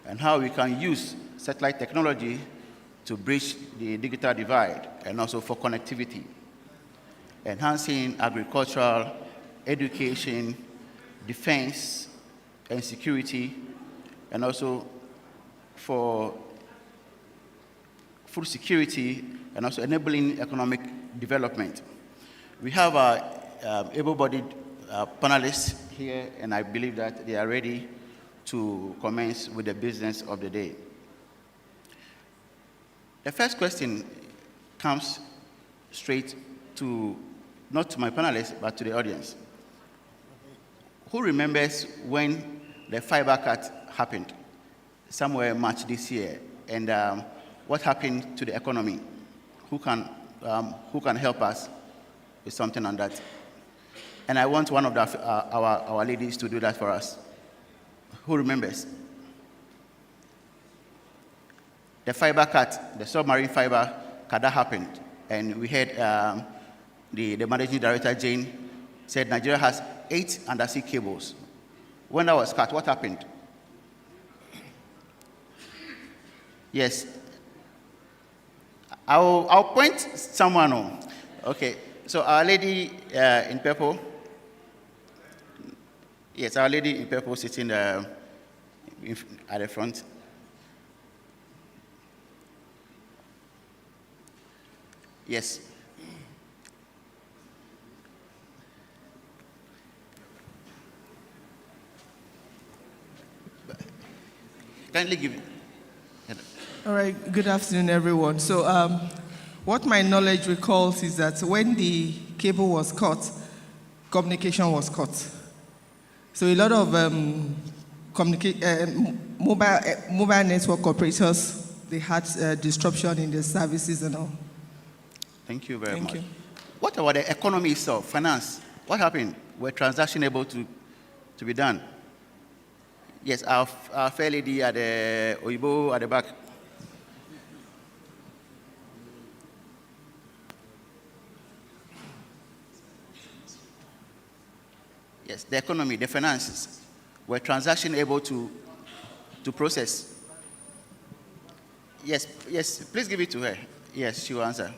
and how we can use satellite technology to bridge the digital divide and also for connectivity, enhancing agricultural, education, defense and security, and also for food security, and also enabling economic development. We have our able-bodied panelists here, and I believe that they are ready to commence with the business of the day. The first question comes straight to, not to my panelists, but to the audience. Who remembers when the fiber cut happened, somewhere March this year, and what happened to the economy? Who can help us with something on that? And I want one of our ladies to do that for us. Who remembers? The fiber cut, the submarine fiber cut that happened, and we heard the managing director, Jane, said Nigeria has 8 undersea cables. When that was cut, what happened? Yes. I'll point someone on. Okay, so our lady in purple. Yes, our lady in purple sitting at the front. Yes. Kindly give it. All right, good afternoon, everyone. So what my knowledge recalls is that when the cable was cut, communication was cut. So a lot of mobile network operators, they had disruption in their services and all. Thank you very much. Thank you. What about the economy itself, finance? What happened? Were transactions able to be done? Yes, our fair lady at the Oibo at the back. Yes, the economy, the finances. Were transactions able to process? Yes, please give it to her. Yes, she will answer.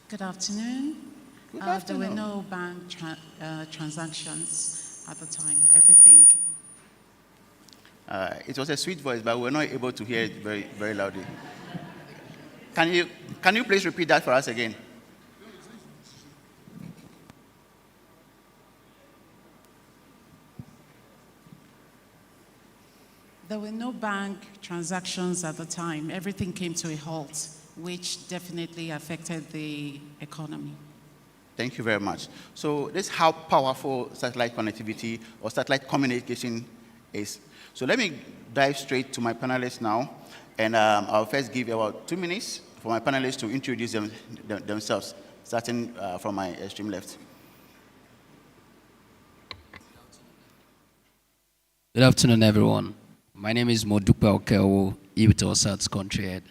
Good afternoon. Good afternoon. There were no bank transactions at the time. Everything. It was a sweet voice, but we were not able to hear it very, very loudly. Can you please repeat that for us again? There were no bank transactions at the time. Everything came to a halt, which definitely affected the economy. Thank you very much. So this is how powerful satellite connectivity or satellite communication is. So let me dive straight to my panelists now, and I'll first give about 2 minutes for my panelists to introduce themselves, starting from my extreme left. Good afternoon, everyone. My name is Modupe Okewo, Ibitosat's country head.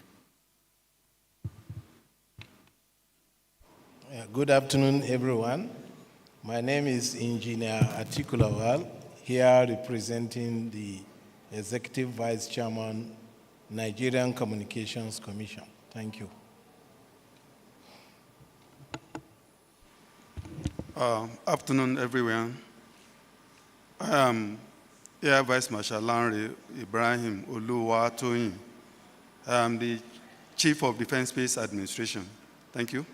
Good afternoon, everyone. My name is Engineer Atikulawal, here representing the Executive Vice Chairman, Nigerian Communications Commission. Thank you. Afternoon, everyone. I am Air Vice Marshal Lanre Ibrahim Oluwatoyin. I am the Chief of Defense Space Administration. Thank you.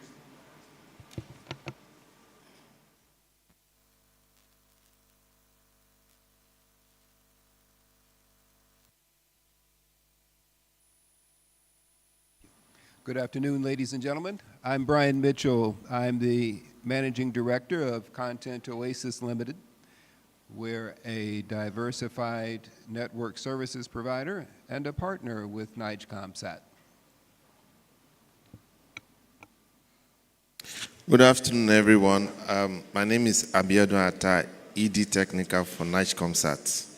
Good afternoon, ladies and gentlemen. I'm Brian Mitchell. I'm the Managing Director of Content Oasis Limited. We're a diversified network services provider and a partner with NIGECOMSAT. Good afternoon, everyone. My name is Abiodun Atta, ED Technical for NIGECOMSAT.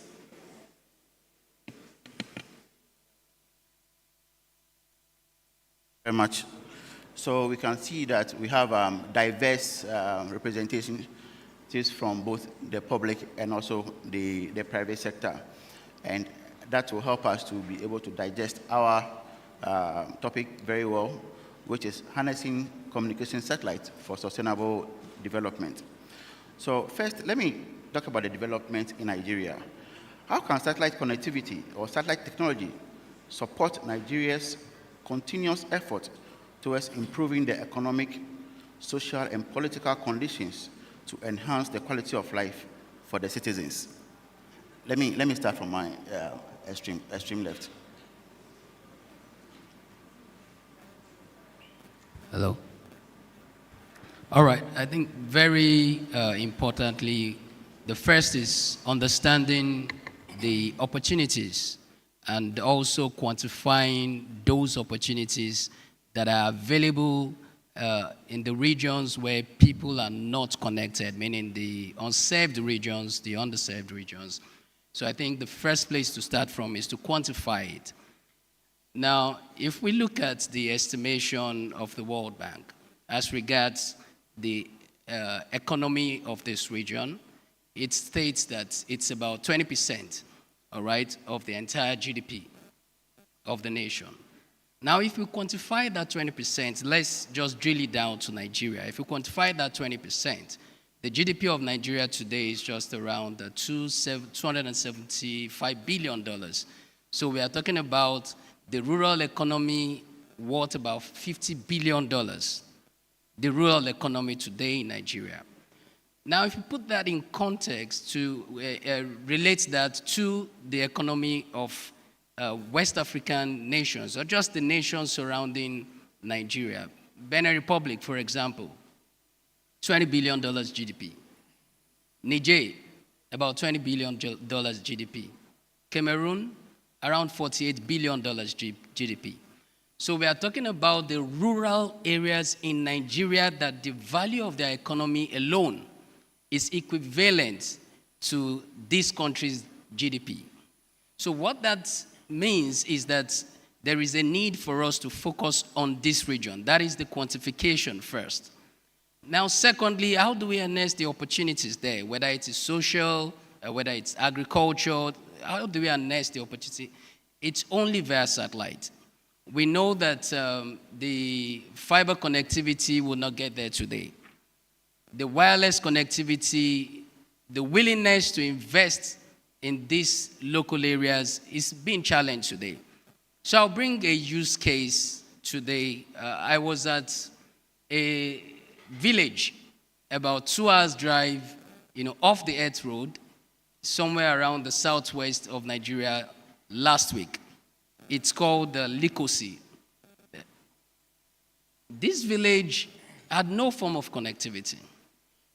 Very much. So we can see that we have diverse representations from both the public and also the private sector. And that will help us to be able to digest our topic very well, which is harnessing communication satellites for sustainable development. So first, let me talk about the development in Nigeria. How can satellite connectivity or satellite technology support Nigeria's continuous effort towards improving the economic, social, and political conditions to enhance the quality of life for the citizens? Let me start from my extreme left. Hello. All right. I think very importantly, the first is understanding the opportunities and also quantifying those opportunities that are available in the regions where people are not connected, meaning the unserved regions, the underserved regions. So I think the first place to start from is to quantify it. Now, if we look at the estimation of the World Bank as regards the economy of this region, it states that it's about 20%, all right, of the entire GDP of the nation. Now, if we quantify that 20%, let's just drill it down to Nigeria. If we quantify that 20%, the GDP of Nigeria today is just around $275 billion. So we are talking about the rural economy worth about $50 billion, the rural economy today in Nigeria. Now, if you put that in context to relate that to the economy of West African nations, or just the nations surrounding Nigeria, Benin Republic, for example, $20 billion GDP. Niger, about $20 billion GDP. Cameroon, around $48 billion GDP. So we are talking about the rural areas in Nigeria that the value of their economy alone is equivalent to this country's GDP. So what that means is that there is a need for us to focus on this region. That is the quantification first. Now, secondly, how do we harness the opportunities there, whether it is social, whether it's agriculture, how do we harness the opportunity? It's only via satellite. We know that the fiber connectivity will not get there today. The wireless connectivity, the willingness to invest in these local areas is being challenged today. So I'll bring a use case today. I was at a village about 2 hours drive, off the earth road, somewhere around the southwest of Nigeria last week. It's called Likosi. This village had no form of connectivity.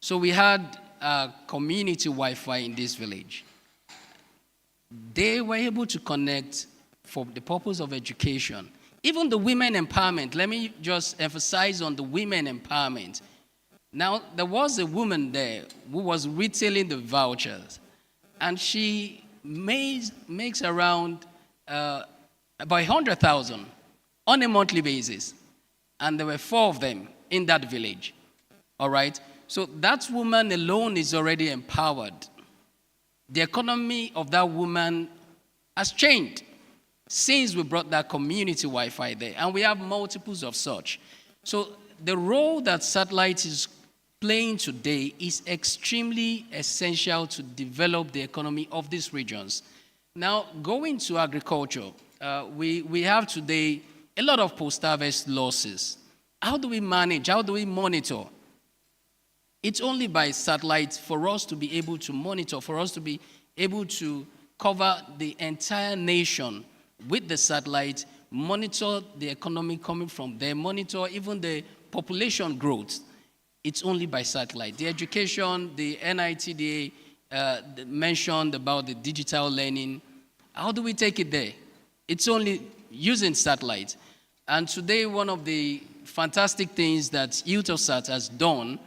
So we had community Wi-Fi in this village. They were able to connect for the purpose of education. Even the women empowerment, let me just emphasize on the women empowerment. Now, there was a woman there who was retailing the vouchers, and she makes around about 100,000 on a monthly basis. And there were 4 of them in that village, all right? So that woman alone is already empowered. The economy of that woman has changed since we brought that community Wi-Fi there, and we have multiples of such. So the role that satellite is playing today is extremely essential to develop the economy of these regions. Now, going to agriculture, we have today a lot of post-harvest losses. How do we manage? How do we monitor? It's only by satellite for us to be able to monitor, for us to be able to cover the entire nation with the satellite, monitor the economy coming from there, monitor even the population growth. It's only by satellite. The education, the NITDA mentioned about the digital learning. How do we take it there? It's only using satellite. And today, one of the fantastic things that Eutelsat has done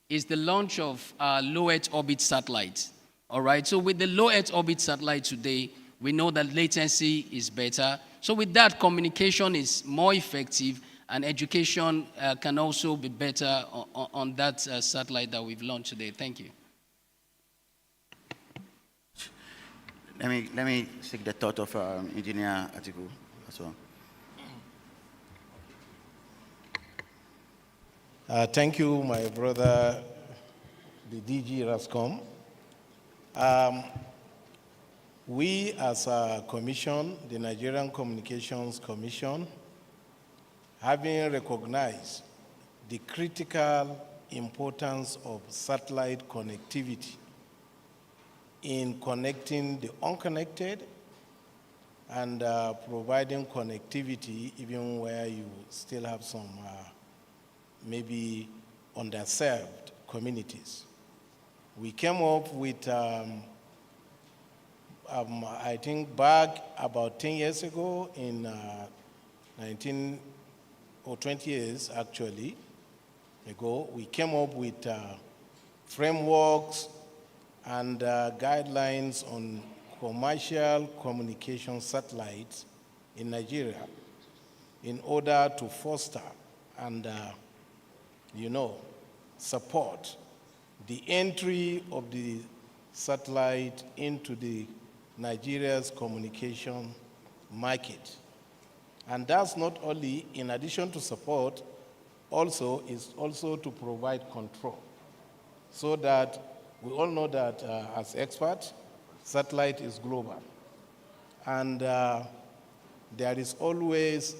is the launch of low Earth orbit satellite. All right, so with the low Earth orbit satellite today, we know that latency is better. So with that, communication is more effective, and education can also be better on that satellite that we've launched today. Thank you. Let me seek the thought of Engineer Atiku as well. Thank you, my brother, the DG Rascom. We as a commission, the Nigerian Communications Commission, having recognized the critical importance of satellite connectivity in connecting the unconnected and providing connectivity even where you still have some maybe underserved communities. We came up with, I think back about 10 years ago, in 19 or 20 years actually ago, we came up with frameworks and guidelines on commercial communication satellites in Nigeria in order to foster and support the entry of the satellite into the Nigeria's communication market. And that's not only, in addition to support, also is also to provide control, so that we all know that as experts, satellite is global. And there is always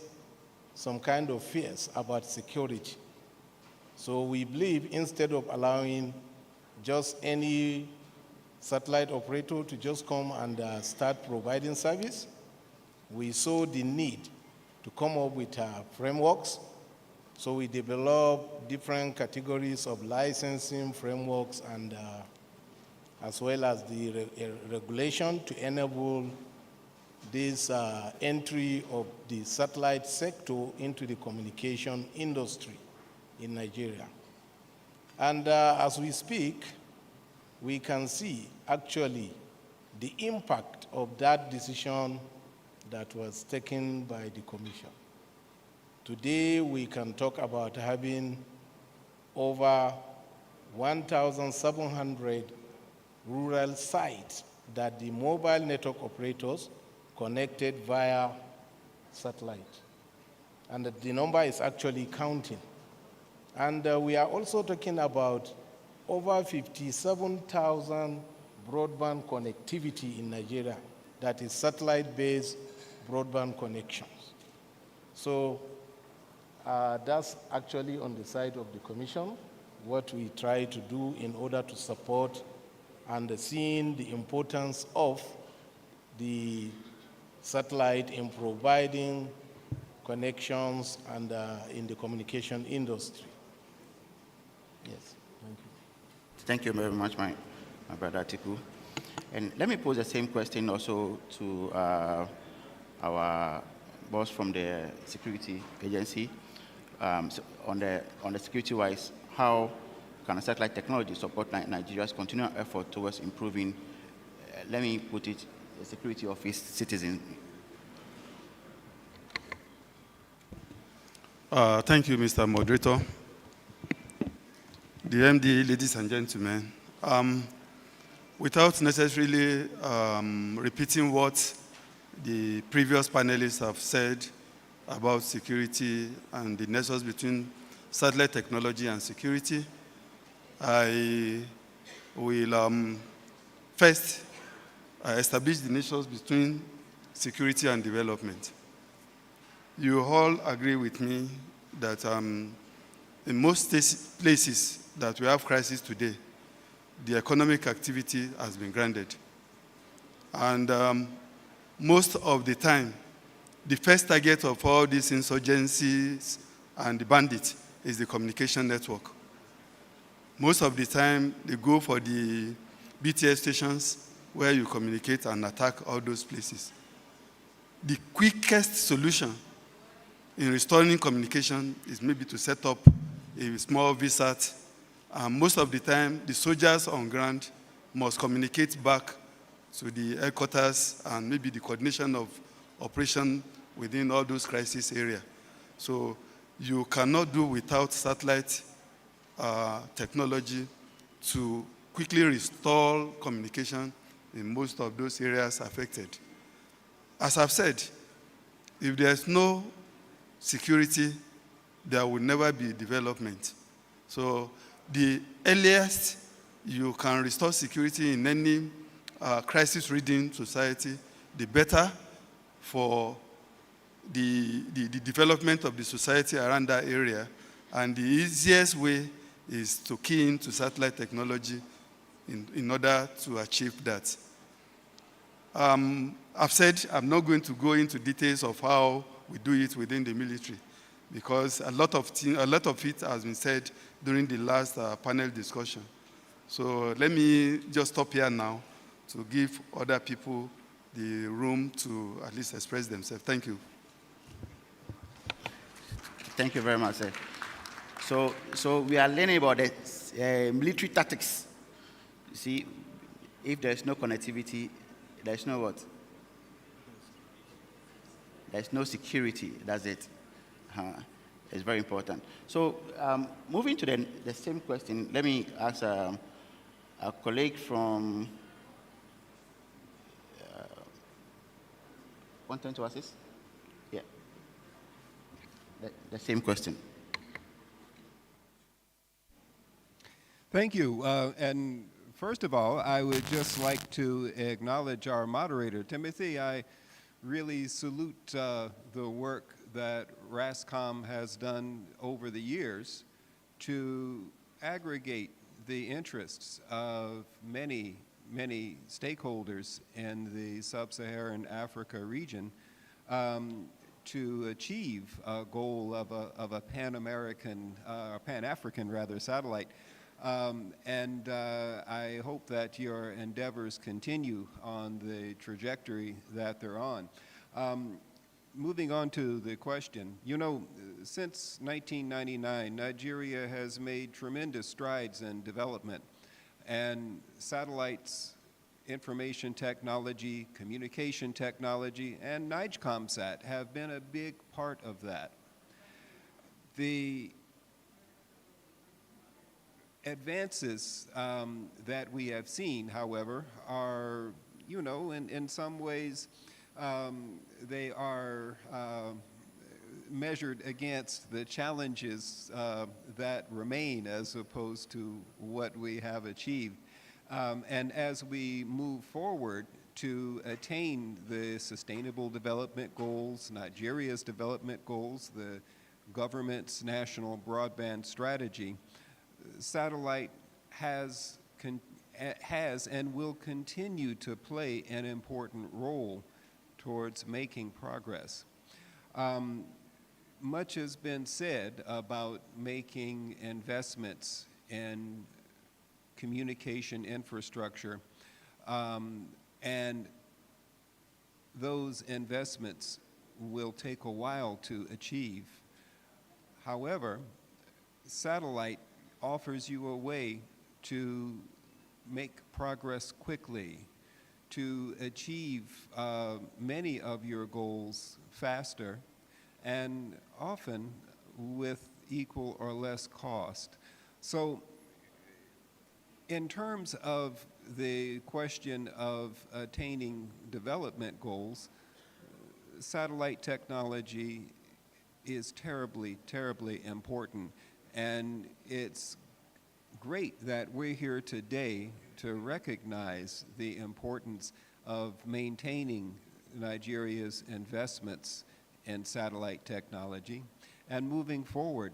some kind of fears about security. So we believe instead of allowing just any satellite operator to just come and start providing service, we saw the need to come up with frameworks. So we developed different categories of licensing frameworks and as well as the regulation to enable this entry of the satellite sector into the communication industry in Nigeria. And as we speak, we can see actually the impact of that decision that was taken by the Commission. Today, we can talk about having over 1,700 rural sites that the mobile network operators connected via satellite. And the number is actually counting. And we are also talking about over 57,000 broadband connectivity in Nigeria, that is satellite-based broadband connections. So that's actually on the side of the Commission, what we try to do in order to support and seeing the importance of the satellite in providing connections and in the communication industry. Yes, thank you. Thank you very much, my brother Atiku. And let me pose the same question also to our boss from the security agency. So on the security-wise, how can satellite technology support Nigeria's continual effort towards improving, let me put it, the security of its citizens? Thank you, Mr. Moderator. The MD, ladies and gentlemen, without necessarily repeating what the previous panelists have said about security and the nexus between satellite technology and security, I will first establish the nexus between security and development. You all agree with me that in most places that we have crisis today, the economic activity has been grounded. And most of the time, the first target of all these insurgencies and the bandits is the communication network. Most of the time, they go for the BTS stations where you communicate and attack all those places. The quickest solution in restoring communication is maybe to set up a small VSAT. Most of the time, the soldiers on ground must communicate back to the headquarters and maybe the coordination of operation within all those crisis areas. So you cannot do without satellite technology to quickly restore communication in most of those areas affected. As I've said, if there's no security, there will never be development. So the earliest you can restore security in any crisis-ridden society, the better for the development of the society around that area. And the easiest way is to key into satellite technology in order to achieve that. I've said I'm not going to go into details of how we do it within the military, because a lot of it has been said during the last panel discussion. So let me just stop here now to give other people the room to at least express themselves. Thank you. Thank you very much, sir. So we are learning about the military tactics. You see, if there's no connectivity, there's no what? There's no security. That's it. It's very important. So moving to the same question, let me ask a colleague from want to assist? Yeah. The same question. Thank you. And first of all, I would just like to acknowledge our moderator, Timothy. I really salute the work that RASCOM has done over the years to aggregate the interests of many stakeholders in the sub-Saharan Africa region to achieve a goal of a Pan-American, Pan-African rather, satellite. And I hope that your endeavors continue on the trajectory that they're on. Moving on to the question, you know, since 1999, Nigeria has made tremendous strides in development, and satellites, information technology, communication technology, and NIGCOMSAT have been a big part of that. The advances that we have seen, however, are, you know, in some ways, they are measured against the challenges that remain as opposed to what we have achieved. And as we move forward to attain the Sustainable Development Goals, Nigeria's development goals, the government's national broadband strategy, satellite has and will continue to play an important role towards making progress. Much has been said about making investments in communication infrastructure, and those investments will take a while to achieve. However, satellite offers you a way to make progress quickly, to achieve many of your goals faster, and often with equal or less cost. So in terms of the question of attaining development goals, satellite technology is terribly, terribly important, and its great that we're here today to recognize the importance of maintaining Nigeria's investments in satellite technology and moving forward.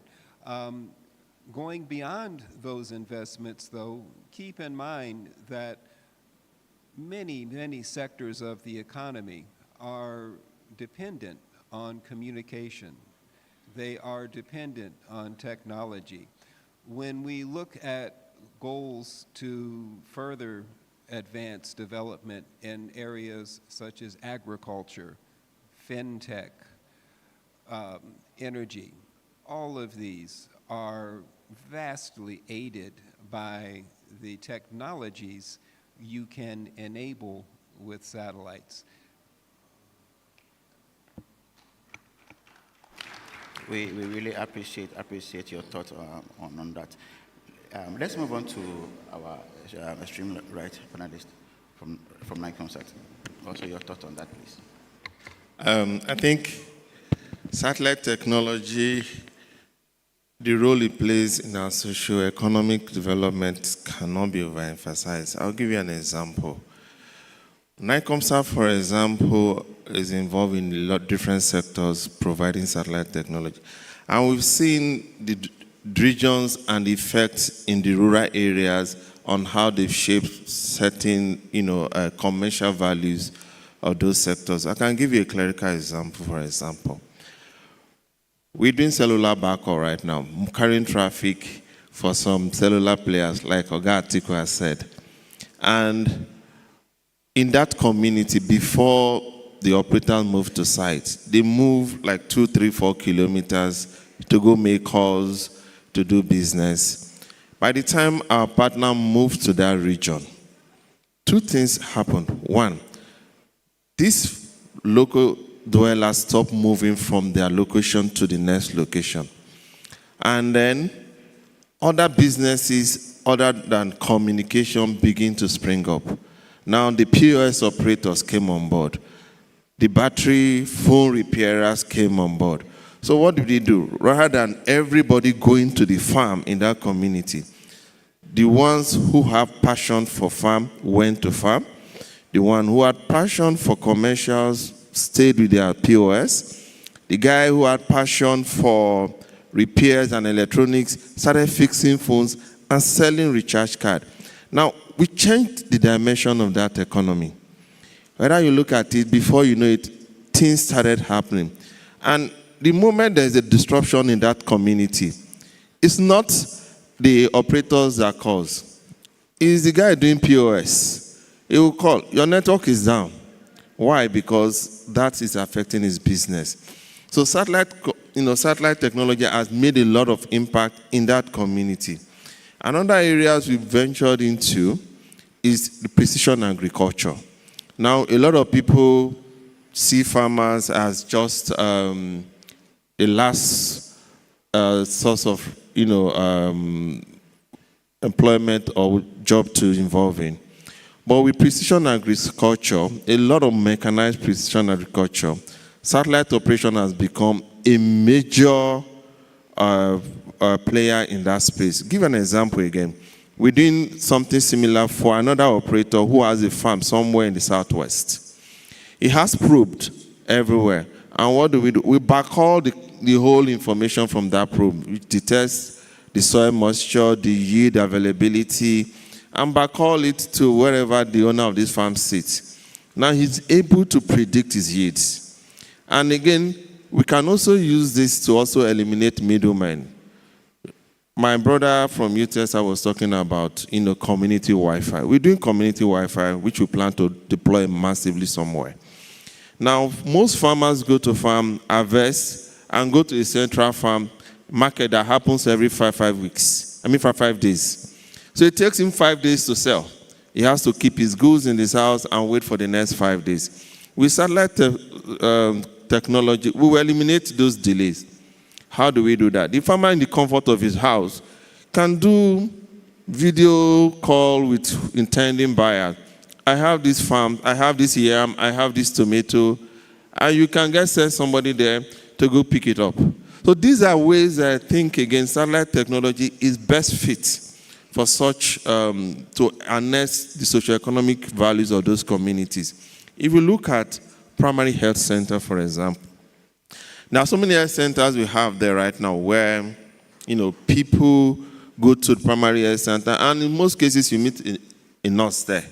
Going beyond those investments, though, keep in mind that many sectors of the economy are dependent on communication. They are dependent on technology. When we look at goals to further advance development in areas such as agriculture, fintech, energy, all of these are vastly aided by the technologies you can enable with satellites. We really appreciate your thoughts on that. Let's move on to our extreme right panelist from NICOMSAT. Also, your thoughts on that, please. I think satellite technology, the role it plays in our socio-economic development cannot be overemphasized. I'll give you an example. NICOMSAT, for example, is involved in a lot of different sectors providing satellite technology. And we've seen the regions and the effects in the rural areas on how they've shaped certain, commercial values of those sectors. I can give you a clerical example, for example. We're doing cellular backhaul right now, carrying traffic for some cellular players, like Oga Atiku has said. And in that community, before the operators move to site, they move like 2, 3, 4 kilometers to go make calls, to do business. By the time our partner moved to that region, 2 things happened. One, these local dwellers stopped moving from their location to the next location. And then other businesses other than communication begin to spring up. Now the POS operators came on board. The battery phone repairers came on board. So what did they do? Rather than everybody going to the farm in that community, the ones who have passion for farm went to farm. The one who had passion for commercials stayed with their POS. The guy who had passion for repairs and electronics started fixing phones and selling recharge cards. Now, we changed the dimension of that economy. Whether you look at it, before you know it, things started happening. And the moment there's a disruption in that community, it's not the operators that cause. It's the guy doing POS. He will call, your network is down. Why? Because that is affecting his business. So satellite technology has made a lot of impact in that community. Another areas we ventured into is the precision agriculture. Now, a lot of people see farmers as just a last source of, employment or job to involve in. But with precision agriculture, a lot of mechanized precision agriculture, satellite operation has become a major player in that space. Give an example again. We're doing something similar for another operator who has a farm somewhere in the southwest. He has probed everywhere. And what do? We backhaul the whole information from that probe. We detect the soil moisture, the yield availability, and backhaul it to wherever the owner of this farm sits. Now he's able to predict his yields. And again, we can also use this to also eliminate middlemen. My brother from UTS was talking about, community Wi-Fi. We're doing community Wi-Fi, which we plan to deploy massively somewhere. Now, most farmers go to farm, harvest, and go to a central farm market that happens every 5 days. So it takes him 5 days to sell. He has to keep his goods in his house and wait for the next 5 days. With satellite technology, we will eliminate those delays. How do we do that? The farmer in the comfort of his house can do video call with intending buyer. I have this farm, I have this yam, I have this tomato, and you can send somebody there to go pick it up. So these are ways I think, again, satellite technology is best fit for such to harness the socioeconomic values of those communities. If you look at primary health center, for example, there are so many health centers we have there right now where, people go to the primary health center, and in most cases you meet a nurse there.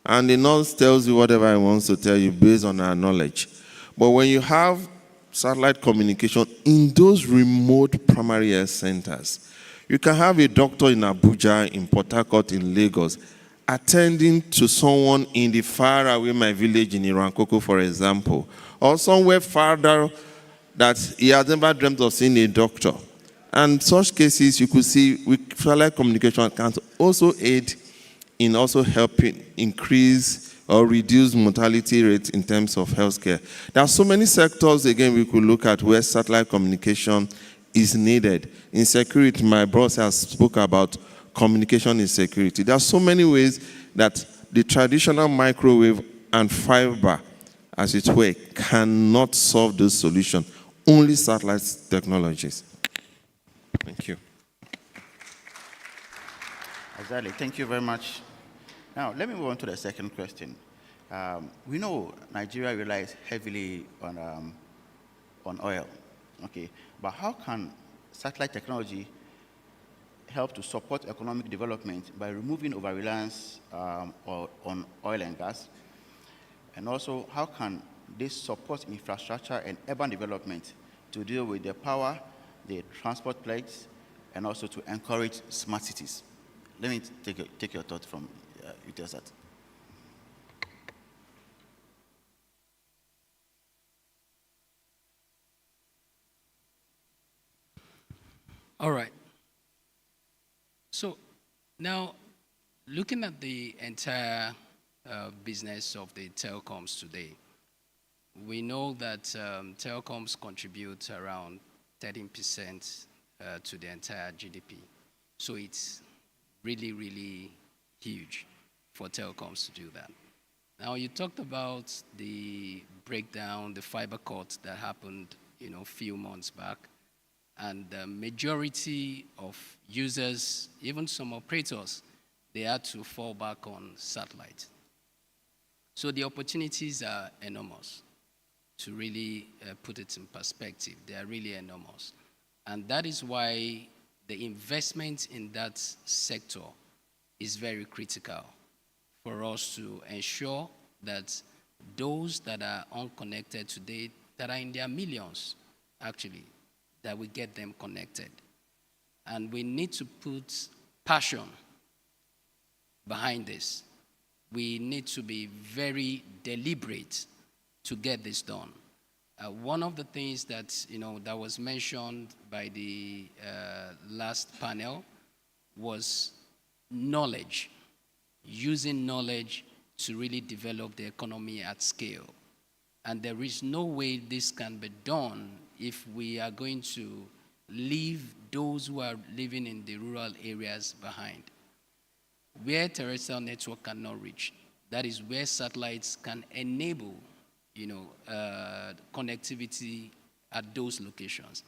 And the nurse tells you whatever he wants to tell you based on her knowledge. But when you have satellite communication in those remote primary health centers, you can have a doctor in Abuja, in Port Harcourt, in Lagos, attending to someone in the faraway my village in Irankoko, for example, or somewhere farther that he has never dreamt of seeing a doctor. And such cases, you could see with satellite communication can also aid in also helping increase or reduce mortality rates in terms of healthcare. There are so many sectors, again, we could look at where satellite communication is needed. In security, my boss has spoke about communication in security. There are so many ways that the traditional microwave and fiber, as it were, cannot solve those solutions. Only satellite technologies. Thank you. Exactly. Thank you very much. Now, let me move on to the second question. We know Nigeria relies heavily on oil, okay? But how can satellite technology help to support economic development by removing over-reliance on oil and gas? And also, how can this support infrastructure and urban development to deal with the power, the transport plagues, and also to encourage smart cities? Let me take your thought from Utelsat. All right. So now, looking at the entire business of the telecoms today, we know that telecoms contribute around 13% to the entire GDP. So it's really, really huge for telecoms to do that. Now, you talked about the breakdown, the fiber cut that happened, a few months back, and the majority of users, even some operators, they had to fall back on satellite. So the opportunities are enormous. To really put it in perspective, they are really enormous. And that is why the investment in that sector is very critical for us to ensure that those that are unconnected today, that are in their millions, actually, that we get them connected. And we need to put passion behind this. We need to be very deliberate to get this done. One of the things that, that was mentioned by the last panel was knowledge, using knowledge to really develop the economy at scale. And there is no way this can be done if we are going to leave those who are living in the rural areas behind. Where terrestrial network cannot reach, that is where satellites can enable connectivity at those locations.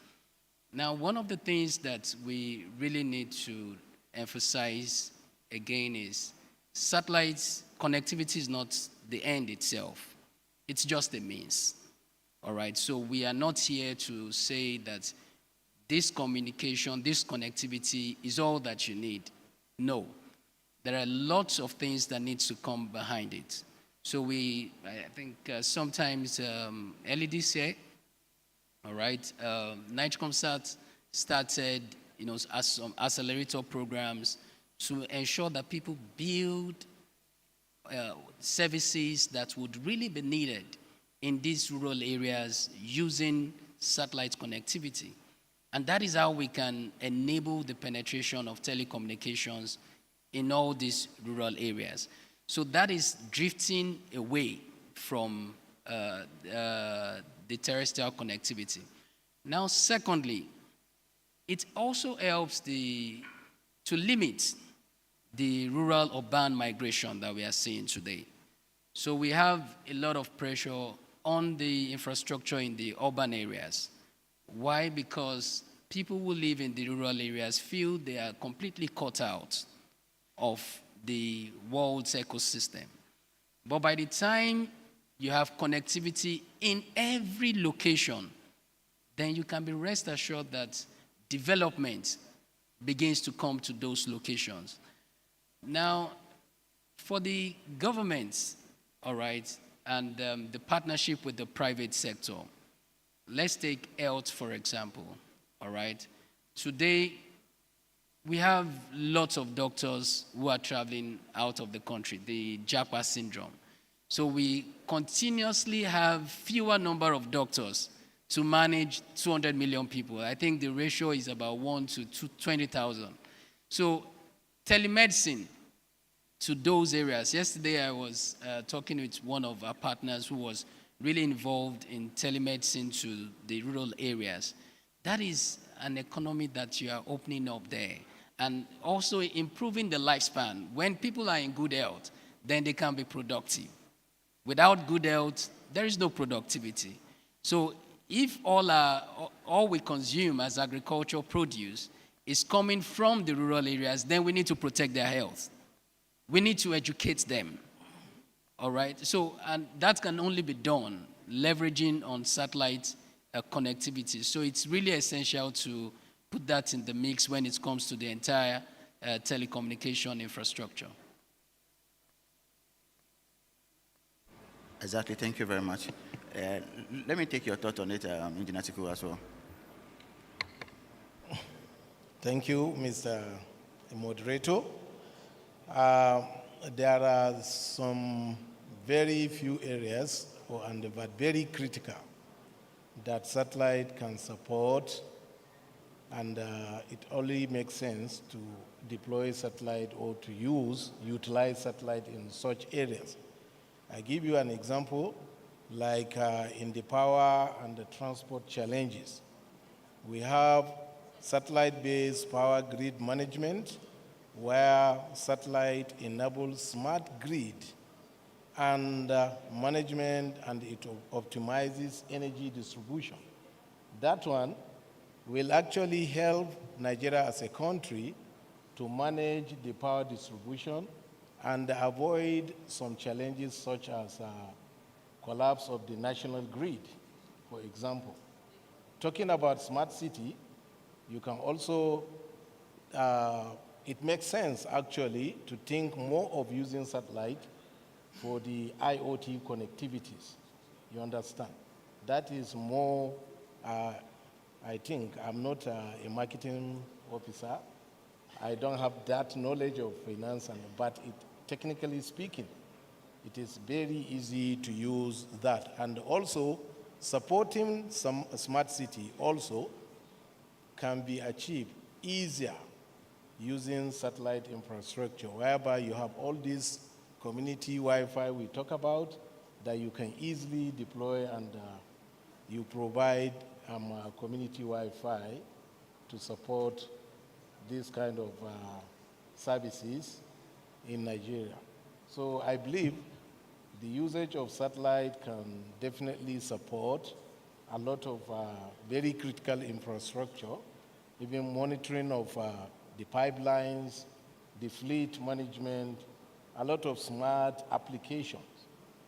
Now, one of the things that we really need to emphasize again is satellites connectivity is not the end itself. It's just a means. All right, so we are not here to say that this communication, this connectivity is all that you need. No, there are lots of things that need to come behind it. So I think sometimes early this year, all right, NIGECOMSAT started, as some accelerator programs to ensure that people build services that would really be needed in these rural areas using satellite connectivity. And that is how we can enable the penetration of telecommunications in all these rural areas. So that is drifting away from the terrestrial connectivity. Now, secondly, it also helps to limit the rural-urban migration that we are seeing today. So we have a lot of pressure on the infrastructure in the urban areas. Why? Because people who live in the rural areas feel they are completely cut out of the world's ecosystem. But by the time you have connectivity in every location, then you can be rest assured that development begins to come to those locations. Now, for the governments, all right, and the partnership with the private sector, let's take health, for example, all right? Today, we have lots of doctors who are traveling out of the country, the JAPA syndrome. So we continuously have fewer number of doctors to manage 200 million people. I think the ratio is about 1 to 20,000. So telemedicine to those areas. Yesterday I was talking with one of our partners who was really involved in telemedicine to the rural areas. That is an economy that you are opening up there. And also improving the lifespan. When people are in good health, then they can be productive. Without good health, there is no productivity. So if all we consume as agricultural produce is coming from the rural areas, then we need to protect their health. We need to educate them. All right? So, and that can only be done leveraging on satellite connectivity. So it's really essential to put that in the mix when it comes to the entire telecommunication infrastructure. Exactly. Thank you very much. Let me take your thought on it, Engineer Tiku, as well. Thank you, Mr. Moderator. There are some very few areas, but very critical, that satellite can support, and it only makes sense to deploy satellite or to utilize satellite in such areas. I give you an example, like in the power and the transport challenges. We have satellite-based power grid management, where satellite enables smart grid and management, and it optimizes energy distribution. That one will actually help Nigeria as a country to manage the power distribution and avoid some challenges such as collapse of the national grid, for example. Talking about smart city, you can also, it makes sense actually to think more of using satellite for the IoT connectivities. You understand? That is more, I think, I'm not a marketing officer. I don't have that knowledge of finance, but technically speaking, it is very easy to use that. And also, supporting some smart city also can be achieved easier using satellite infrastructure, whereby you have all these community Wi-Fi we talk about that you can easily deploy, and you provide community Wi-Fi to support this kind of services in Nigeria. So I believe the usage of satellite can definitely support a lot of very critical infrastructure, even monitoring of the pipelines, the fleet management. A lot of smart applications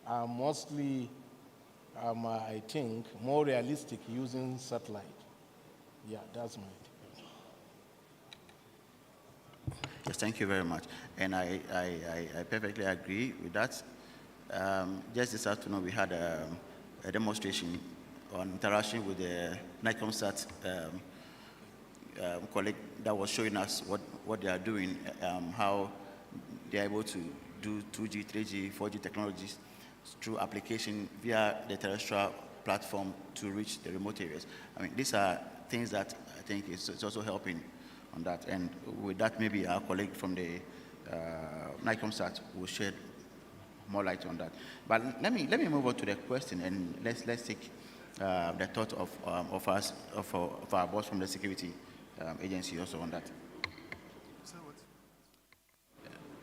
are mostly, I think, more realistic using satellite. Yeah, that's my opinion. Yes, thank you very much. And I perfectly agree with that. Just this afternoon, we had a demonstration on interaction with the NICOMSAT colleague that was showing us what they are doing, how they are able to do 2G, 3G, 4G technologies through application via the terrestrial platform to reach the remote areas. I mean, these are things that I think it's also helping on that. And with that, maybe our colleague from the NICOMSAT will shed more light on that. But let me move on to the question, and let's take the thought of our boss from the security agency also on that.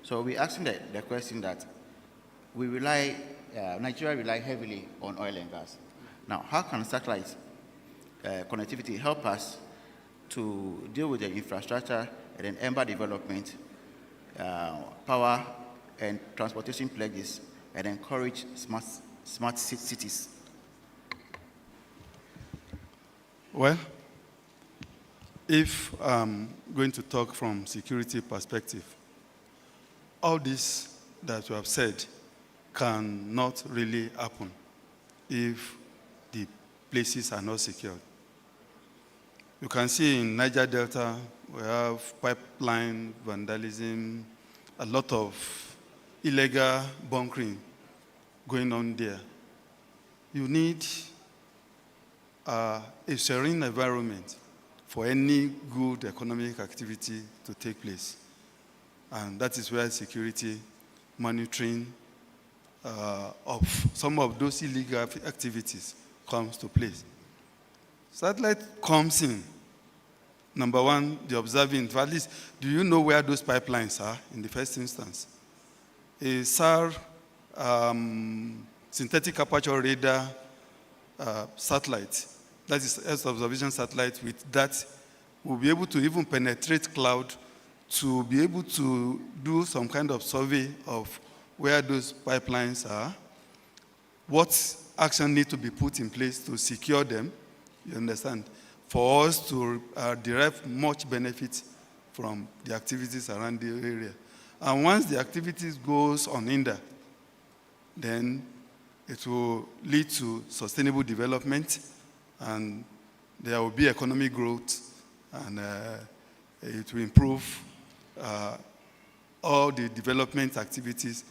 So we're asking the question that we rely, Nigeria rely heavily on oil and gas. Now, how can satellite connectivity help us to deal with the infrastructure and then ember development power and transportation pledges and encourage smart cities? Well, if I'm going to talk from security perspective, all this that you have said cannot really happen if the places are not secured. You can see in Niger Delta, we have pipeline vandalism, a lot of illegal bunkering going on there. You need a serene environment for any good economic activity to take place. And that is where security monitoring of some of those illegal activities comes to place. Satellite comes in. Number one, the observing, at least, do you know where those pipelines are in the first instance? A SAR, synthetic aperture radar satellite, that is Earth observation satellite, with that will be able to even penetrate cloud to be able to do some kind of survey of where those pipelines are, what action need to be put in place to secure them, you understand, for us to derive much benefit from the activities around the area. And once the activities goes unhindered, then it will lead to sustainable development, and there will be economic growth, and it will improve all the development activities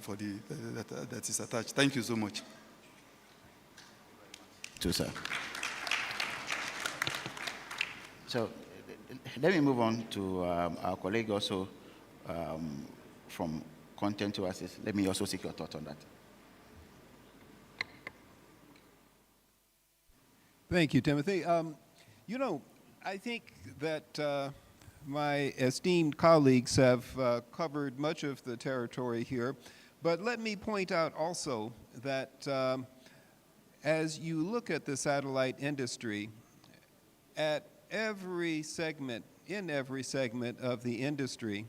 for that is attached. Thank you so much. Too, sir. So let me move on to our colleague also from Content to Assist. Let me also seek your thoughts on that. Thank you, Timothy. You know, I think that my esteemed colleagues have covered much of the territory here, but let me point out also that as you look at the satellite industry, at every segment, in every segment of the industry,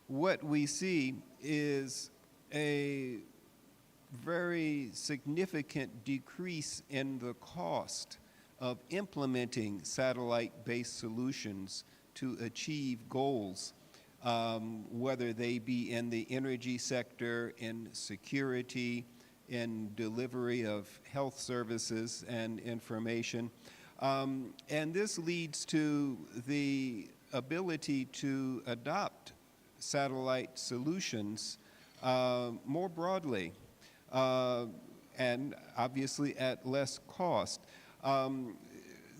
what we see is a very significant decrease in the cost of implementing satellite-based solutions to achieve goals, whether they be in the energy sector, in security, in delivery of health services and information. And this leads to the ability to adopt satellite solutions more broadly and obviously at less cost.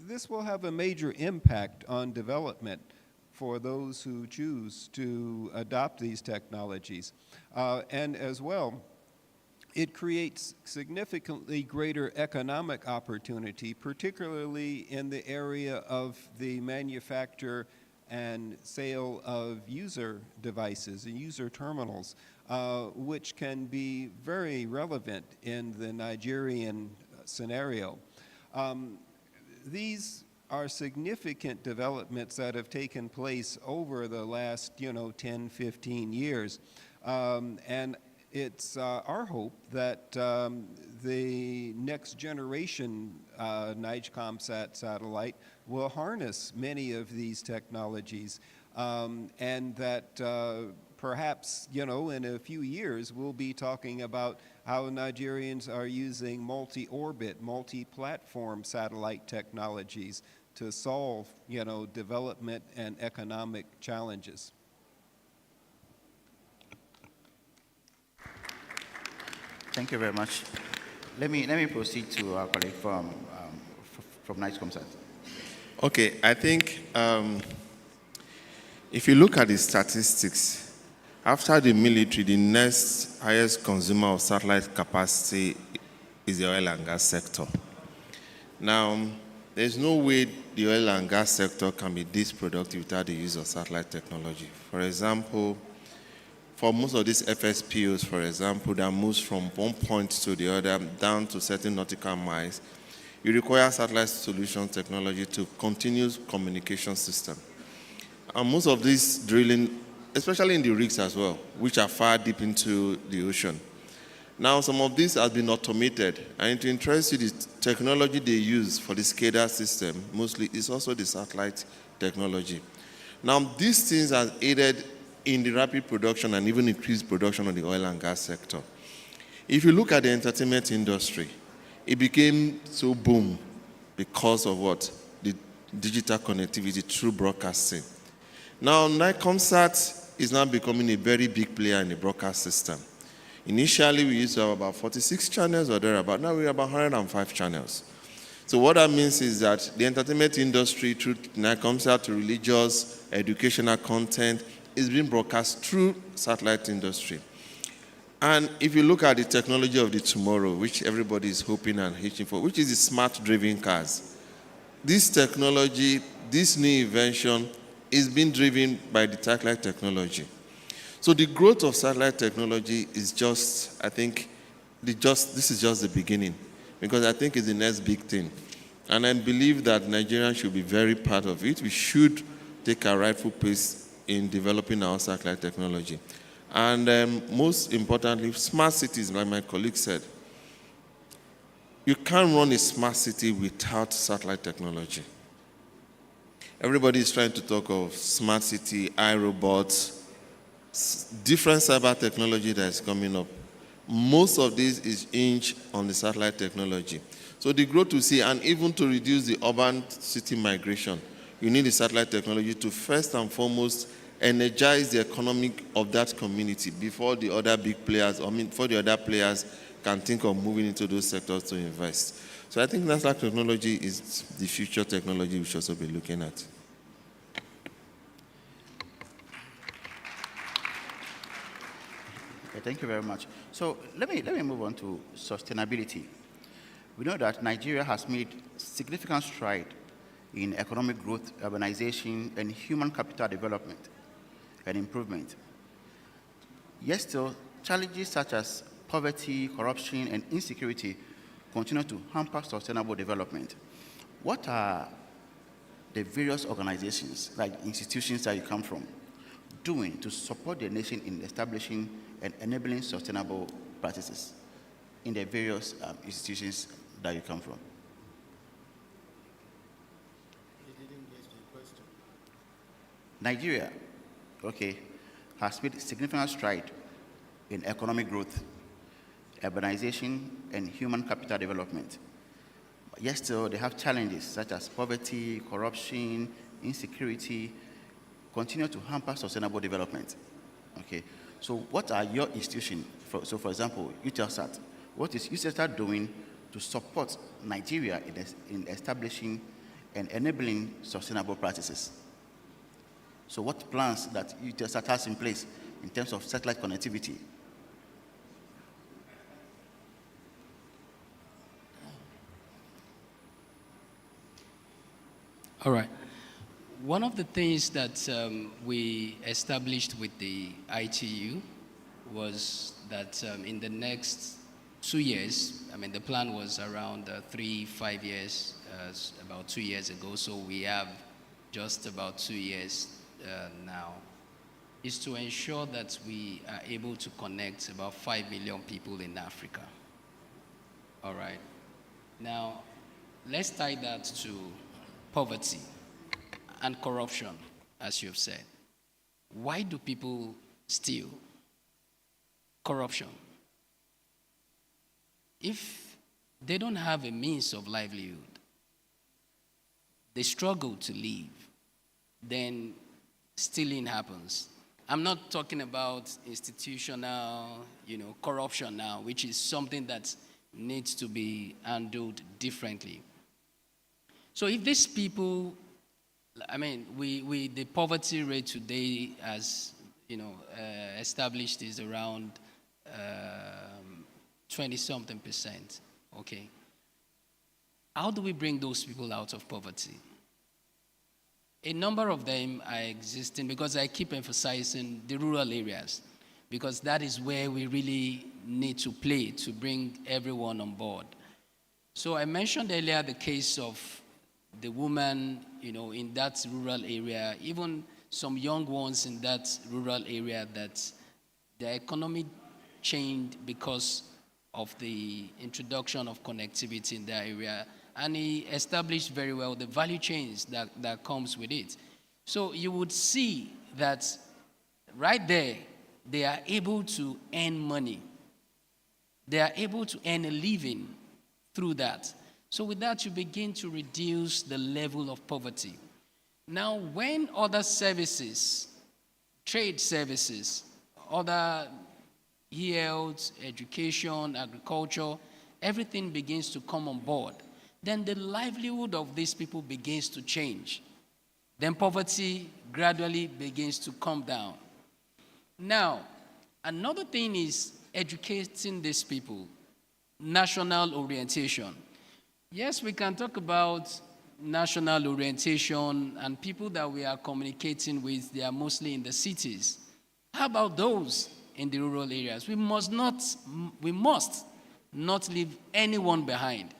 This will have a major impact on development for those who choose to adopt these technologies. And as well, it creates significantly greater economic opportunity, particularly in the area of the manufacture and sale of user devices and user terminals, which can be very relevant in the Nigerian scenario. These are significant developments that have taken place over the last, 10, 15 years. And it's our hope that the next generation NIGCOMSAT satellite will harness many of these technologies, and that perhaps, in a few years, we'll be talking about how Nigerians are using multi-orbit, multi-platform satellite technologies to solve, development and economic challenges. Thank you very much. Let me proceed to our colleague from NIGCOMSAT. Okay, I think if you look at the statistics, after the military, the next highest consumer of satellite capacity is the oil and gas sector. Now, there's no way the oil and gas sector can be this productive without the use of satellite technology. For example, for most of these FSPOs, for example, that moves from one point to the other down to certain nautical miles, you require satellite solution technology to continuous communication system. And most of these drilling especially in the rigs as well, which are far deep into the ocean. Now, some of this has been automated, and to interest you, the technology they use for the SCADA system mostly is also the satellite technology. Now, these things have aided in the rapid production and even increased production of the oil and gas sector. If you look at the entertainment industry, it became so boom because of what? The digital connectivity through broadcasting. Now, Nicomsat is now becoming a very big player in the broadcast system. Initially, we used to have about 46 channels or thereabout. Now we're about 105 channels. So what that means is that the entertainment industry, through Nicomsat to religious, educational content, is being broadcast through satellite industry. And if you look at the technology of the tomorrow, which everybody is hoping and hitching for, which is the smart-driven cars, this technology, this new invention, is being driven by the satellite technology. So the growth of satellite technology is just, I think, this is just the beginning, because I think it's the next big thing. And I believe that Nigerians should be very part of it. We should take a rightful place in developing our satellite technology. And most importantly, smart cities, like my colleague said, you can't run a smart city without satellite technology. Everybody is trying to talk of smart city, iRobots, different cyber technology that is coming up. Most of this is hinged on the satellite technology. So the growth we see, and even to reduce the urban city migration, you need the satellite technology to first and foremost energize the economy of that community before the other big players, before the other players can think of moving into those sectors to invest. So I think satellite technology is the future technology we should also be looking at. Okay, thank you very much. So let me move on to sustainability. We know that Nigeria has made significant stride in economic growth, urbanization, and human capital development and improvement. Yet still, challenges such as poverty, corruption, and insecurity continue to hamper sustainable development. What are the various organizations, like institutions that you come from, doing to support the nation in establishing and enabling sustainable practices in the various institutions that you come from? Nigeria, okay, has made significant stride in economic growth, urbanization, and human capital development. But yet still, they have challenges such as poverty, corruption, insecurity, continue to hamper sustainable development. Okay, so what are your institutions, for example, Eutelsat, what is Eutelsat doing to support Nigeria in establishing and enabling sustainable practices? So what plans that Eutelsat has in place in terms of satellite connectivity? All right. One of the things that we established with the ITU was that in the next 2 years, the plan was around 3-5 years, about 2 years ago, so we have just about 2 years now, is to ensure that we are able to connect about 5 million people in Africa. All right. Now, let's tie that to poverty and corruption, as you've said. Why do people steal? Corruption. If they don't have a means of livelihood, they struggle to live, then stealing happens. I'm not talking about institutional, corruption now, which is something that needs to be handled differently. So if these people, the poverty rate today, as established, is around 20-something%. Okay. How do we bring those people out of poverty? A number of them are existing, because I keep emphasizing the rural areas, because that is where we really need to play to bring everyone on board. So I mentioned earlier the case of the woman, in that rural area, even some young ones in that rural area that their economy changed because of the introduction of connectivity in that area. And he established very well the value chains that comes with it. So you would see that right there, they are able to earn money. They are able to earn a living through that. So with that, you begin to reduce the level of poverty. Now, when other services, trade services, other health, education, agriculture, everything begins to come on board, then the livelihood of these people begins to change. Then poverty gradually begins to come down. Now, another thing is educating these people, national orientation. Yes, we can talk about national orientation and people that we are communicating with, they are mostly in the cities. How about those in the rural areas? We must not leave anyone behind.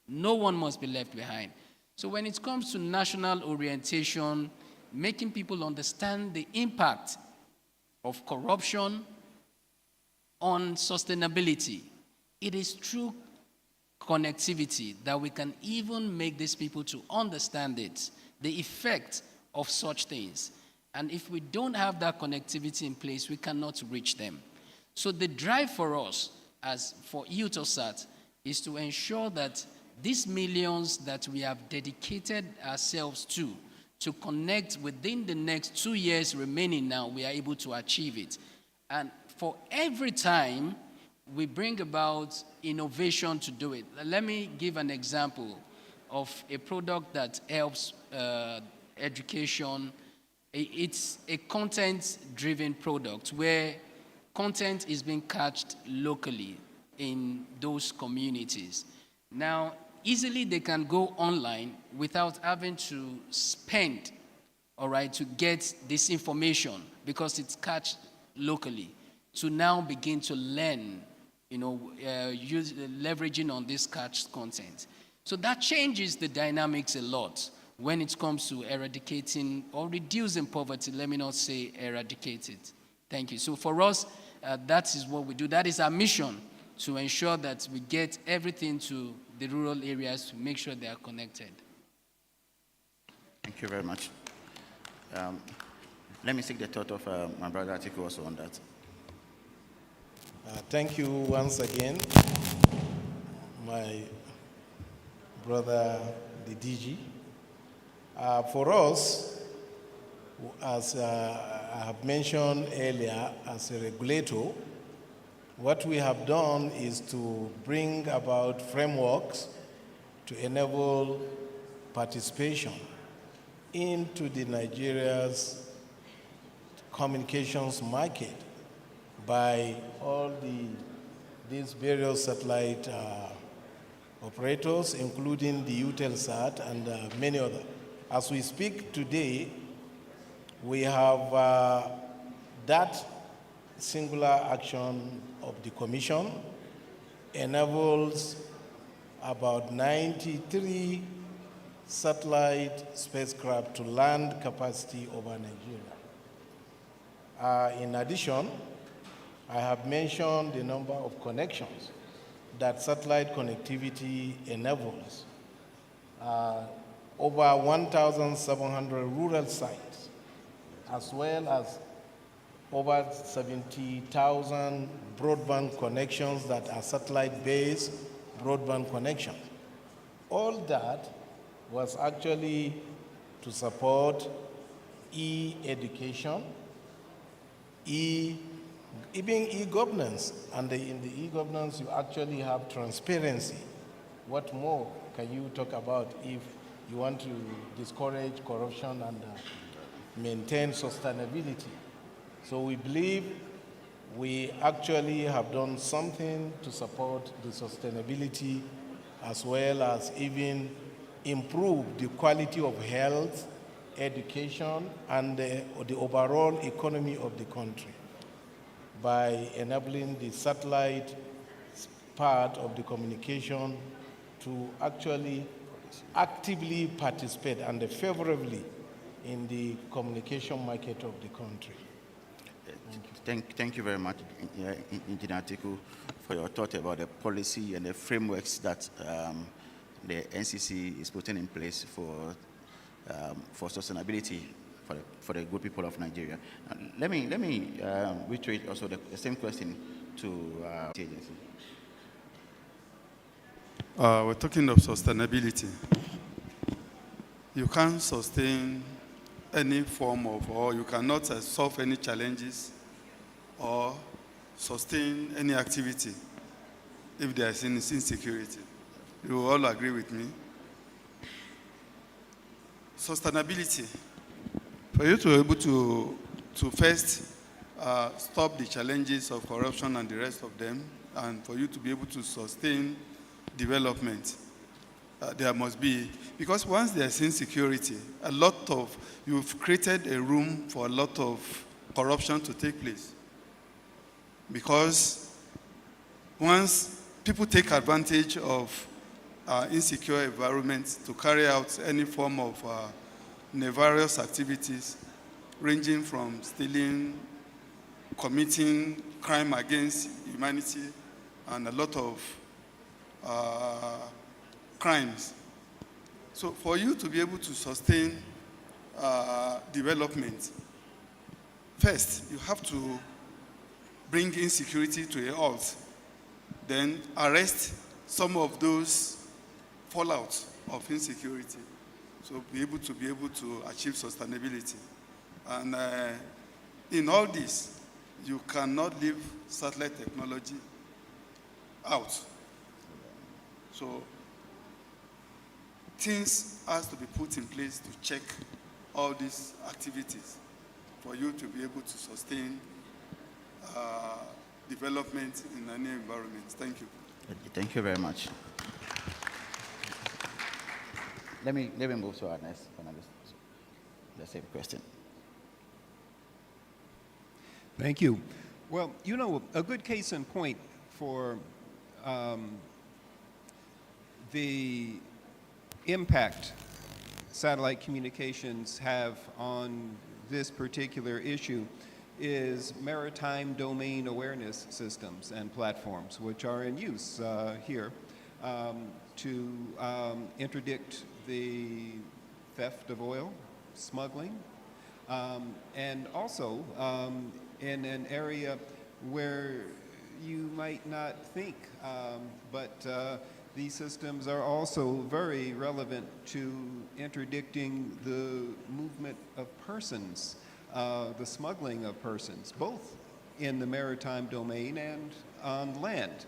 No one must be left behind. So when it comes to national orientation, making people understand the impact of corruption on sustainability, it is through connectivity that we can even make these people to understand it, the effect of such things. And if we don't have that connectivity in place, we cannot reach them. So the drive for us, as for Eutelsat, is to ensure that these millions that we have dedicated ourselves to connect within the next 2 years remaining now, we are able to achieve it. And for every time we bring about innovation to do it. Let me give an example of a product that helps education. It's a content-driven product where content is being cached locally in those communities. Now, easily they can go online without having to spend, all right, to get this information because it's cached locally, to now begin to learn, leveraging on this cached content. So that changes the dynamics a lot when it comes to eradicating or reducing poverty. Let me not say eradicate it. Thank you. So for us, that is what we do. That is our mission, to ensure that we get everything to the rural areas to make sure they are connected. Thank you very much. Let me take the thought of my brother Atiku also on that. Thank you once again, my brother, the DG. For us, as I have mentioned earlier, as a regulator, what we have done is to bring about frameworks to enable participation into the Nigeria's communications market by all these various satellite operators, including the Eutelsat and many others. As we speak today, we have that singular action of the Commission enables about 93 satellite spacecraft to land capacity over Nigeria. In addition, I have mentioned the number of connections that satellite connectivity enables. Over 1,700 rural sites, as well as over 70,000 broadband connections that are satellite-based broadband connections. All that was actually to support e-education, even e-governance. And in the e-governance, you actually have transparency. What more can you talk about if you want to discourage corruption and maintain sustainability? So we believe we actually have done something to support the sustainability as well as even improve the quality of health, education, and the overall economy of the country by enabling the satellite part of the communication to actually actively participate and favorably in the communication market of the country. Thank you very much, Engineer Atiku, for your thought about the policy and the frameworks that the NCC is putting in place for sustainability for the good people of Nigeria. Let me reiterate also the same question to the agency. We're talking of sustainability. You can't sustain any form of, or you cannot solve any challenges or sustain any activity if there is insecurity. You all agree with me? Sustainability. For you to be able to first stop the challenges of corruption and the rest of them, and for you to be able to sustain development, there must be, because once there's insecurity, you've created a room for a lot of corruption to take place. Because once people take advantage of insecure environments to carry out any form of nefarious activities, ranging from stealing, committing crime against humanity, and a lot of crimes. So for you to be able to sustain development, first you have to bring insecurity to a halt, then arrest some of those fallouts of insecurity, so be able to achieve sustainability. And in all this, you cannot leave satellite technology out. So things has to be put in place to check all these activities for you to be able to sustain development in any environment. Thank you. Thank you very much. Let me move to our next panelist. The same question. Thank you. Well, you know, a good case in point for the impact satellite communications have on this particular issue is maritime domain awareness systems and platforms, which are in use here to interdict the theft of oil, smuggling, and also in an area where you might not think, but these systems are also very relevant to interdicting the movement of persons, the smuggling of persons, both in the maritime domain and on land.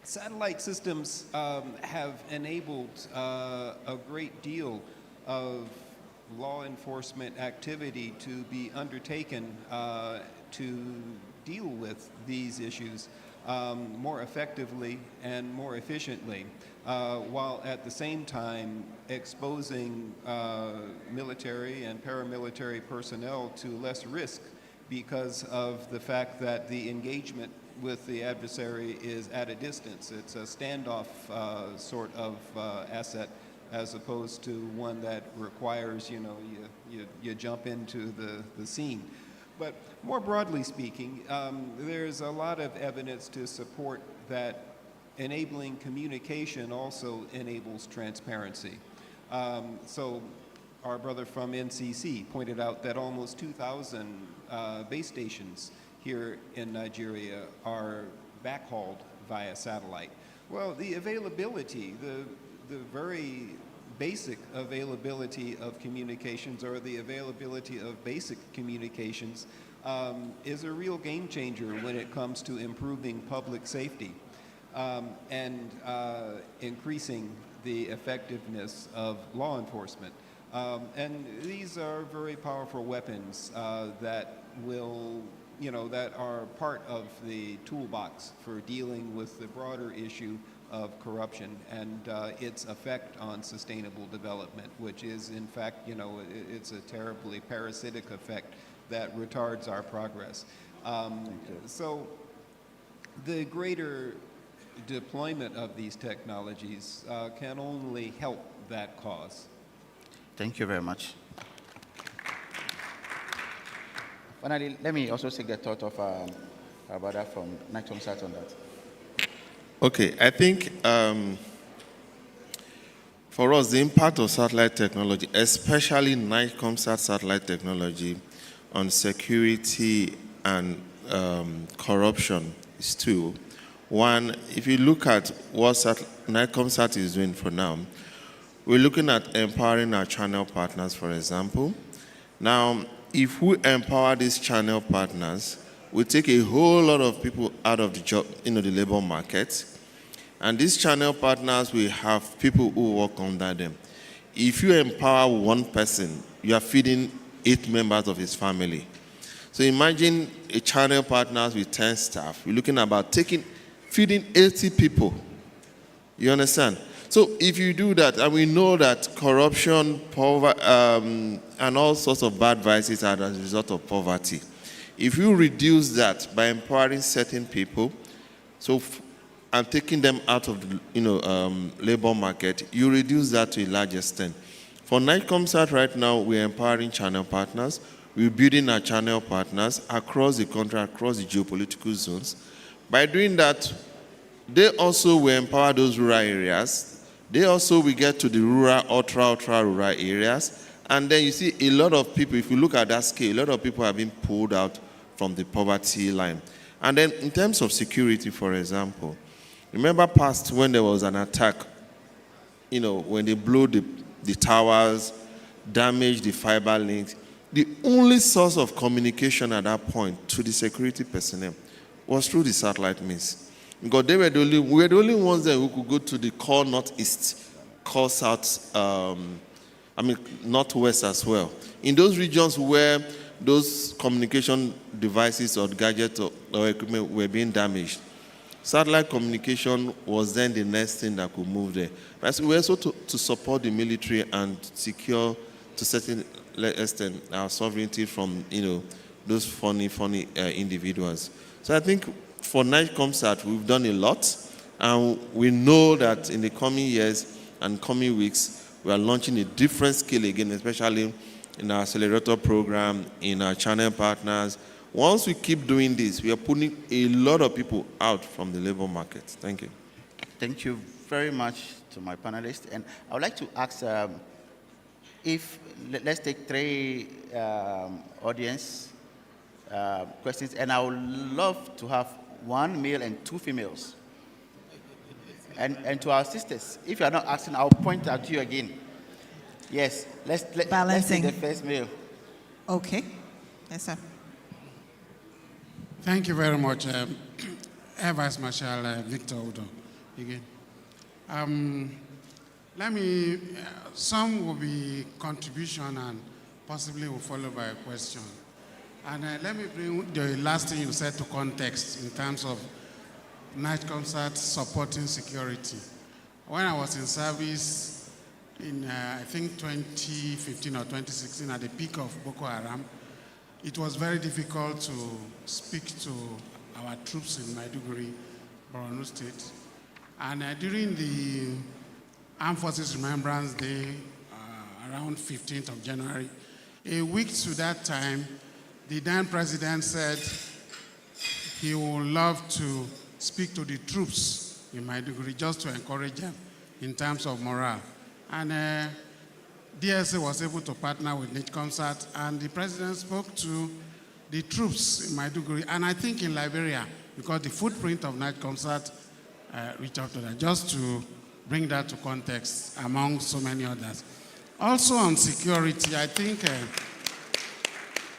Satellite systems have enabled a great deal of law enforcement activity to be undertaken to deal with these issues more effectively and more efficiently, while at the same time exposing military and paramilitary personnel to less risk because of the fact that the engagement with the adversary is at a distance. It's a standoff sort of asset, as opposed to one that requires, you jump into the scene. But more broadly speaking, there's a lot of evidence to support that enabling communication also enables transparency. So our brother from NCC pointed out that almost 2,000 base stations here in Nigeria are backhauled via satellite. Well, the availability, the very basic availability of communications, or the availability of basic communications, is a real game changer when it comes to improving public safety and increasing the effectiveness of law enforcement. And these are very powerful weapons that will, that are part of the toolbox for dealing with the broader issue of corruption and its effect on sustainable development, which is, in fact, it's a terribly parasitic effect that retards our progress. So the greater deployment of these technologies can only help that cause. Thank you very much. Finally, let me also take the thought of our brother from NICOMSAT on that. Okay, I think for us, the impact of satellite technology, especially NICOMSAT satellite technology, on security and corruption is two. One, if you look at what NICOMSAT is doing for now, we're looking at empowering our channel partners, for example. Now, if we empower these channel partners, we take a whole lot of people out of the job, the labor market. And these channel partners will have people who work under them. If you empower one person, you are feeding 8 members of his family. So imagine a channel partners with 10 staff. We're looking about feeding 80 people. You understand? So if you do that, and we know that corruption, poverty, and all sorts of bad vices are as a result of poverty. If you reduce that by empowering certain people, and taking them out of the labor market, you reduce that to a large extent. For NICOMSAT right now, we're empowering channel partners. We're building our channel partners across the country, across the geopolitical zones. By doing that, they also will empower those rural areas. They also will get to the rural, ultra-rural areas. And then you see a lot of people, if you look at that scale, a lot of people have been pulled out from the poverty line. And then in terms of security, for example, remember past when there was an attack, when they blew the towers, damaged the fiber links, the only source of communication at that point to the security personnel was through the satellite means. Because we were the only ones there who could go to the core northeast, core south, northwest as well. In those regions where those communication devices or gadgets or equipment were being damaged, satellite communication was then the next thing that could move there. But we were also to support the military and secure, to a certain extent, our sovereignty from those funny individuals. So I think for NICOMSAT, we've done a lot, and we know that in the coming years and coming weeks, we are launching a different scale again, especially in our accelerator program, in our channel partners. Once we keep doing this, we are putting a lot of people out from the labor market. Thank you. Thank you very much to my panelists. And I would like to ask let's take 3 audience questions, and I would love to have 1 male and 2 females. And to our sisters, if you are not asking, I'll point out to you again. Yes, let's take the first male. Okay. Yes, sir. Thank you very much, Air Vice Marshal Victor Udo. Again, some will be contribution and possibly will follow by a question. And let me bring the last thing you said to context in terms of NICOMSAT supporting security. When I was in service in, I think, 2015 or 2016, at the peak of Boko Haram, it was very difficult to speak to our troops in Maiduguri, Borno State. And during the Armed Forces Remembrance Day, around 15th of January, a week to that time, the then president said he would love to speak to the troops in Maiduguri just to encourage them in terms of morale. And DSA was able to partner with NICOMSAT, and the president spoke to the troops in Maiduguri, and I think in Liberia, because the footprint of NICOMSAT reached out to that, just to bring that to context among so many others. Also on security, I think,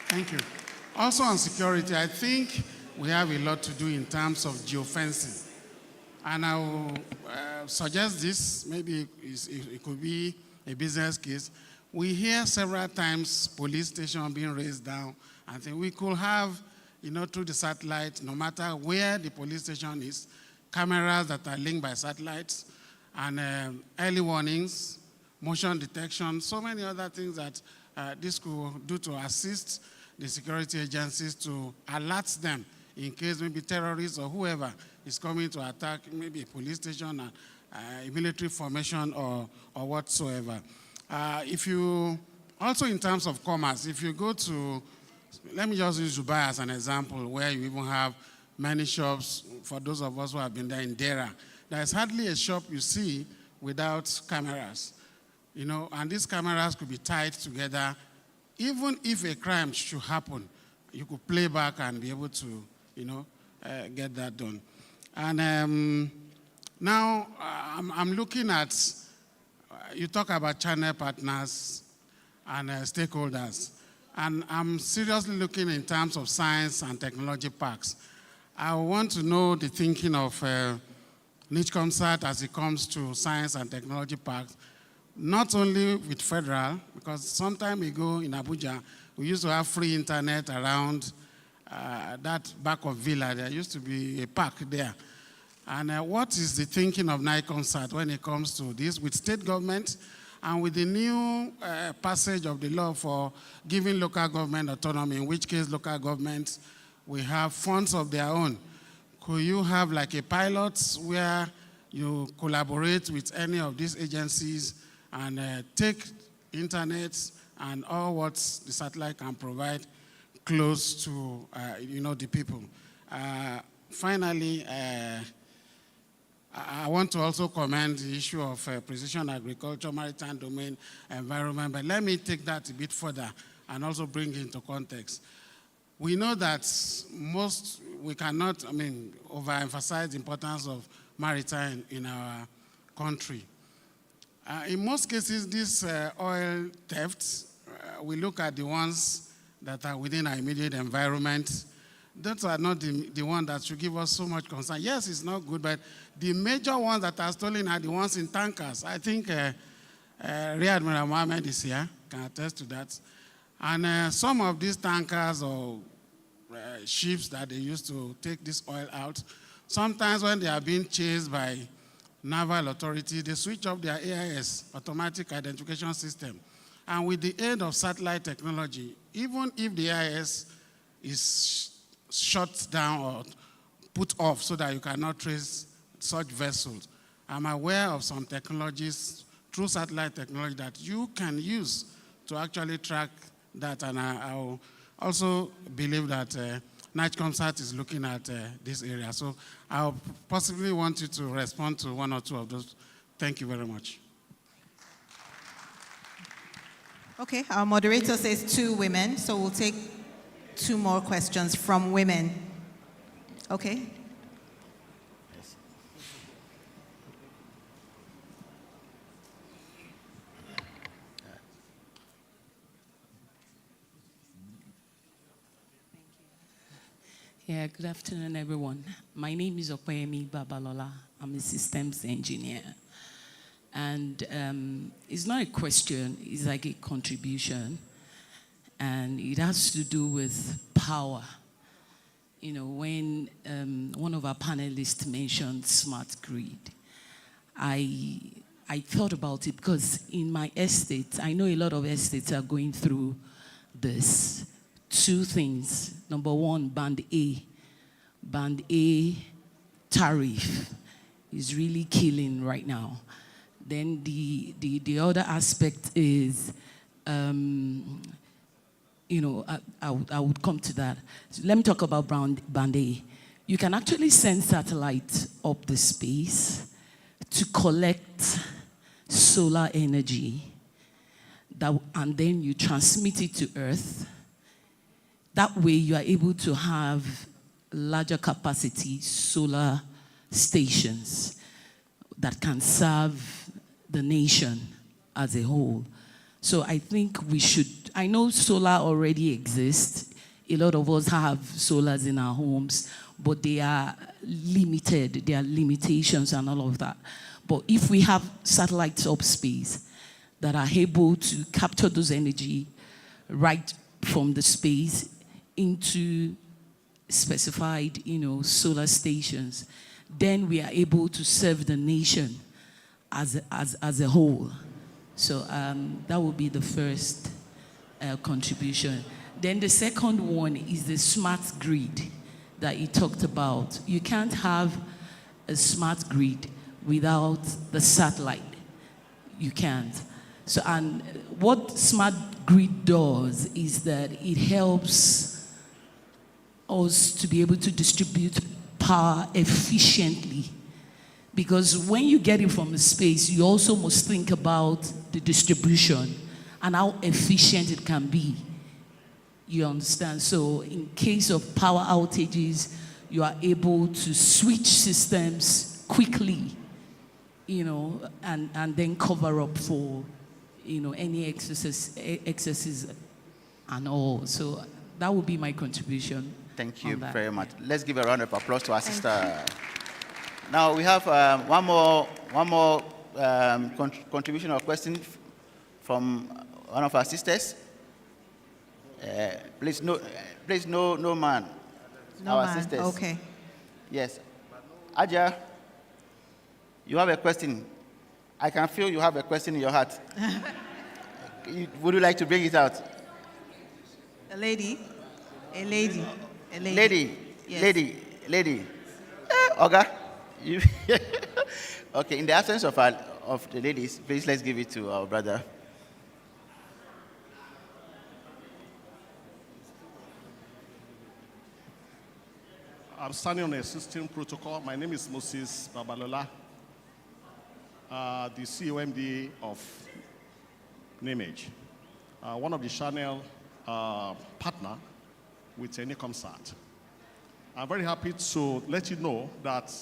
thank you. Also on security, I think we have a lot to do in terms of geofencing. And I will suggest this, maybe it could be a business case. We hear several times police station being raised down. I think we could have, through the satellite, no matter where the police station is, cameras that are linked by satellites, and early warnings, motion detection, so many other things that this could do to assist the security agencies to alert them in case maybe terrorists or whoever is coming to attack maybe a police station, a military formation or whatsoever. If you, also in terms of commerce, if you go to, let me just use Dubai as an example, where you even have many shops, for those of us who have been there in Dera, there's hardly a shop you see without cameras, you know, and these cameras could be tied together. Even if a crime should happen, you could play back and be able to, you know, get that done. And now I'm looking at, you talk about channel partners and stakeholders, and I'm seriously looking in terms of science and technology parks. I want to know the thinking of NICHCOMSAT as it comes to science and technology parks, not only with federal, because some time ago in Abuja, we used to have free internet around that back of Villa. There used to be a park there. And what is the thinking of NICHCOMSAT when it comes to this with state government and with the new passage of the law for giving local government autonomy, in which case local governments will have funds of their own? Could you have like a pilot where you collaborate with any of these agencies and take internet and all what the satellite can provide close to you know, the people? Finally, I want to also commend the issue of precision agriculture, maritime domain, environment, but let me take that a bit further and also bring it into context. We know that we cannot, overemphasize the importance of maritime in our country. In most cases, these oil thefts, we look at the ones that are within our immediate environment. Those are not the ones that should give us so much concern. Yes, it's not good, but the major ones that are stolen are the ones in tankers. I think Rear Admiral Mohammed is here, can attest to that. And some of these tankers or ships that they used to take this oil out, sometimes when they are being chased by naval authority, they switch off their AIS, automatic identification system. And with the aid of satellite technology, even if the AIS is shut down or put off so that you cannot trace such vessels, I'm aware of some technologies through satellite technology that you can use to actually track that. And I also believe that NICHCOMSAT is looking at this area. So I'll possibly want you to respond to one or two of those. Thank you very much. Okay, our moderator says 2 women, so we'll take 2 more questions from women. Okay. Yeah, good afternoon, everyone. My name is Okoyemi Babalola. I'm a systems engineer. And it's not a question, it's like a contribution. And it has to do with power. You know, when one of our panelists mentioned smart grid, I thought about it because in my estate, I know a lot of estates are going through this. 2 things. Number 1, Band A. Band A tariff is really killing right now. Then the other aspect is, you know, I would come to that. So let me talk about Band A. You can actually send satellites up the space to collect solar energy, and then you transmit it to Earth. That way you are able to have larger capacity solar stations that can serve the nation as a whole. So I think we should, I know solar already exists. A lot of us have solars in our homes, but they are limited. There are limitations and all of that. But if we have satellites up space that are able to capture those energy right from the space into specified, you know, solar stations, then we are able to serve the nation as a whole. So that will be the first contribution. Then the second one is the smart grid that you talked about. You can't have a smart grid without the satellite. You can't. So, and what smart grid does is that it helps us to be able to distribute power efficiently. Because when you get it from a space, you also must think about the distribution and how efficient it can be. You understand? So in case of power outages, you are able to switch systems quickly, you know, and then cover up for, you know, any excesses and all. So that would be my contribution. Thank you very much. Let's give a round of applause to our sister. Now we have one more contribution or question from one of our sisters. Please, no man. No our man. sisters. Okay. Yes. Aja, you have a question. I can feel you have a question in your heart. Would you like to bring it out? A lady. A lady. A lady. Lady. Yes. Lady. Oga. Okay, in the absence of the ladies, please let's give it to our brother. I'm standing on a system protocol. My name is Moses Babalola, the COMD of NIMAGE, one of the channel partner with NICOMSAT. I'm very happy to let you know that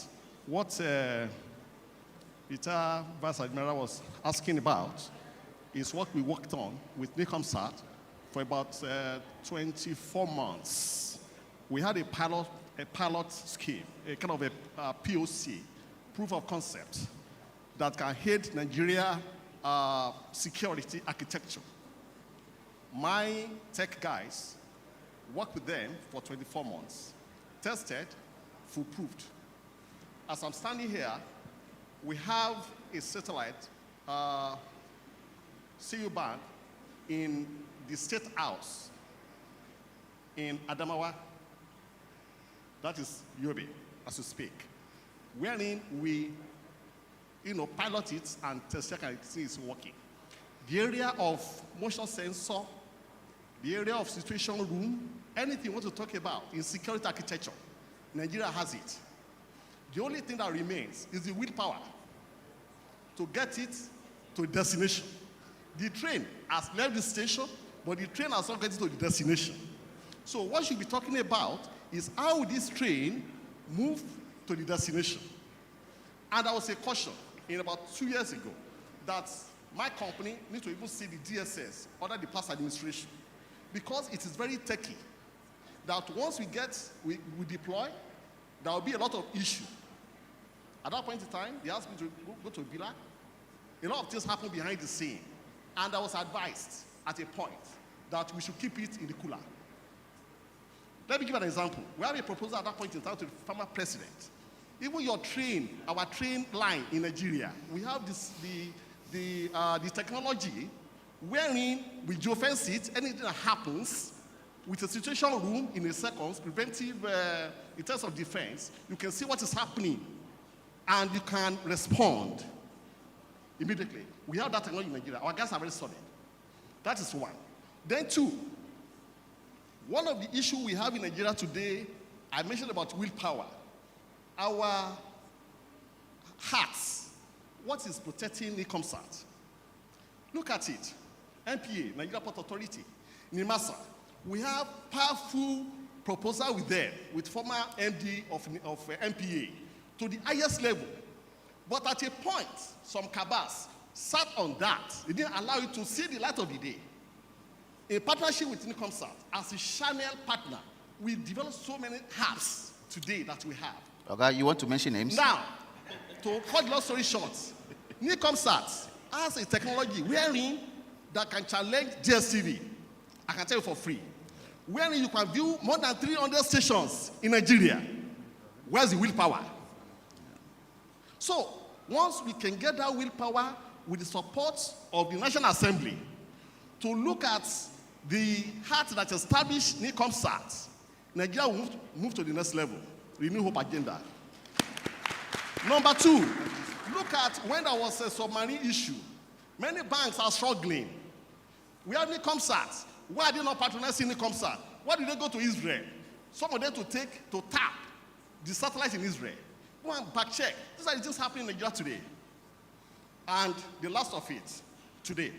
what Peter Vice Admiral was asking about is what we worked on with NICOMSAT for about 24 months. We had a pilot scheme, a kind of a POC, proof of concept, that can aid Nigeria security architecture. My tech guys worked with them for 24 months, tested, foolproofed. As I'm standing here, we have a satellite CU band in the State House in Adamawa. That is Yobe, as we speak. Wherein we, pilot it and test check and see it's working. The area of motion sensor, the area of situation room, anything you want to talk about in security architecture, Nigeria has it. The only thing that remains is the willpower to get it to a destination. The train has left the station, but the train has not gotten to the destination. So what should be talking about is how this train move to the destination. And there was a caution in about 2 years ago that my company needs to even see the DSS under the past administration, because it is very techy. That once we deploy, there will be a lot of issue. At that point in time, they asked me to go to Villa. A lot of things happen behind the scene. And I was advised at a point that we should keep it in the cooler. Let me give an example. We have a proposal at that point in time to the former president. Even your train, our train line in Nigeria, we have the technology wherein we geofence it, anything that happens with a situation room in a second, preventive in terms of defense, you can see what is happening and you can respond immediately. We have that technology in Nigeria. Our guys are very solid. That is one. Then two, one of the issues we have in Nigeria today, I mentioned about willpower. Our hearts, what is protecting NICOMSAT? Look at it. NPA, Nigeria Port Authority, NIMASA. We have powerful proposal with them, with former MD of NPA, to the highest level. But at a point, some cabals sat on that. They didn't allow you to see the light of the day. In partnership with NICOMSAT, as a channel partner, we developed so many apps today that we have. Okay, you want to mention names? Now, to cut the long story short, NICOMSAT has a technology wherein that can challenge DSTV. I can tell you for free. Wherein you can view more than 300 stations in Nigeria. Where's the willpower? So, once we can get that willpower with the support of the National Assembly to look at the heart that established NICOMSAT, Nigeria will move to the next level, Renew Hope agenda. Number two, look at when there was a submarine issue. Many banks are struggling. We have Nicomsat. Why are they not patronizing Nicomsat? Why did they go to Israel? Some of them to tap the satellite in Israel. Go and back check. These are the things happening in Nigeria today. And the last of it, today.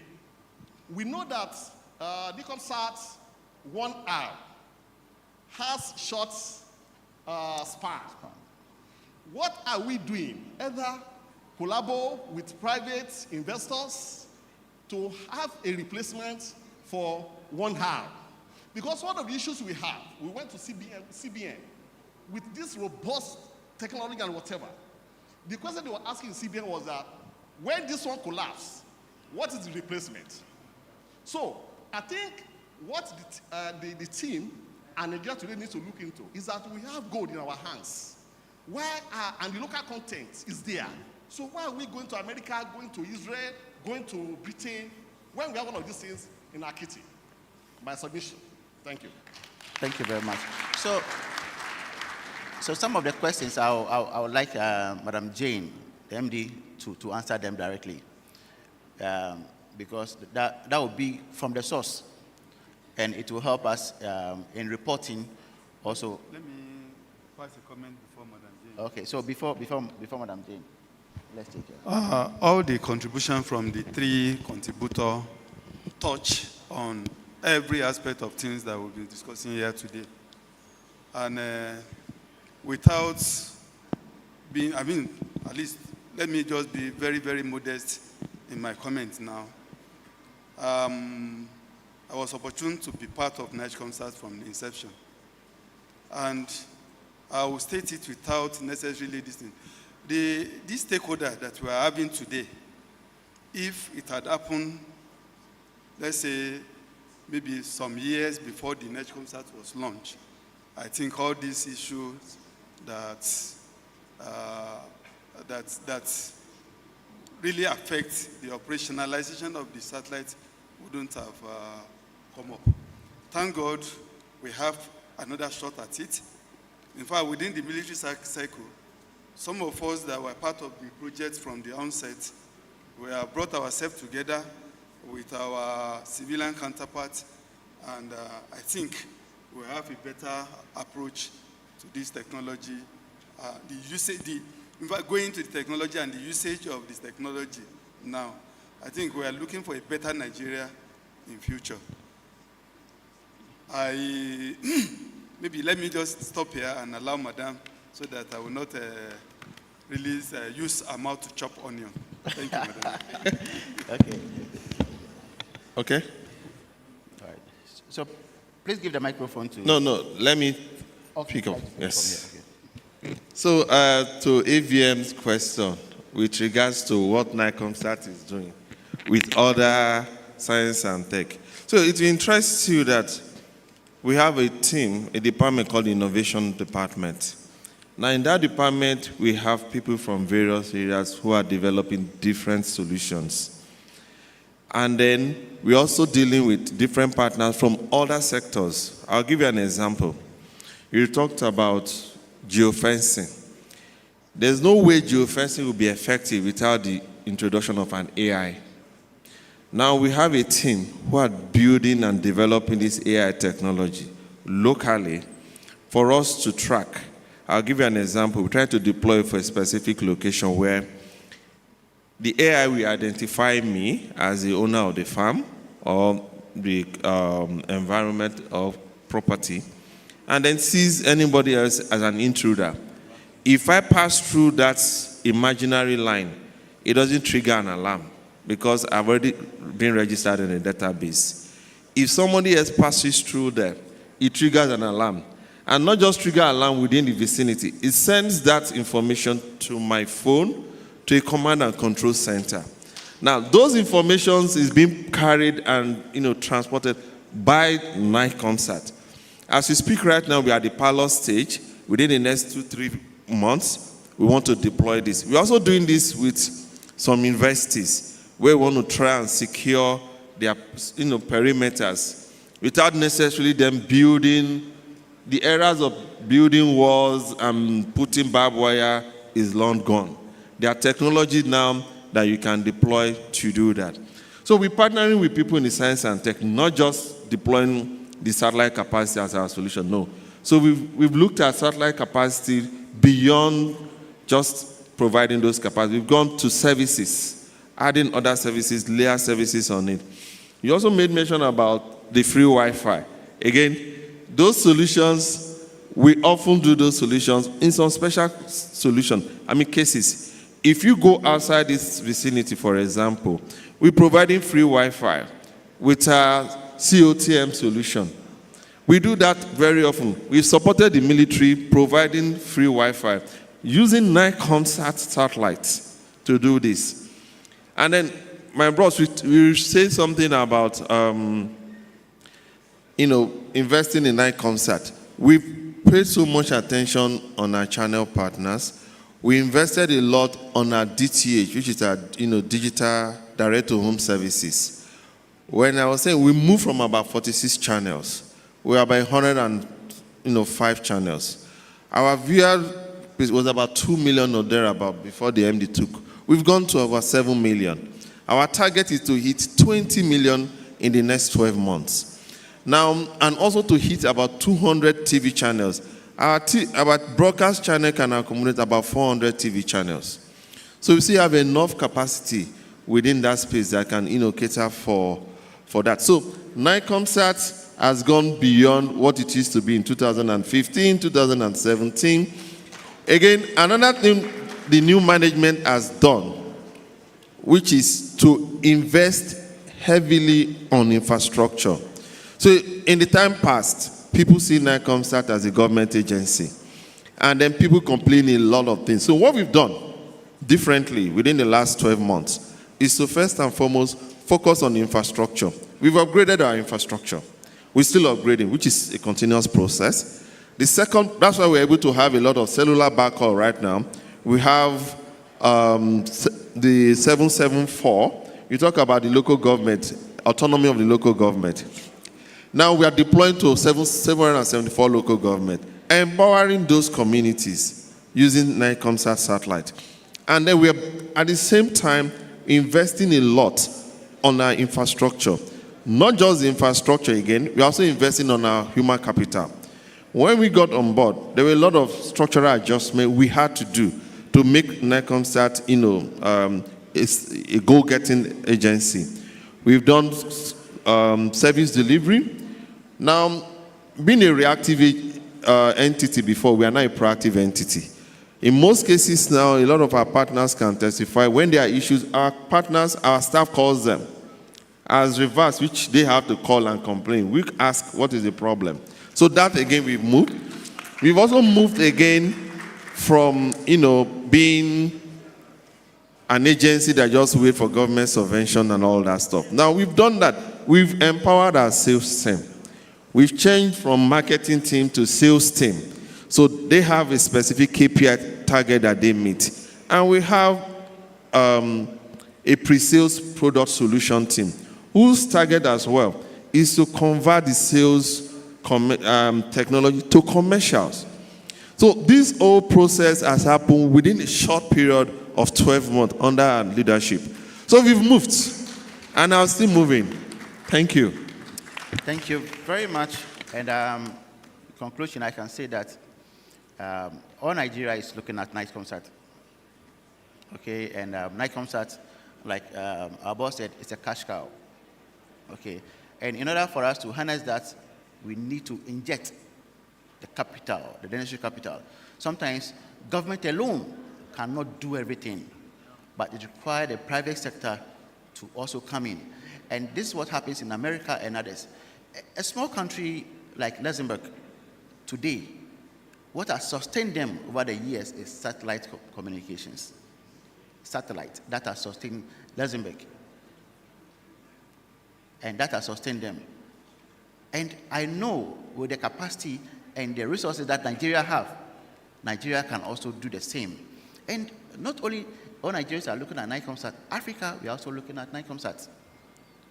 We know that Nicomsat 1R has short span. What are we doing? Either collaborate with private investors to have a replacement for 1R. Because one of the issues we have, we went to CBN with this robust technology and whatever. The question they were asking CBN was that when this one collapses, what is the replacement? So I think what the team and Nigeria today needs to look into is that we have gold in our hands. And the local content is there. So why are we going to America, going to Israel, going to Britain, when we have one of these things in our kitty? My submission. Thank you. Thank you very much. So some of the questions I would like Madam Jane, the MD, to answer them directly. Because that will be from the source. And it will help us in reporting also. Let me pass a comment before Madam Jane. Okay, so before Madam Jane, let's take it. All the contribution from the three contributors touch on every aspect of things that we'll be discussing here today. And without being, at least let me just be very, very modest in my comments now. I was opportune to be part of Nicomsat from the inception. And I will state it without necessarily listening. This stakeholder that we are having today, if it had happened, let's say, maybe some years before the Nicomsat was launched, I think all these issues that really affect the operationalization of the satellite wouldn't have come up. Thank God we have another shot at it. In fact, within the military cycle, some of us that were part of the project from the onset, we have brought ourselves together with our civilian counterparts, and I think we have a better approach to this technology. In fact, going into the technology and the usage of this technology now, I think we are looking for a better Nigeria in future. Maybe let me just stop here and allow Madam so that I will not use her mouth to chop onion. Thank you, Madam. Okay. Okay. All right. So please give the microphone to... No, let me pick up. Yes. Okay. So to AVM's question with regards to what Nicomsat is doing with other science and tech. So it interests you that we have a team, a department called the Innovation Department. Now in that department, we have people from various areas who are developing different solutions. And then we're also dealing with different partners from other sectors. I'll give you an example. You talked about geofencing. There's no way geofencing will be effective without the introduction of an AI. Now we have a team who are building and developing this AI technology locally for us to track. I'll give you an example. We try to deploy for a specific location where the AI will identify me as the owner of the farm or the environment or property, and then sees anybody else as an intruder. If I pass through that imaginary line, it doesn't trigger an alarm because I've already been registered in a database. If somebody else passes through there, it triggers an alarm. And not just trigger alarm within the vicinity, it sends that information to my phone, to a command and control center. Now, those informations is being carried and transported by Nicomsat. As we speak right now, we are at the pilot stage. Within the next 2-3 months, we want to deploy this. We're also doing this with some universities where we want to try and secure their perimeters without necessarily them building. The areas of building walls and putting barbed wire is long gone. There are technologies now that you can deploy to do that. So we're partnering with people in the science and tech, not just deploying the satellite capacity as our solution, no. So we've looked at satellite capacity beyond just providing those capacities. We've gone to services, adding other services, layer services on it. You also made mention about the free Wi-Fi. Again, those solutions, we often do those solutions in some special cases. If you go outside this vicinity, for example, we're providing free Wi-Fi with our COTM solution. We do that very often. We've supported the military providing free Wi-Fi using NICOMSAT satellites to do this. And then, my bros, we say something about, investing in NICOMSAT. We've paid so much attention on our channel partners. We invested a lot on our DTH, which is our, digital direct-to-home services. When I was saying we moved from about 46 channels, we are about 105 channels. Our viewer was about 2 million or thereabout before the MD took. We've gone to over 7 million. Our target is to hit 20 million in the next 12 months. Now, and also to hit about 200 TV channels. Our broadcast channel can accommodate about 400 TV channels. So we still have enough capacity within that space that can cater for that. So NICOMSAT has gone beyond what it used to be in 2015, 2017. Again, another thing the new management has done, which is to invest heavily on infrastructure. So in the time past, people see NICOMSAT as a government agency. And then people complain a lot of things. So what we've done differently within the last 12 months is to first and foremost focus on infrastructure. We've upgraded our infrastructure. We're still upgrading, which is a continuous process. The second, that's why we're able to have a lot of cellular backhaul right now. We have the 774. You talk about the local government, autonomy of the local government. Now we are deploying to 774 local government, empowering those communities using NICOMSAT satellite. And then we are, at the same time, investing a lot on our infrastructure. Not just the infrastructure again, we're also investing on our human capital. When we got on board, there were a lot of structural adjustments we had to do to make NICOMSAT, a go-getting agency. We've done service delivery. Now, being a reactive entity before, we are now a proactive entity. In most cases now, a lot of our partners can testify when there are issues, our staff calls them. As reverse, which they have to call and complain. We ask, what is the problem? So that, again, we've moved. We've also moved again from, being an agency that just wait for government subvention and all that stuff. Now, we've done that. We've empowered our sales team. We've changed from marketing team to sales team. So they have a specific KPI target that they meet. And we have a pre-sales product solution team, whose target as well is to convert the sales technology to commercials. So this whole process has happened within a short period of 12 months under our leadership. So we've moved, and I'm still moving. Thank you. Thank you very much. And in conclusion, I can say that all Nigeria is looking at NICOMSAT. Okay, and NICOMSAT, like our boss said, it's a cash cow. Okay, and in order for us to harness that, we need to inject the capital, the necessary capital. Sometimes government alone cannot do everything, but it requires the private sector to also come in. And this is what happens in America and others. A small country like Luxembourg today, what has sustained them over the years is satellite communications. Satellite, that has sustained Luxembourg. And that has sustained them. And I know with the capacity and the resources that Nigeria have, Nigeria can also do the same. And not only all Nigerians are looking at NICOMSAT, Africa, we are also looking at NICOMSAT.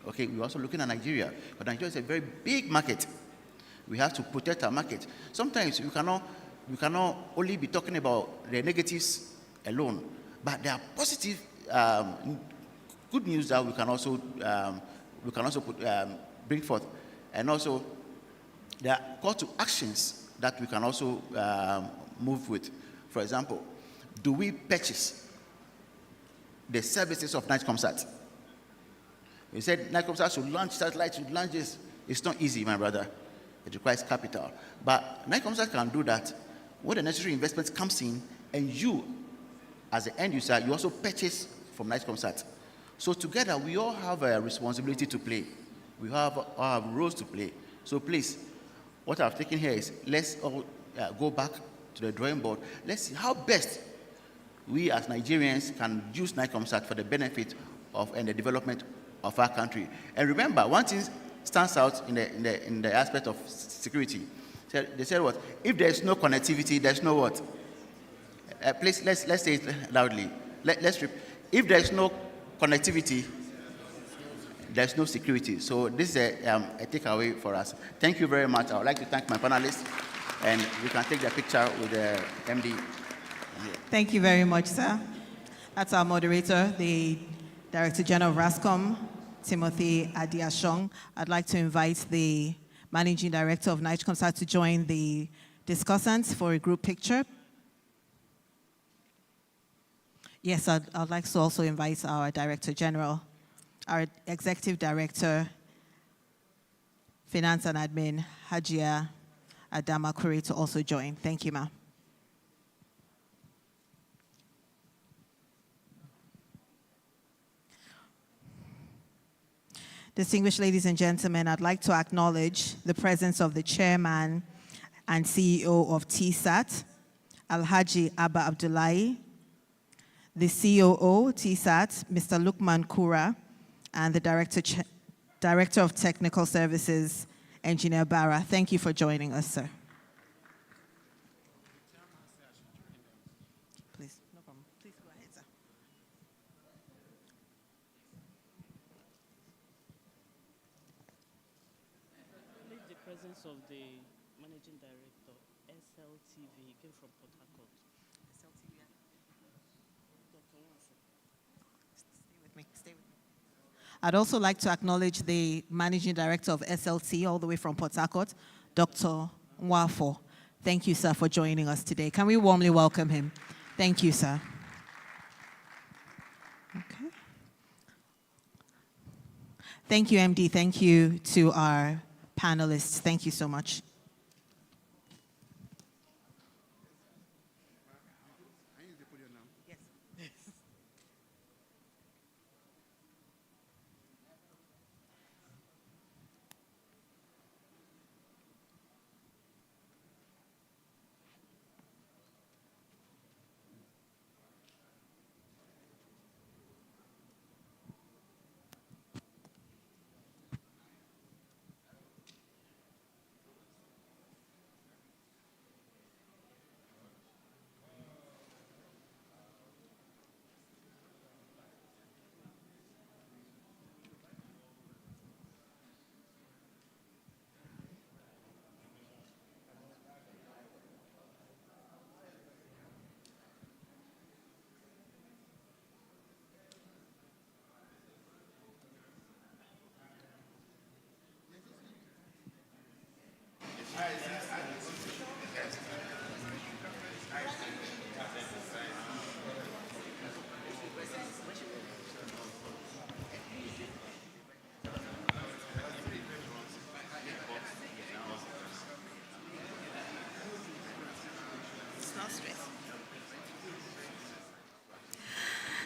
Okay, we're also looking at Nigeria. But Nigeria is a very big market. We have to protect our market. Sometimes we cannot only be talking about the negatives alone, but there are positive good news that we can also bring forth, and also there are call to actions that we can also move with. For example, do we purchase the services of NightComSat? We said NightComSat should launch satellites, should launch this. It's not easy, my brother. It requires capital. But NightComSat can do that when the necessary investment comes in, and you, as the end user, you also purchase from NightComSat. So together, we all have a responsibility to play. We all have roles to play. So please, what I've taken here is let's all go back to the drawing board. Let's see how best we as Nigerians can use NightComSat for the benefit of and the development of our country. And remember, one thing stands out in the aspect of security. They said what? If there's no connectivity, there's no what? Please, let's say it loudly. If there's no connectivity, there's no security. So this is a takeaway for us. Thank you very much. I would like to thank my panelists, and we can take the picture with the MD. Thank you very much, sir. That's our moderator, the Director General of RASCOM, Timothy Adiashong. I'd like to invite the Managing Director of NightComSat to join the discussants for a group picture. Yes, I'd like to also invite our Director General, our Executive Director, Finance and Admin, Hajia Adama Kure, to also join. Thank you, ma'am. Distinguished ladies and gentlemen, I'd like to acknowledge the presence of the Chairman and CEO of TSAT, Alhaji Abba Abdullahi, the COO, TSAT, Mr. Lukman Kura, and the Director of Technical Services, Engineer Barra. Thank you for joining us, sir. Please, no problem. Please go ahead, sir. The presence of the Managing Director, SLTV, came from Port Harcourt. SLTV. Stay with me. I'd also like to acknowledge the Managing Director of SLT, all the way from Port Harcourt, Dr. Nwafo. Thank you, sir, for joining us today. Can we warmly welcome him? Thank you, sir. Okay. Thank you, MD. Thank you to our panelists. Thank you so much.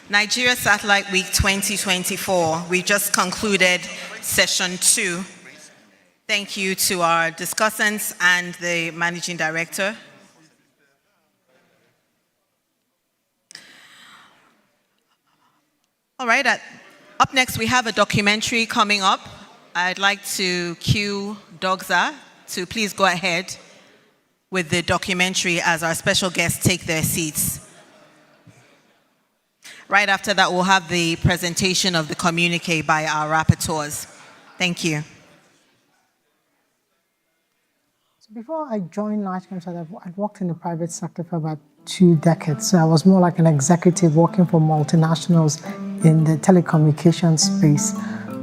Nigeria Satellite Week 2024. We just concluded session 2. Thank you to our discussants and the Managing Director. All right, up next we have a documentary coming up. I'd like to cue Dogza to please go ahead with the documentary as our special guests take their seats. Right after that, we'll have the presentation of the communique by our rapporteurs. Thank you. So before I joined NightComSat, I'd worked in the private sector for about 2 decades. So I was more like an executive working for multinationals in the telecommunications space.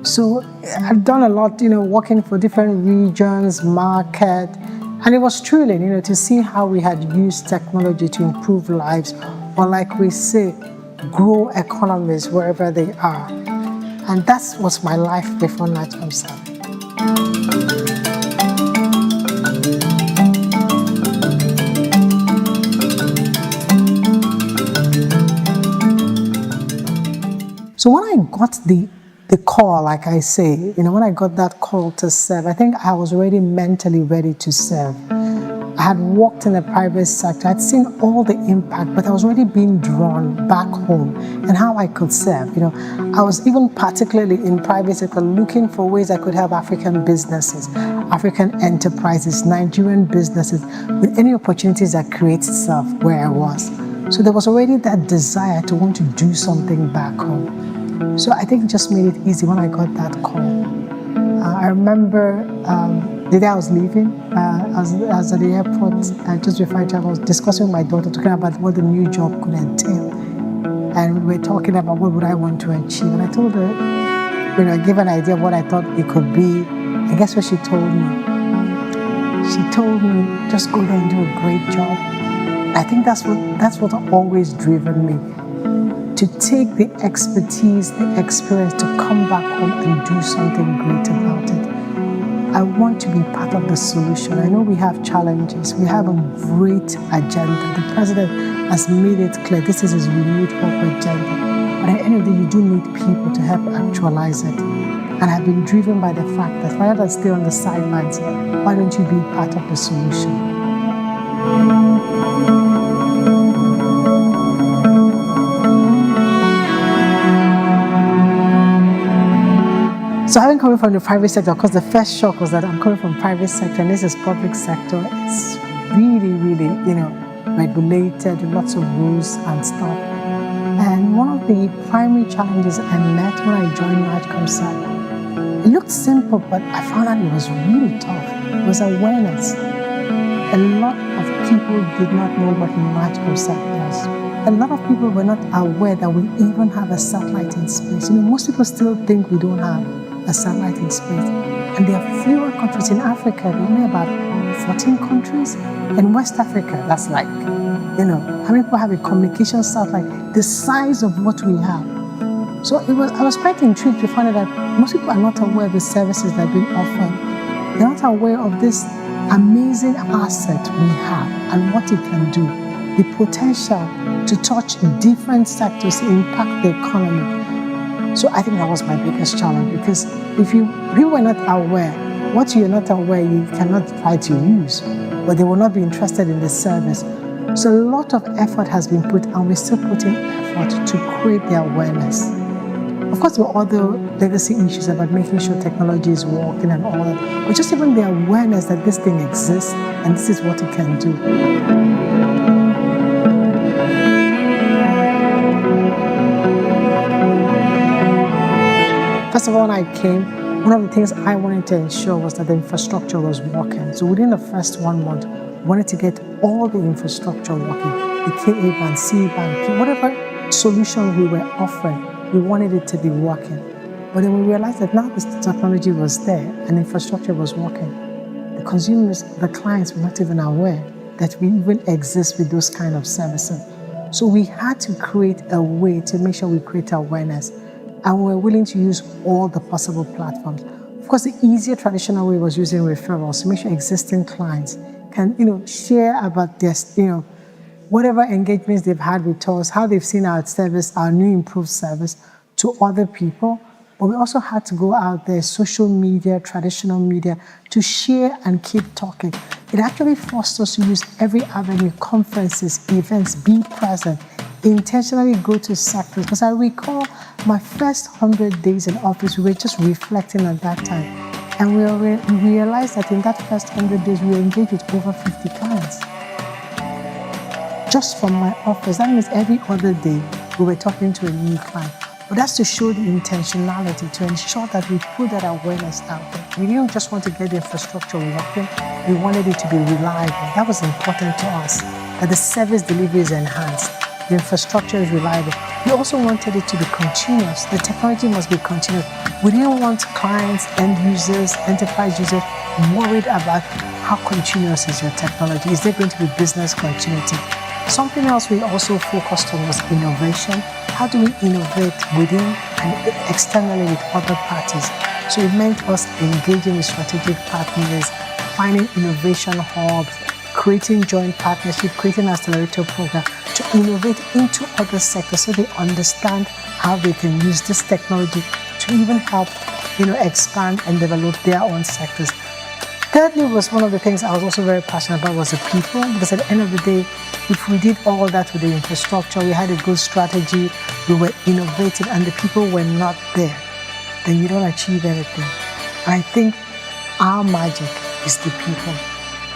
So I've done a lot, working for different regions, market, and it was thrilling, to see how we had used technology to improve lives, or like we say, grow economies wherever they are. And that was my life before NIGERIan. So when I got the call, like I say, when I got that call to serve, I think I was already mentally ready to serve. I had worked in the private sector, I'd seen all the impact, but I was already being drawn back home and how I could serve. I was even particularly in private sector looking for ways I could help African businesses, African enterprises, Nigerian businesses with any opportunities that create itself where I was. So there was already that desire to want to do something back home. So I think it just made it easy when I got that call. I remember the day I was leaving, I was at the airport, just before I traveled, I was discussing with my daughter, talking about what the new job could entail. And we were talking about what would I want to achieve. And I told her, I gave an idea of what I thought it could be. And guess what she told me? She told me, just go there and do a great job. I think that's what always driven me, to take the expertise, the experience, to come back home and do something great about it. I want to be part of the solution. I know we have challenges. We have a great agenda. The president has made it clear this is his renewed hope agenda. But at the end of the day, you do need people to help actualize it. And I've been driven by the fact that rather than stay on the sidelines, why don't you be part of the solution? So having coming from the private sector, of course, the first shock was that I'm coming from private sector and this is public sector. It's really, really, regulated, lots of rules and stuff. And one of the primary challenges I met when I joined NIGERIan, it looked simple, but I found out it was really tough. It was awareness. A lot of people did not know what NIGERIan was. A lot of people were not aware that we even have a satellite in space. Most people still think we don't have a satellite in space. And there are fewer countries in Africa. There are only about 14 countries. In West Africa, that's like, how many people have a communication satellite the size of what we have? So I was quite intrigued to find out that most people are not aware of the services that are being offered. They're not aware of this amazing asset we have and what it can do. The potential to touch different sectors to impact the economy. So I think that was my biggest challenge, because if people were not aware, what you're not aware, you cannot try to use, but they will not be interested in the service. So a lot of effort has been put, and we're still putting effort to create the awareness. Of course, there are other legacy issues about making sure technology is working and all that, but just even the awareness that this thing exists and this is what it can do. First of all, when I came, one of the things I wanted to ensure was that the infrastructure was working. So within the first 1 month, we wanted to get all the infrastructure working. The KA band, C band, whatever solution we were offering, we wanted it to be working. But then we realized that now the technology was there and infrastructure was working. The consumers, the clients were not even aware that we even exist with those kind of services. So we had to create a way to make sure we create awareness. And we're willing to use all the possible platforms. Of course, the easier traditional way was using referrals to make sure existing clients can, share about their, whatever engagements they've had with us, how they've seen our service, our new improved service to other people. But we also had to go out there, social media, traditional media, to share and keep talking. It actually forced us to use every avenue, conferences, events, be present, intentionally go to sectors. Because I recall my first 100 days in office, we were just reflecting at that time. And we realized that in that first 100 days, we were engaged with over 50 clients. Just from my office. That means every other day, we were talking to a new client. But that's to show the intentionality, to ensure that we put that awareness out there. We didn't just want to get the infrastructure working, we wanted it to be reliable. That was important to us, that the service delivery is enhanced, the infrastructure is reliable. We also wanted it to be continuous. The technology must be continuous. We didn't want clients, end users, enterprise users worried about how continuous is your technology. Is there going to be business continuity? Something else we also focused on was innovation. How do we innovate within and externally with other parties? So it meant us engaging with strategic partners, finding innovation hubs, creating joint partnership, creating an accelerator program to innovate into other sectors so they understand how they can use this technology to even help, expand and develop their own sectors. Thirdly was one of the things I was also very passionate about was the people, because at the end of the day, if we did all that with the infrastructure, we had a good strategy, we were innovative, and the people were not there, then you don't achieve anything. And I think our magic is the people.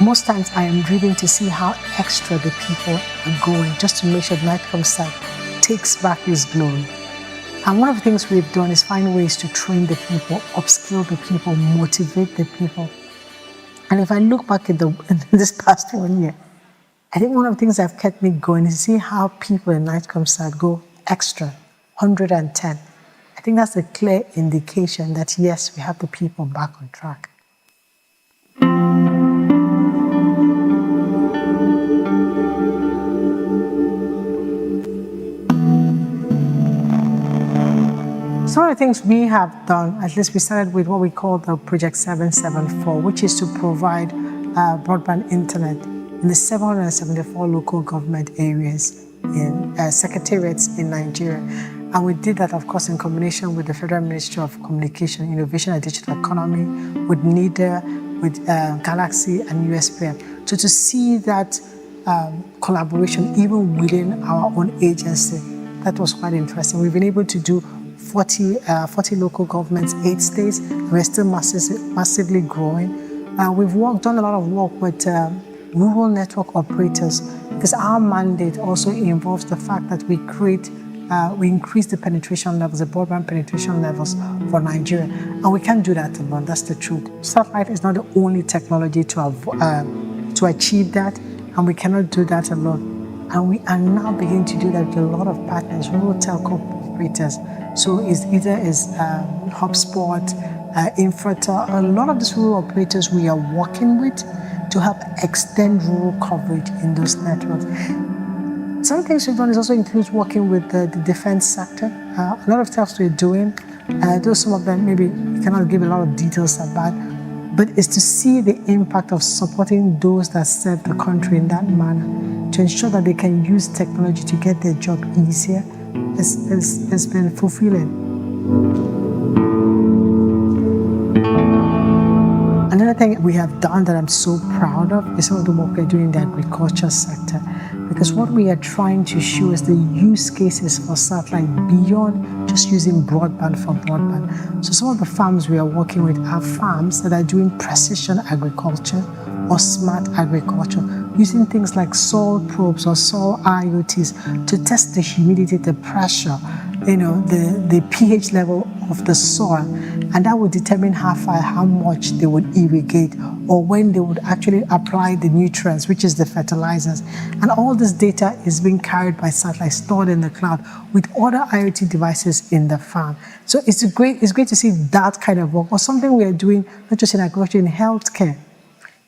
Most times I am driven to see how extra the people are going, just to make sure NICOMSAT takes back its glory. And one of the things we've done is find ways to train the people, upskill the people, motivate the people. And if I look back at this past 1 year, I think one of the things that have kept me going is to see how people in NICOMSAT go extra, 110. I think that's a clear indication that yes, we have the people back on track. Some of the things we have done, at least we started with what we call the Project 774, which is to provide broadband internet in the 774 local government areas in secretariats in Nigeria. And we did that, of course, in combination with the Federal Ministry of Communication, Innovation and Digital Economy, with NIDA, with Galaxy and USPM. So to see that collaboration even within our own agency, that was quite interesting. We've been able to do 40 local governments, 8 states, and we're still massively growing. We've done a lot of work with rural network operators, because our mandate also involves the fact that we increase the penetration levels, the broadband penetration levels for Nigeria. And we can't do that alone, that's the truth. Satellite is not the only technology to achieve that, and we cannot do that alone. And we are now beginning to do that with a lot of partners, rural telco operators. So it's either HubSpot, Infratel, a lot of these rural operators we are working with to help extend rural coverage in those networks. Some things we've done is also includes working with the defense sector. A lot of stuff we're doing, though some of them maybe you cannot give a lot of details about, but it's to see the impact of supporting those that serve the country in that manner, to ensure that they can use technology to get their job easier. It's been fulfilling. Another thing we have done that I'm so proud of is some of the work we're doing in the agriculture sector. Because what we are trying to show is the use cases for satellite beyond just using broadband for broadband. So some of the farms we are working with are farms that are doing precision agriculture or smart agriculture, using things like soil probes or soil IoTs to test the humidity, the pressure, the pH level of the soil, and that would determine how far, how much they would irrigate, or when they would actually apply the nutrients, which is the fertilizers. And all this data is being carried by satellite, stored in the cloud with other IoT devices in the farm. So it's great to see that kind of work, or something we are doing not just in agriculture, in healthcare.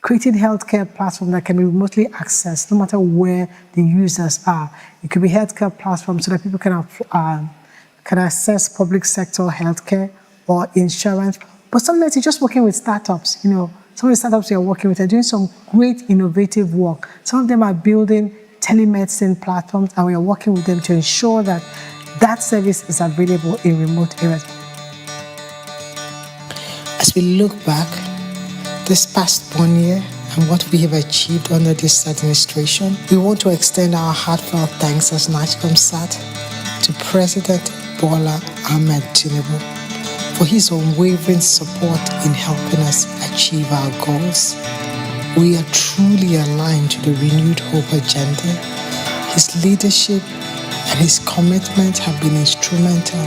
Creating healthcare platforms that can be remotely accessed no matter where the users are. It could be healthcare platforms so that people can access public sector healthcare or insurance. But sometimes it's just working with startups. Some of the startups we are working with are doing some great innovative work. Some of them are building telemedicine platforms, and we are working with them to ensure that that service is available in remote areas. As we look back, this past 1 year and what we have achieved under this administration, we want to extend our heartfelt thanks as NICOMSAT to President Bola Ahmed Tinubu for his unwavering support in helping us achieve our goals. We are truly aligned to the renewed hope agenda. His leadership and his commitment have been instrumental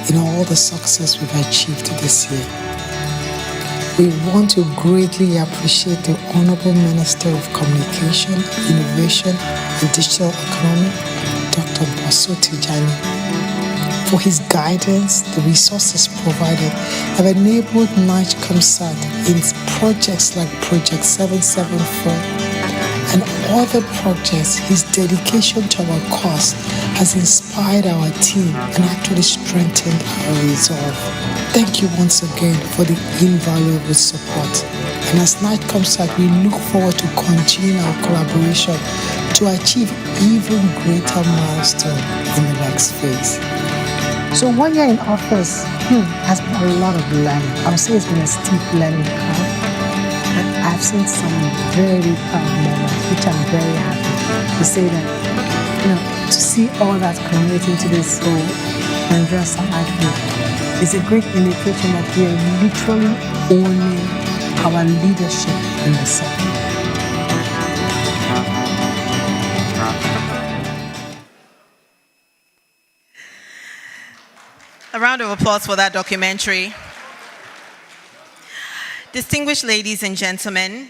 in all the success we've achieved this year. We want to greatly appreciate the Honorable Minister of Communication, Innovation and Digital Economy, Dr. Bosso Tijani, for his guidance, the resources provided have enabled NIGECOMSAT in projects like Project 774 and other projects. His dedication to our cause has inspired our team and actually strengthened our resolve. Thank you once again for the invaluable support. And as NIGECOMSAT, we look forward to continuing our collaboration to achieve even greater milestone in the next phase. So 1 year in office has been a lot of learning. I would say it's been a steep learning curve. And I've seen some very proud moments, which I'm very happy to say that, to see all that culminating to this goal and just is a great indication that we are literally owning our leadership in the sector. A round of applause for that documentary. Distinguished ladies and gentlemen,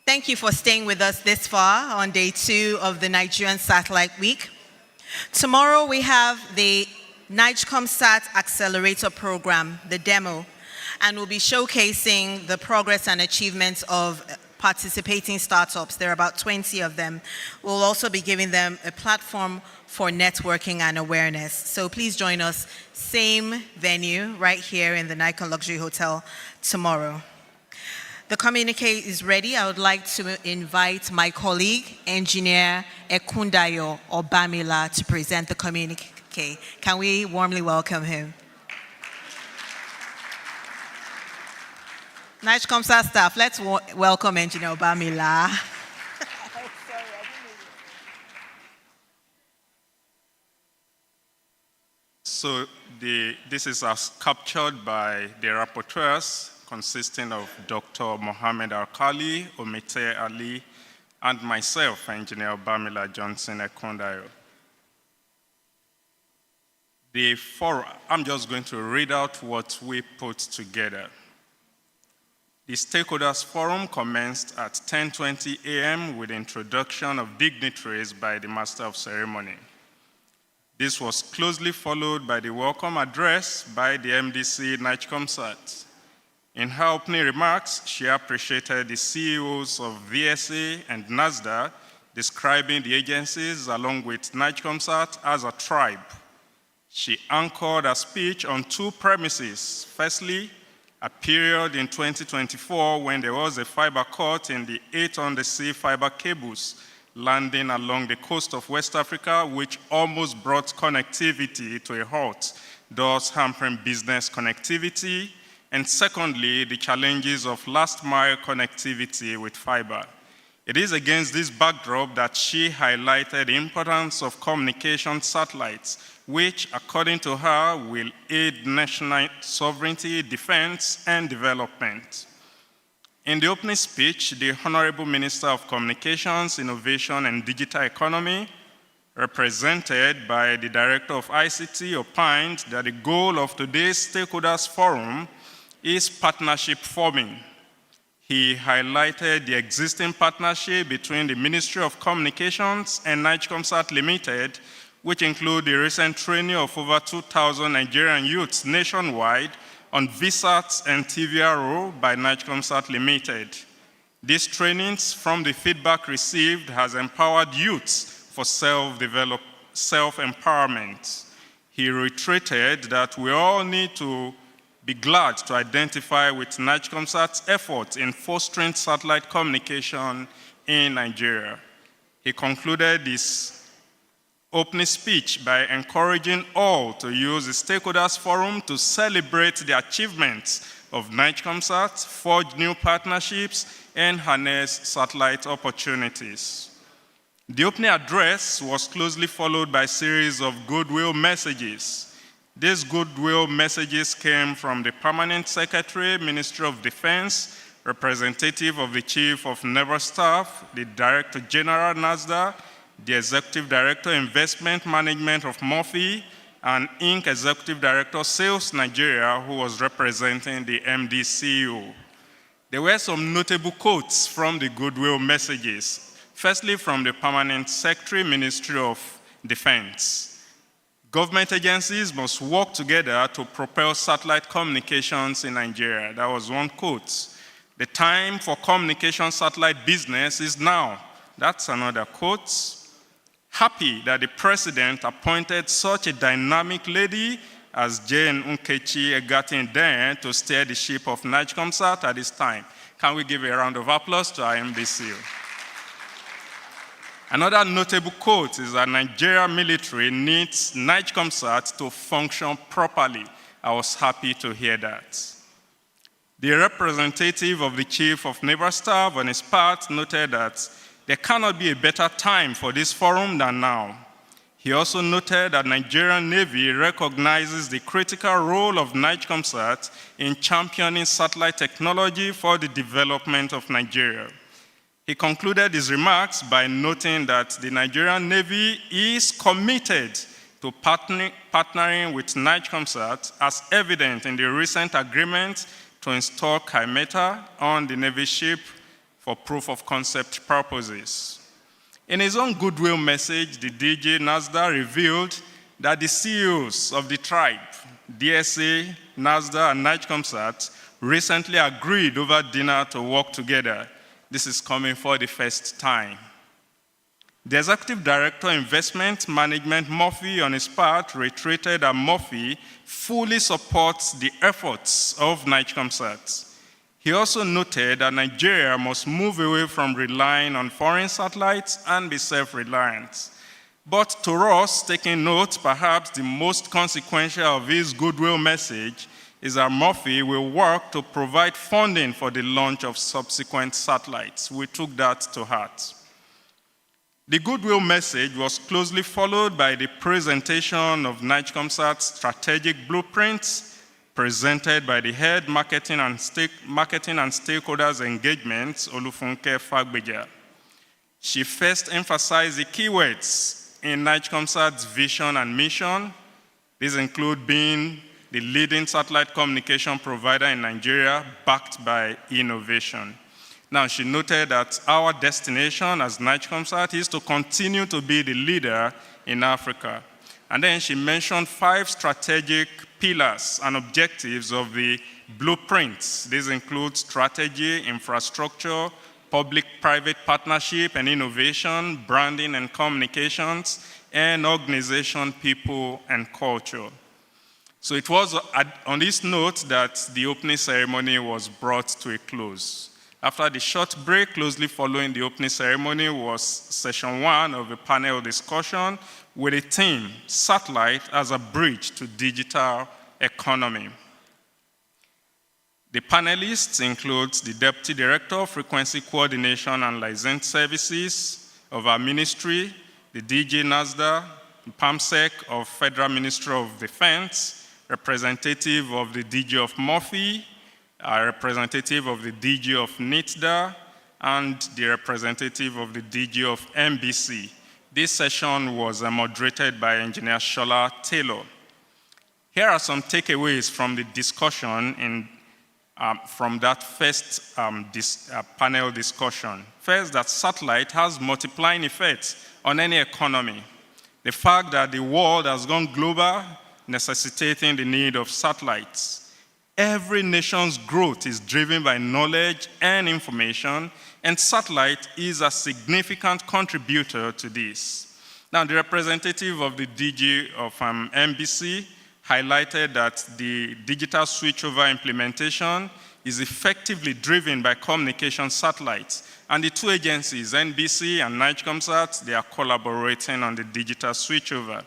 thank you for staying with us this far on day 2 of the Nigerian Satellite Week. Tomorrow we have the NIGECOMSAT Accelerator Program, the demo, and we'll be showcasing the progress and achievements of participating startups. There are about 20 of them. We'll also be giving them a platform for networking and awareness. So please join us, same venue, right here in the Nikon Luxury Hotel tomorrow. The communique is ready. I would like to invite my colleague, Engineer Ekundayo Obamila, to present the communique. Can we warmly welcome him? NIGECOMSAT staff, let's welcome Engineer Obamila. So this is as captured by the rapporteurs, consisting of Dr. Mohammed Alkali, Omete Ali, and myself, Engineer Obamila Johnson Ekundayo. I'm just going to read out what we put together. The Stakeholders Forum commenced at 10:20 a.m. with the introduction of dignitaries by the Master of Ceremony. This was closely followed by the welcome address by the MDC NIGECOMSAT. In her opening remarks, she appreciated the CEOs of VSA and NASDAQ, describing the agencies along with NIGECOMSAT as a tribe. She anchored her speech on 2 premises. Firstly, a period in 2024 when there was a fiber cut in the 8 undersea fiber cables landing along the coast of West Africa, which almost brought connectivity to a halt, thus hampering business connectivity. And secondly, the challenges of last-mile connectivity with fiber. It is against this backdrop that she highlighted the importance of communication satellites, which, according to her, will aid national sovereignty, defense, and development. In the opening speech, the Honorable Minister of Communications, Innovation, and Digital Economy, represented by the Director of ICT, opined that the goal of today's Stakeholders Forum is partnership forming. He highlighted the existing partnership between the Ministry of Communications and NIGECOMSAT Limited, which include the recent training of over 2,000 Nigerian youths nationwide on VSATs and TVRO by NIGECOMSAT Limited. These trainings, from the feedback received, has empowered youths for self-empowerment. He reiterated that we all need to be glad to identify with NIGECOMSAT's efforts in fostering satellite communication in Nigeria. He concluded his opening speech by encouraging all to use the Stakeholders Forum to celebrate the achievements of NIGECOMSAT, forge new partnerships, and harness satellite opportunities. The opening address was closely followed by a series of goodwill messages. These goodwill messages came from the Permanent Secretary, Ministry of Defense, representative of the Chief of Naval Staff, the Director General NASDAQ, the Executive Director, Investment Management of Murphy, and Inc. Executive Director, Sales Nigeria, who was representing the MD CEO. There were some notable quotes from the goodwill messages. Firstly, from the Permanent Secretary, Ministry of Defense. Government agencies must work together to propel satellite communications in Nigeria. That was one quote. The time for communication satellite business is now. That's another quote. Happy that the president appointed such a dynamic lady as Jane Nkechi Egatin to steer the ship of NIGCOMSAT at this time. Can we give a round of applause to our MDCO? Another notable quote is that Nigeria military needs NIGCOMSAT to function properly. I was happy to hear that. The representative of the Chief of Naval Staff on his part noted that there cannot be a better time for this forum than now. He also noted that Nigerian Navy recognizes the critical role of NIGCOMSAT in championing satellite technology for the development of Nigeria. He concluded his remarks by noting that the Nigerian Navy is committed to partnering with NIGCOMSAT, as evident in the recent agreement to install Chimeta on the Navy ship for proof of concept purposes. In his own goodwill message, the DG NASDA revealed that the CEOs of the tribe, DSA, NASDA, and NIGCOMSAT, recently agreed over dinner to work together. This is coming for the first time. The Executive Director, Investment Management, Murphy, on his part, reiterated that Murphy fully supports the efforts of NIGCOMSAT. He also noted that Nigeria must move away from relying on foreign satellites and be self-reliant. But to us, taking note, perhaps the most consequential of his goodwill message is that Murphy will work to provide funding for the launch of subsequent satellites. We took that to heart. The goodwill message was closely followed by the presentation of NIGCOMSAT's strategic blueprints, presented by the head marketing and stakeholders engagements, Olufunke Fagbeja. She first emphasized the keywords in NIGCOMSAT's vision and mission. These include being the leading satellite communication provider in Nigeria, backed by innovation. Now, she noted that our destination as NIGCOMSAT is to continue to be the leader in Africa. And then she mentioned 5 strategic pillars and objectives of the blueprints. These include strategy, infrastructure, public-private partnership and innovation, branding and communications, and organization, people, and culture. So it was on this note that the opening ceremony was brought to a close. After the short break, closely following the opening ceremony, was session 1 of a panel discussion with a theme, Satellite as a Bridge to Digital Economy. The panelists include the Deputy Director of Frequency Coordination and License Services of our ministry, the DG NASDA, PAMSEC of Federal Ministry of Defense, representative of the DG of Murphy, a representative of the DG of NITDA, and the representative of the DG of MBC. This session was moderated by Engineer Shola Taylor. Here are some takeaways from the discussion from that first panel discussion. First, that satellite has multiplying effects on any economy. The fact that the world has gone global, necessitating the need of satellites. Every nation's growth is driven by knowledge and information, and satellite is a significant contributor to this. Now, the representative of the DG of MBC highlighted that the digital switchover implementation is effectively driven by communication satellites, and the two agencies, NBC and NIGCOMSAT, they are collaborating on the digital switchover.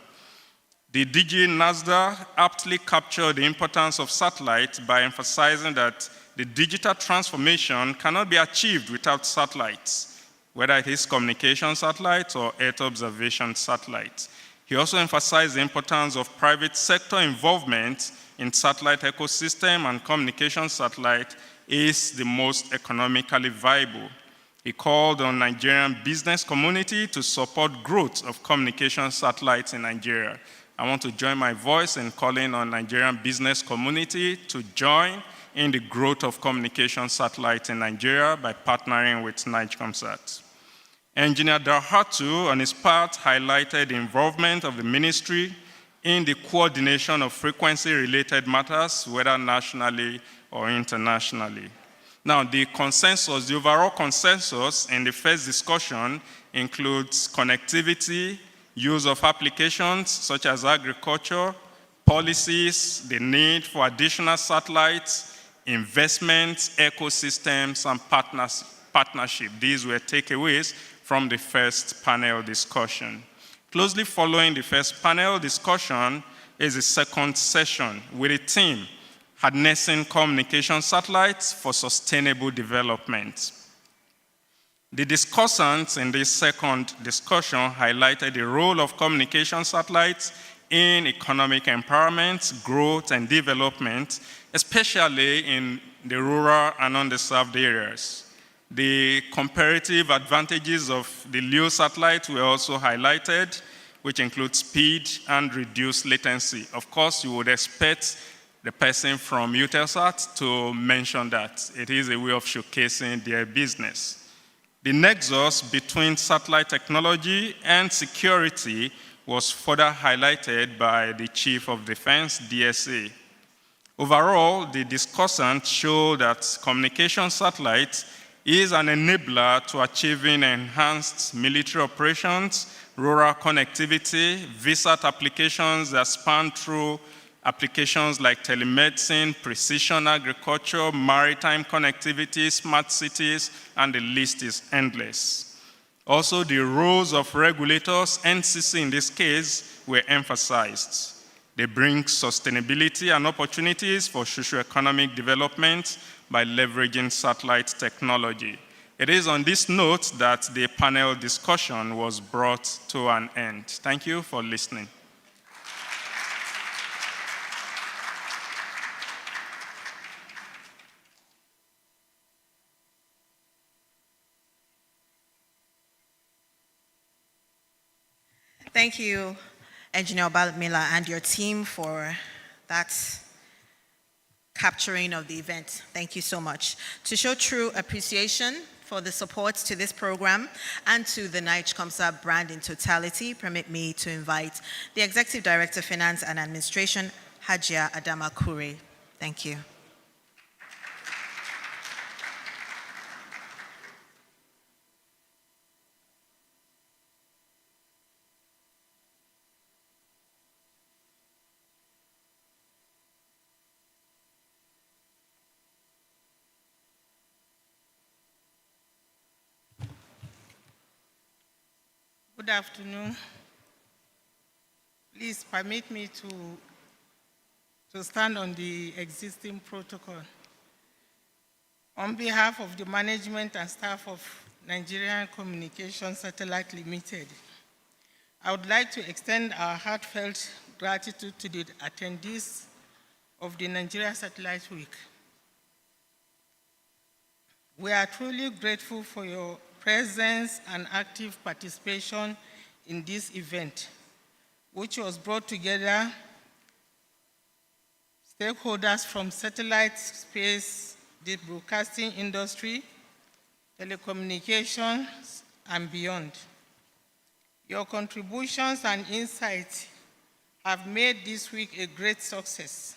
The DG NASDA aptly captured the importance of satellites by emphasizing that the digital transformation cannot be achieved without satellites, whether it is communication satellites or Earth observation satellites. He also emphasized the importance of private sector involvement in satellite ecosystem, and communication satellite is the most economically viable. He called on Nigerian business community to support growth of communication satellites in Nigeria. I want to join my voice in calling on Nigerian business community to join in the growth of communication satellites in Nigeria by partnering with NIGCOMSAT. Engineer Darhatu, on his part, highlighted the involvement of the ministry in the coordination of frequency-related matters, whether nationally or internationally. Now, the overall consensus in the first discussion includes connectivity, use of applications such as agriculture, policies, the need for additional satellites, investments, ecosystems, and partnership. These were takeaways from the first panel discussion. Closely following the first panel discussion is the second session with a theme, Harnessing Communication Satellites for Sustainable Development. The discussants in this second discussion highlighted the role of communication satellites in economic empowerment, growth, and development, especially in the rural and underserved areas. The comparative advantages of the LEO satellite were also highlighted, which include speed and reduced latency. Of course, you would expect the person from Eutelsat to mention that. It is a way of showcasing their business. The nexus between satellite technology and security was further highlighted by the Chief of Defense, DSA. Overall, the discussants showed that communication satellite is an enabler to achieving enhanced military operations, rural connectivity, VSAT applications that span through applications like telemedicine, precision agriculture, maritime connectivity, smart cities, and the list is endless. Also, the roles of regulators, NCC in this case, were emphasized. They bring sustainability and opportunities for socio-economic development by leveraging satellite technology. It is on this note that the panel discussion was brought to an end. Thank you for listening. Thank you, Engineer Obalamila, and your team for that capturing of the event. Thank you so much. To show true appreciation for the support to this program and to the NIGCOMSAT brand in totality, permit me to invite the Executive Director of Finance and Administration, Hajia Adama Kure. Thank you. Good afternoon. Please permit me to stand on the existing protocol. On behalf of the management and staff of Nigerian Communications Satellite Limited, I would like to extend our heartfelt gratitude to the attendees of the Nigeria Satellite Week. We are truly grateful for your presence and active participation in this event, which was brought together stakeholders from satellite space, the broadcasting industry, telecommunications, and beyond. Your contributions and insights have made this week a great success.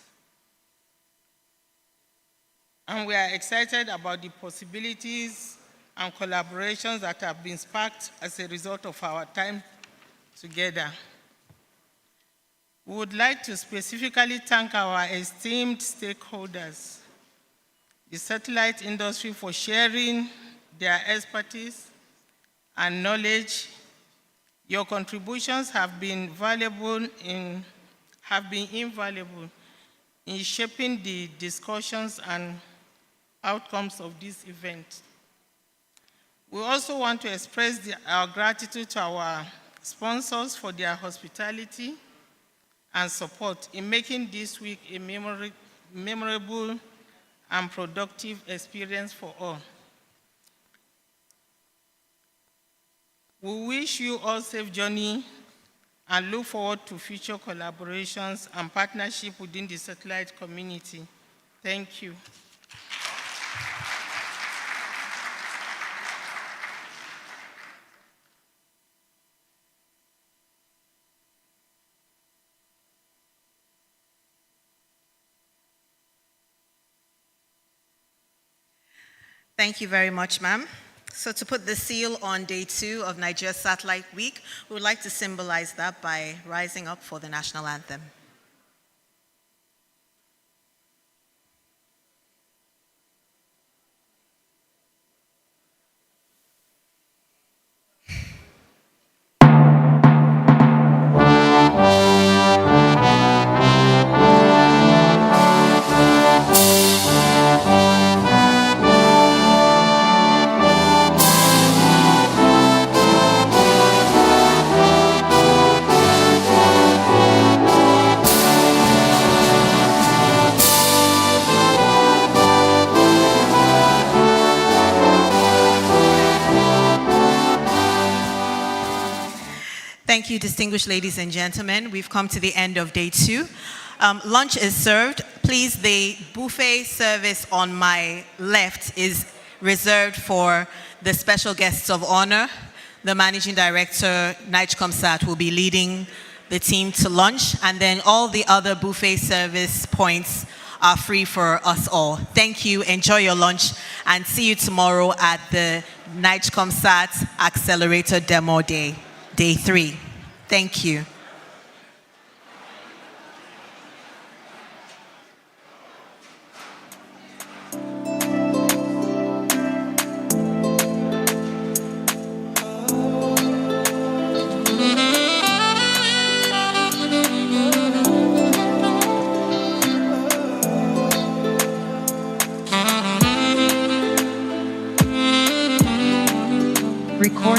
And we are excited about the possibilities and collaborations that have been sparked as a result of our time together. We would like to specifically thank our esteemed stakeholders, the satellite industry, for sharing their expertise and knowledge. Your contributions have been invaluable in shaping the discussions and outcomes of this event. We also want to express our gratitude to our sponsors for their hospitality and support in making this week a memorable and productive experience for all. We wish you all safe journey and look forward to future collaborations and partnership within the satellite community. Thank you. Thank you very much, ma'am. So to put the seal on day 2 of Nigeria Satellite Week, we would like to symbolize that by rising up for the national anthem. Thank you, distinguished ladies and gentlemen. We've come to the end of day 2. Lunch is served. Please, the buffet service on my left is reserved for the special guests of honor. The Managing Director, NIGCOMSAT, will be leading the team to lunch, and then all the other buffet service points are free for us all. Thank you, enjoy your lunch, and see you tomorrow at the NIGCOMSAT Accelerator Demo Day, Day 3. Thank you. Record